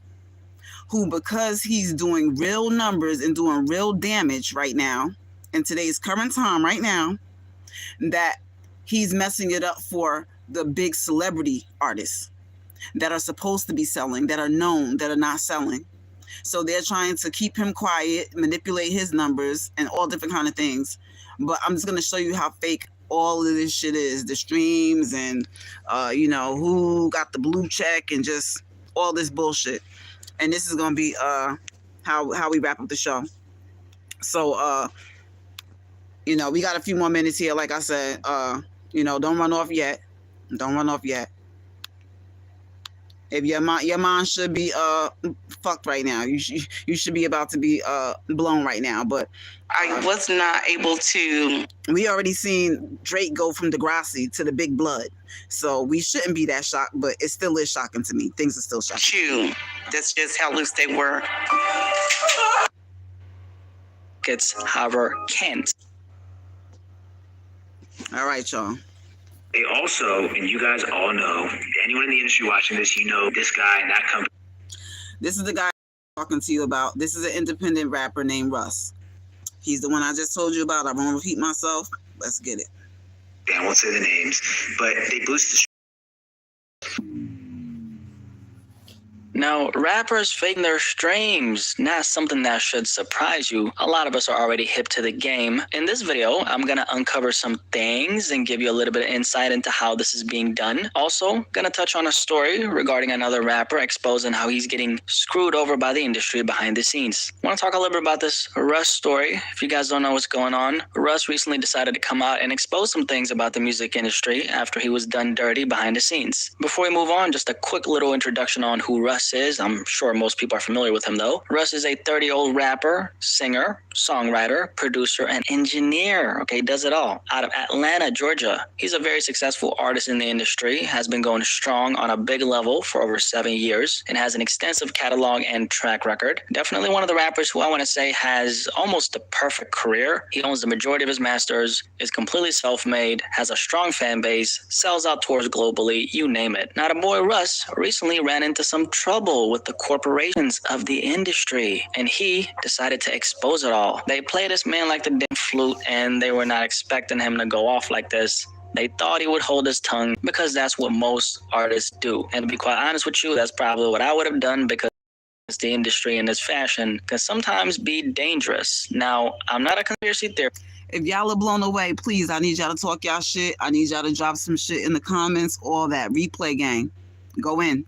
who, because he's doing real numbers and doing real damage right now in today's current time right now, that he's messing it up for the big celebrity artists that are supposed to be selling, that are known, that are not selling. So they're trying to keep him quiet, manipulate his numbers, and all different kind of things. But I'm just going to show you how fake all of this shit is. The streams and, who got the blue check and just all this bullshit. And this is going to be how we wrap up the show. So, we got a few more minutes here. Like I said, don't run off yet. Don't run off yet. If your mind should be fucked right now. You should be about to be blown right now. But I was not able to. We already seen Drake go from Degrassi to the Big Blood, so we shouldn't be that shocked. But it still is shocking to me. Things are still shocking. True. That's just how loose they were. However, can't. All right, y'all. They also, and you guys all know, anyone in the industry watching this, you know this guy and that company. This is the guy I'm talking to you about. This is an independent rapper named Russ. He's the one I just told you about. I won't repeat myself. Let's get it. I won't say the names, but they boosted. Now, rappers faking their streams, not something that should surprise you. A lot of us are already hip to the game. In this video, I'm gonna uncover some things and give you a little bit of insight into how this is being done. Also, gonna touch on a story regarding another rapper exposing how he's getting screwed over by the industry behind the scenes. I wanna talk a little bit about this Russ story. If you guys don't know what's going on, Russ recently decided to come out and expose some things about the music industry after he was done dirty behind the scenes. Before we move on, just a quick little introduction on who Russ is. I'm sure most people are familiar with him though. Russ is a 30-year-old rapper, singer, songwriter, producer, and engineer. Okay, does it all. Out of Atlanta, Georgia. He's a very successful artist in the industry, has been going strong on a big level for over 7 years, and has an extensive catalog and track record. Definitely one of the rappers who I want to say has almost the perfect career. He owns the majority of his masters, is completely self-made, has a strong fan base, sells out tours globally, you name it. Now the boy Russ recently ran into some trouble with the corporations of the industry, and he decided to expose it all. They play this man like the damn flute, and they were not expecting him to go off like this. They thought he would hold his tongue because that's what most artists do. And to be quite honest with you, that's probably what I would have done, because the industry and this fashion can sometimes be dangerous. Now, I'm not a conspiracy theorist. If y'all are blown away, please, I need y'all to talk y'all shit. I need y'all to drop some shit in the comments, all that. Replay gang. Go in.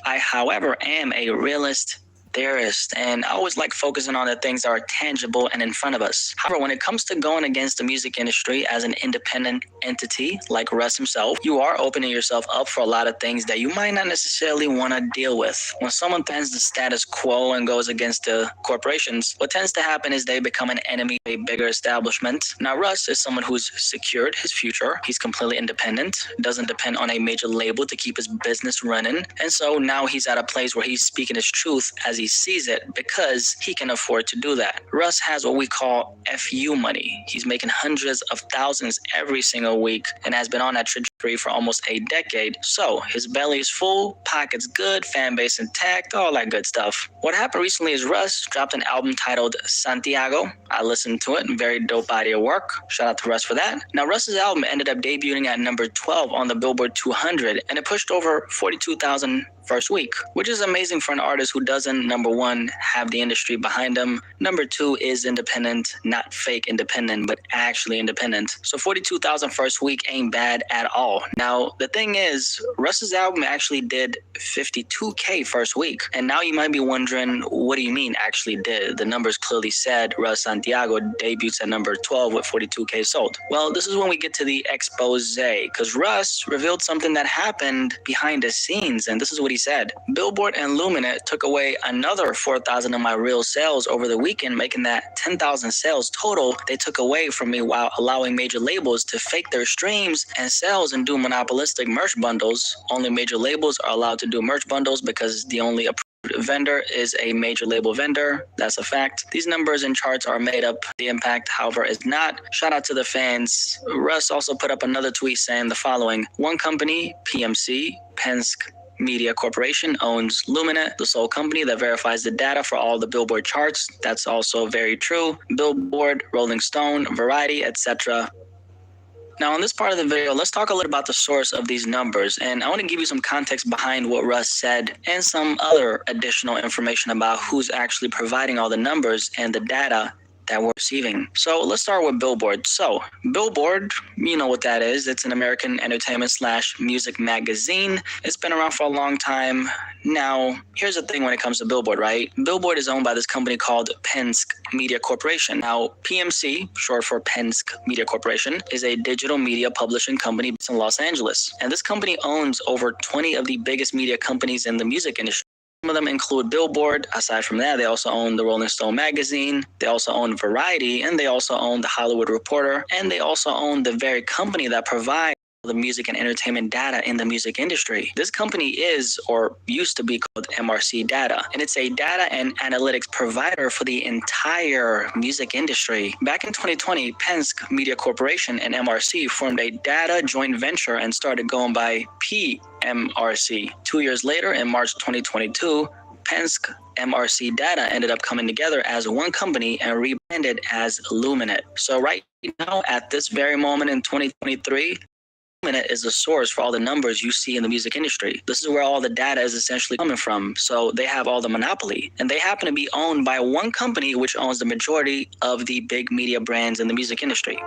I, however, am a realist theorist, and I always like focusing on the things that are tangible and in front of us. However, when it comes to going against the music industry as an independent entity like Russ himself, you are opening yourself up for a lot of things that you might not necessarily want to deal with. When someone bends the status quo and goes against the corporations, what tends to happen is they become an enemy of a bigger establishment. Now, Russ is someone who's secured his future. He's completely independent, doesn't depend on a major label to keep his business running, and so now he's at a place where he's speaking his truth as he sees it because he can afford to do that. Russ has what we call FU money. He's making hundreds of thousands every single week and has been on that trajectory for almost a decade. So his belly is full, pockets good, fan base intact, all that good stuff. What happened recently is Russ dropped an album titled Santiago. I listened to it, very dope body of work. Shout out to Russ for that. Now, Russ's album ended up debuting at number 12 on the Billboard 200, and it pushed over 42,000 first week, which is amazing for an artist who doesn't, number one, have the industry behind them. Number two, is independent, not fake independent, but actually independent. So 42,000 first week ain't bad at all. Now, the thing is, Russ's album actually did 52K first week. And now you might be wondering, what do you mean actually did? The numbers clearly said Russ Santiago debuts at number 12 with 42K sold. Well, this is when we get to the expose, because Russ revealed something that happened behind the scenes, and this is what he said. Billboard and Luminate took away another 4,000 of my real sales over the weekend, making that 10,000 sales total they took away from me, while allowing major labels to fake their streams and sales and do monopolistic merch bundles. Only major labels are allowed to do merch bundles because the only approved vendor is a major label vendor. That's a fact. These numbers and charts are made up. The impact, however, is not. Shout out to the fans. Russ also put up another tweet saying the following: one company, PMC, Penske Media Corporation, owns Luminate, the sole company that verifies the data for all the Billboard charts. That's also very true. Billboard, Rolling Stone, Variety, etc. Now, in this part of the video, let's talk a little about the source of these numbers, and I want to give you some context behind what Russ said and some other additional information about who's actually providing all the numbers and the data that we're receiving. So let's start with Billboard. So Billboard, you know what that is. It's an American entertainment / music magazine. It's been around for a long time. Now, here's the thing when it comes to Billboard, right? Billboard is owned by this company called Penske Media Corporation. Now, PMC, short for Penske Media Corporation, is a digital media publishing company based in Los Angeles. And this company owns over 20 of the biggest media companies in the music industry. Some of them include Billboard. Aside from that, they also own the Rolling Stone magazine. They also own Variety, and they also own the Hollywood Reporter. And they also own the very company that provides the music and entertainment data in the music industry. This company is, or used to be, called MRC Data, and it's a data and analytics provider for the entire music industry. Back in 2020, Penske Media Corporation and MRC formed a data joint venture and started going by PMRC. 2 years later, in March 2022, Penske MRC Data ended up coming together as one company and rebranded as Luminate. So right now, at this very moment in 2023, Luminate is the source for all the numbers you see in the music industry. This is where all the data is essentially coming from. So they have all the monopoly, and they happen to be owned by one company which owns the majority of the big media brands in the music industry.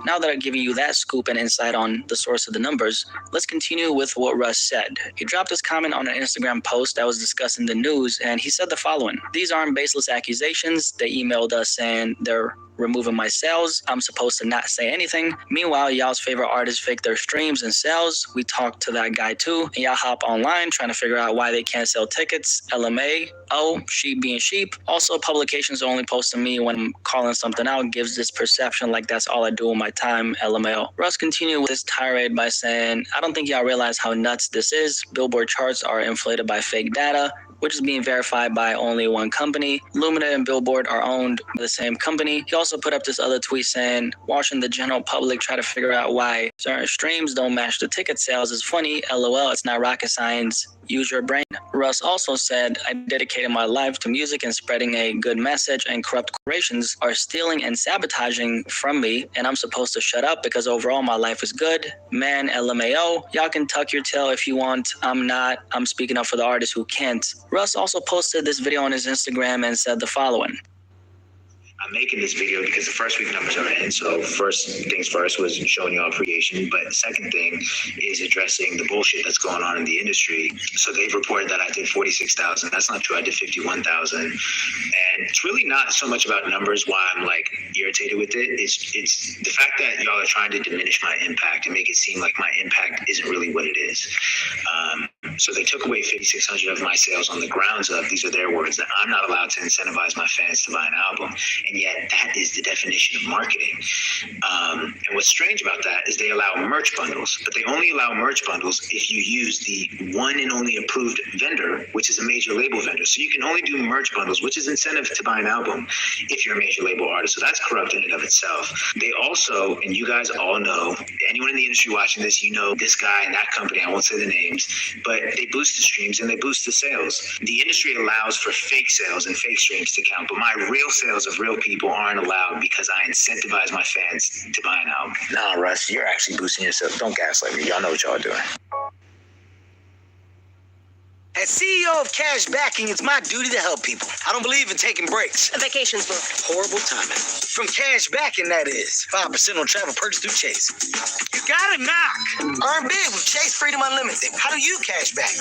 Now that I've given you that scoop and insight on the source of the numbers, let's continue with what Russ said. He dropped his comment on an Instagram post that was discussing the news, and he said the following: "These aren't baseless accusations. They emailed us saying they're removing my sales. I'm supposed to not say anything. Meanwhile, y'all's favorite artists fake their streams and sales. We talked to that guy too, and y'all hop online trying to figure out why they can't sell tickets. LMA. Oh, sheep being sheep. Also, publications only posting me when I'm calling something out gives this perception like that's all I do in my time. LMAO." Russ continued with his tirade by saying, "I don't think y'all realize how nuts this is. Billboard charts are inflated by fake data, which is being verified by only one company. Luminate and Billboard are owned by the same company." He also put up this other tweet saying, "Watching the general public try to figure out why certain streams don't match the ticket sales is funny. LOL, it's not rocket science. Use your brain." Russ also said, "I dedicated my life to music and spreading a good message, and corrupt corporations are stealing and sabotaging from me, and I'm supposed to shut up because overall my life is good. Man, LMAO, y'all can tuck your tail if you want. I'm not. I'm speaking up for the artists who can't." Russ also posted this video on his Instagram and said the following: "I'm making this video because the first week numbers are in. So first things first was showing you all creation, but the second thing is addressing the bullshit that's going on in the industry. So they've reported that I did 46,000. That's not true. I did 51,000. And it's really not so much about numbers why I'm like irritated with it. It's the fact that y'all are trying to diminish my impact and make it seem like my impact isn't really what it is. So they took away 5,600 of my sales on the grounds of, these are their words, that I'm not allowed to incentivize my fans to buy an album. And yet that is the definition of marketing. And what's strange about that is they allow merch bundles, but they only allow merch bundles if you use the one and only approved vendor, which is a major label vendor. So you can only do merch bundles, which is incentive to buy an album if you're a major label artist. So that's corrupt in and of itself. They also, and you guys all know, anyone in the industry watching this, you know this guy and that company, I won't say the names, but they boost the streams and they boost the sales. The industry allows for fake sales and fake streams to count, but my real sales of real people aren't allowed because I incentivize my fans to buy an album. Nah, Russ, you're actually boosting yourself. Don't gaslight me. Y'all know what y'all doing. As CEO of Cash Backing, it's my duty to help people. I don't believe in taking breaks. Vacations booked. Horrible timing. From Cash Backing, that is. 5% on travel purchased through Chase. You gotta knock. Earn big with Chase Freedom Unlimited. How do you cash back?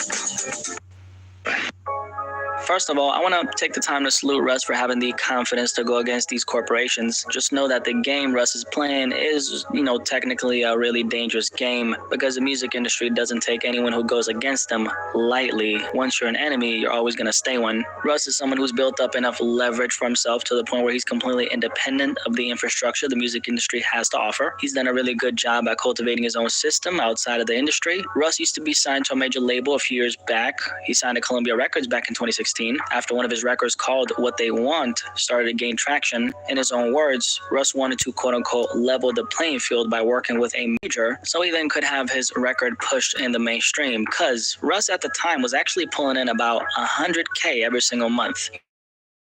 First of all, I want to take the time to salute Russ for having the confidence to go against these corporations. Just know that the game Russ is playing is, technically a really dangerous game because the music industry doesn't take anyone who goes against them lightly. Once you're an enemy, you're always going to stay one. Russ is someone who's built up enough leverage for himself to the point where he's completely independent of the infrastructure the music industry has to offer. He's done a really good job at cultivating his own system outside of the industry. Russ used to be signed to a major label a few years back. He signed to Columbia Records back in 2016. After one of his records called What They Want started to gain traction. In his own words, Russ wanted to quote-unquote level the playing field by working with a major so he then could have his record pushed in the mainstream, because Russ at the time was actually pulling in about $100K every single month.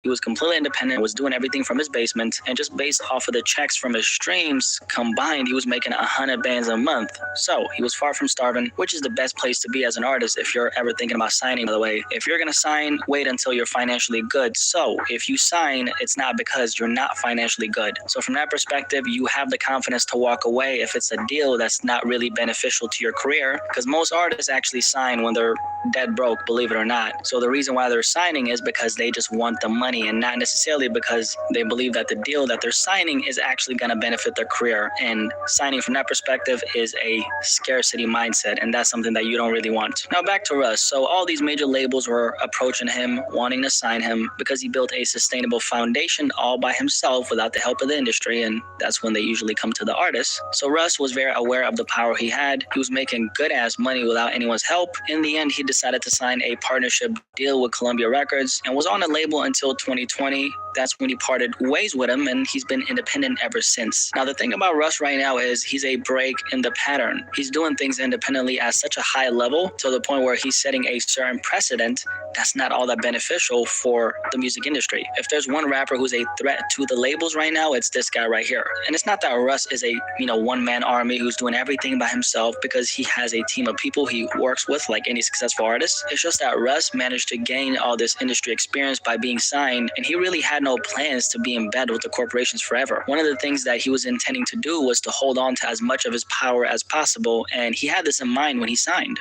He was completely independent, was doing everything from his basement, and just based off of the checks from his streams combined, he was making 100 bands a month. So he was far from starving, which is the best place to be as an artist if you're ever thinking about signing, by the way. If you're going to sign, wait until you're financially good. So if you sign, it's not because you're not financially good. So from that perspective, you have the confidence to walk away if it's a deal that's not really beneficial to your career, because most artists actually sign when they're dead broke, believe it or not. So the reason why they're signing is because they just want the money and not necessarily because they believe that the deal that they're signing is actually going to benefit their career. And signing from that perspective is a scarcity mindset, and that's something that you don't really want. Now back to Russ. So all these major labels were approaching him, wanting to sign him because he built a sustainable foundation all by himself without the help of the industry, and that's when they usually come to the artist. So Russ was very aware of the power he had. He was making good ass money without anyone's help. In the end, he decided to sign a partnership deal with Columbia Records and was on the label until 2020. That's when he parted ways with him, and he's been independent ever since. Now, the thing about Russ right now is he's a break in the pattern. He's doing things independently at such a high level to the point where he's setting a certain precedent that's not all that beneficial for the music industry. If there's one rapper who's a threat to the labels right now, it's this guy right here. And it's not that Russ is a, one-man army who's doing everything by himself, because he has a team of people he works with like any successful artist. It's just that Russ managed to gain all this industry experience by being signed, and he really had no plans to be in bed with the corporations forever. One of the things that he was intending to do was to hold on to as much of his power as possible, and he had this in mind when he signed.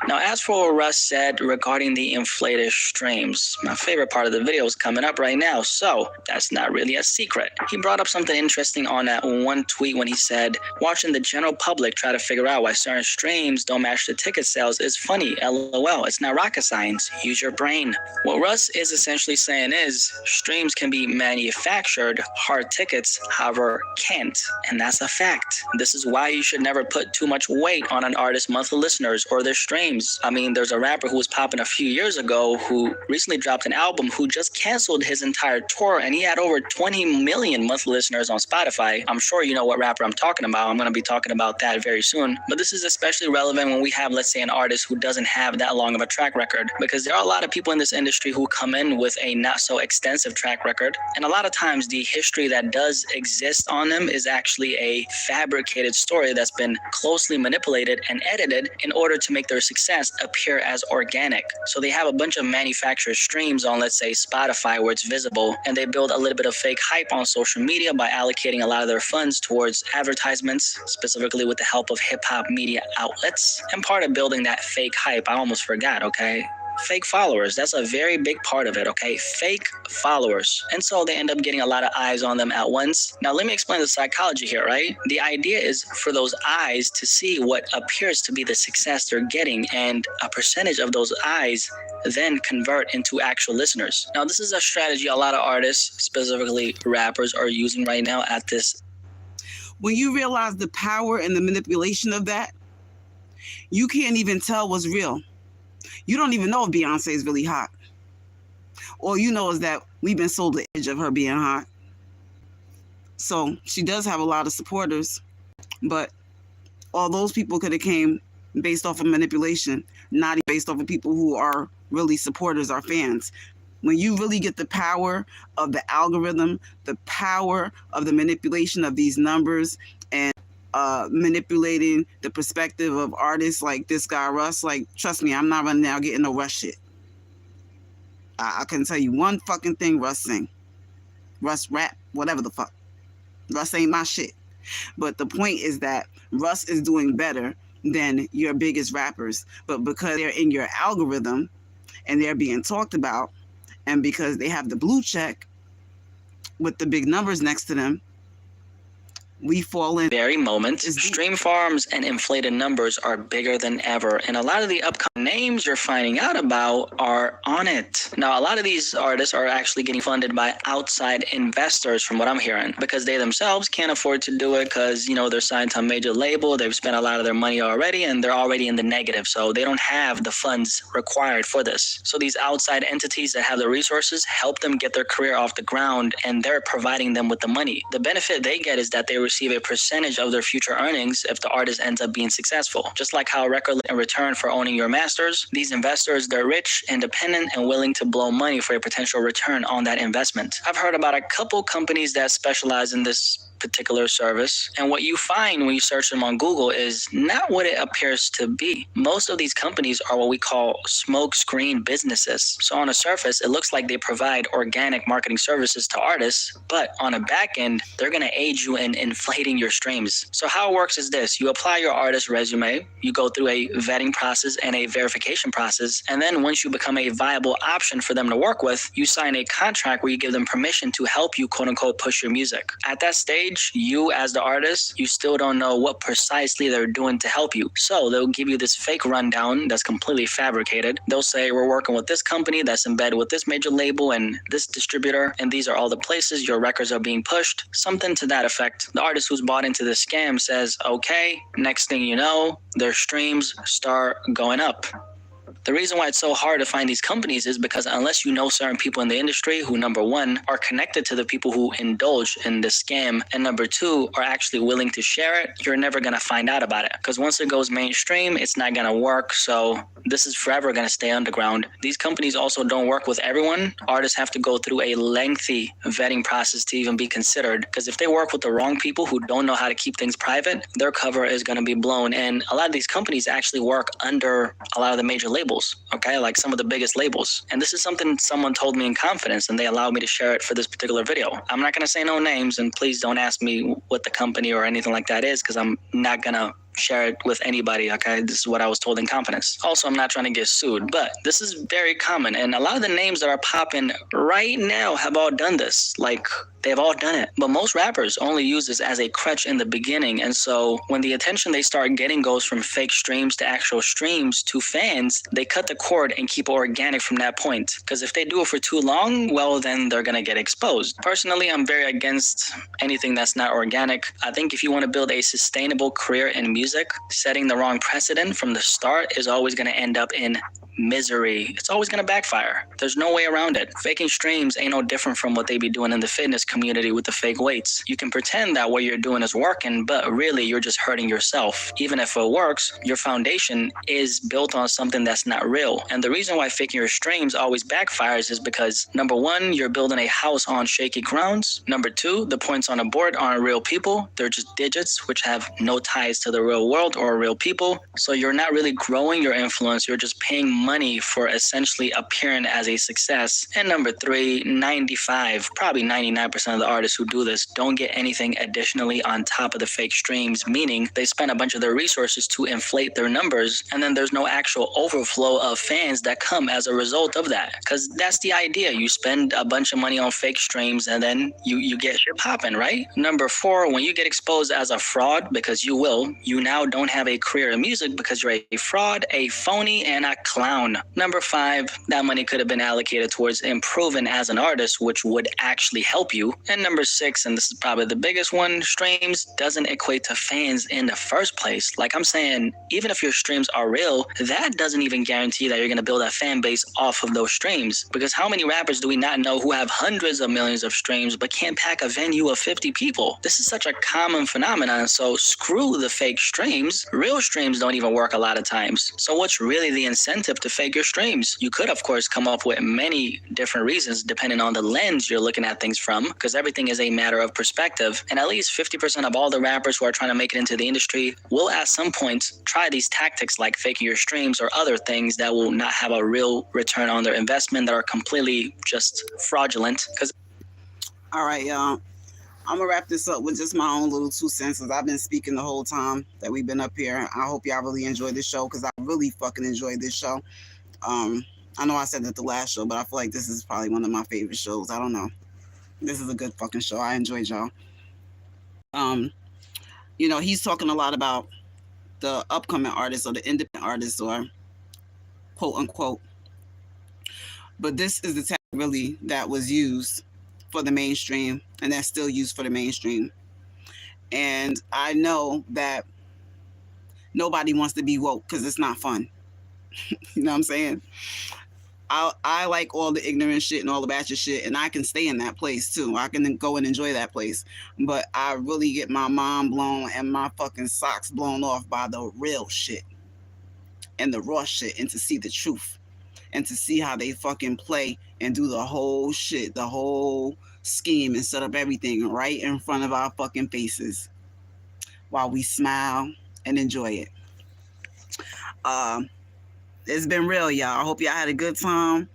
Now, as for what Russ said regarding the inflated streams, my favorite part of the video is coming up right now, so that's not really a secret. He brought up something interesting on that one tweet when he said, watching the general public try to figure out why certain streams don't match the ticket sales is funny, LOL. It's not rocket science. Use your brain. What Russ is essentially saying is, streams can be manufactured, hard tickets, however, can't. And that's a fact. This is why you should never put too much weight on an artist's monthly listeners or their streams. I mean, there's a rapper who was popping a few years ago who recently dropped an album who just canceled his entire tour, and he had over 20 million monthly listeners on Spotify. I'm sure you know what rapper I'm talking about. I'm going to be talking about that very soon. But this is especially relevant when we have, let's say, an artist who doesn't have that long of a track record, because there are a lot of people in this industry who come in with a not so extensive track record. And a lot of times the history that does exist on them is actually a fabricated story that's been closely manipulated and edited in order to make their success appear as organic. So they have a bunch of manufactured streams on, let's say, Spotify, where it's visible, and they build a little bit of fake hype on social media by allocating a lot of their funds towards advertisements, specifically with the help of hip-hop media outlets. And part of building that fake hype, I almost forgot, okay? Fake followers. That's a very big part of it, okay? Fake followers. And so they end up getting a lot of eyes on them at once. Now, let me explain the psychology here, right? The idea is for those eyes to see what appears to be the success they're getting, and a percentage of those eyes then convert into actual listeners. Now, this is a strategy a lot of artists, specifically rappers, are using right now at this. When you realize the power and the manipulation of that, you can't even tell what's real. You don't even know if Beyonce is really hot. All you know is that we've been sold the edge of her being hot. So she does have a lot of supporters, but all those people could have came based off of manipulation, not based off of people who are really supporters or fans. When you really get the power of the algorithm, the power of the manipulation of these numbers, and manipulating the perspective of artists like this guy Russ, like, trust me, I'm not running out getting no Russ shit. I can tell you one fucking thing Russ sing. Russ rap, whatever the fuck. Russ ain't my shit. But the point is that Russ is doing better than your biggest rappers. But because they're in your algorithm and they're being talked about, and because they have the blue check with the big numbers next to them, we fall in very moment. Stream farms and inflated numbers are bigger than ever, and a lot of the upcoming names you're finding out about are on it. Now, a lot of these artists are actually getting funded by outside investors, from what I'm hearing, because they themselves can't afford to do it because, they're signed to a major label, they've spent a lot of their money already, and they're already in the negative, so they don't have the funds required for this. So these outside entities that have the resources help them get their career off the ground, and they're providing them with the money. The benefit they get is that they receive receive a percentage of their future earnings if the artist ends up being successful. Just like how a record in return for owning your masters, these investors, they're rich, independent, and willing to blow money for a potential return on that investment. I've heard about a couple companies that specialize in this particular service, and what you find when you search them on Google is not what it appears to be. Most of these companies are what we call smoke screen businesses. So on the surface, it looks like they provide organic marketing services to artists, but on a back end, they're going to aid you in inflating your streams. So how it works is this: you apply your artist resume, you go through a vetting process and a verification process, and then once you become a viable option for them to work with, you sign a contract where you give them permission to help you, quote unquote, push your music. At that stage, you as the artist, you still don't know what precisely they're doing to help you. So they'll give you this fake rundown that's completely fabricated. They'll say, we're working with this company that's embedded with this major label and this distributor, and these are all the places your records are being pushed. Something to that effect. The artist who's bought into the scam says, okay, next thing you know, their streams start going up. The reason why it's so hard to find these companies is because unless you know certain people in the industry who, number one, are connected to the people who indulge in this scam, and number two, are actually willing to share it, you're never going to find out about it. Because once it goes mainstream, it's not going to work. So this is forever going to stay underground. These companies also don't work with everyone. Artists have to go through a lengthy vetting process to even be considered. Because if they work with the wrong people who don't know how to keep things private, their cover is going to be blown. And a lot of these companies actually work under a lot of the major labels. Okay, like some of the biggest labels. And this is something someone told me in confidence, and they allowed me to share it for this particular video. I'm not going to say no names, and please don't ask me what the company or anything like that is, because I'm not going to share it with anybody, okay? This is what I was told in confidence. Also, I'm not trying to get sued, but this is very common, and a lot of the names that are popping right now have all done this. Like, they've all done it. But most rappers only use this as a crutch in the beginning, and so when the attention they start getting goes from fake streams to actual streams to fans, they cut the cord and keep it organic from that point. Because if they do it for too long, well, then they're gonna get exposed. Personally, I'm very against anything that's not organic. I think if you want to build a sustainable career in music, setting the wrong precedent from the start is always going to end up in misery. It's always going to backfire. There's no way around it. Faking streams ain't no different from what they be doing in the fitness community with the fake weights. You can pretend that what you're doing is working, but really you're just hurting yourself. Even if it works, your foundation is built on something that's not real. And the reason why faking your streams always backfires is because, number one, you're building a house on shaky grounds. Number two, the points on a board aren't real people. They're just digits which have no ties to the real world or real people. So you're not really growing your influence. You're just paying money for essentially appearing as a success. And number three, 95, probably 99% of the artists who do this don't get anything additionally on top of the fake streams, meaning they spend a bunch of their resources to inflate their numbers, and then there's no actual overflow of fans that come as a result of that. Because that's the idea. You spend a bunch of money on fake streams and then you get shit popping, right? Number four, when you get exposed as a fraud, because you will, you now don't have a career in music because you're a fraud, a phony, and a clown. Number five, that money could have been allocated towards improving as an artist, which would actually help you. And number six, and this is probably the biggest one, streams doesn't equate to fans in the first place. Like I'm saying, even if your streams are real, that doesn't even guarantee that you're going to build a fan base off of those streams. Because how many rappers do we not know who have hundreds of millions of streams but can't pack a venue of 50 people? This is such a common phenomenon. So screw the fake streams. Real streams don't even work a lot of times. So what's really the incentive to fake your streams? You could, of course, come up with many different reasons depending on the lens you're looking at things from, because everything is a matter of perspective. And at least 50% of all the rappers who are trying to make it into the industry will at some point try these tactics like faking your streams or other things that will not have a real return on their investment, that are completely just fraudulent. All right, y'all. I'm going to wrap this up with just my own little 2 cents, because I've been speaking the whole time that we've been up here. I hope y'all really enjoyed this show, because I really fucking enjoyed this show. I know I said that the last show, but I feel like this is probably one of my favorite shows. I don't know. This is a good fucking show. I enjoyed y'all. You know, he's talking a lot about the upcoming artists or the independent artists, or quote unquote. But this is the tactic really that was used for the mainstream, and that's still used for the mainstream. And I know that nobody wants to be woke because it's not fun. You know what I'm saying? I like all the ignorant shit and all the batshit shit, and I can stay in that place too. I can go and enjoy that place. But I really get my mind blown and my fucking socks blown off by the real shit and the raw shit, and to see the truth and to see how they fucking play and do the whole shit, the whole scheme, and set up everything right in front of our fucking faces while we smile and enjoy it. It's been real, y'all. I hope y'all had a good time.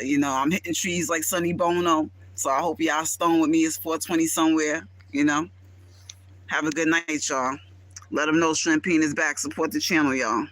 You know, I'm hitting trees like Sonny Bono, so I hope y'all stoned with me. It's 4:20 somewhere, you know. Have a good night, y'all. Let them know Shrimpine is back. Support the channel, y'all.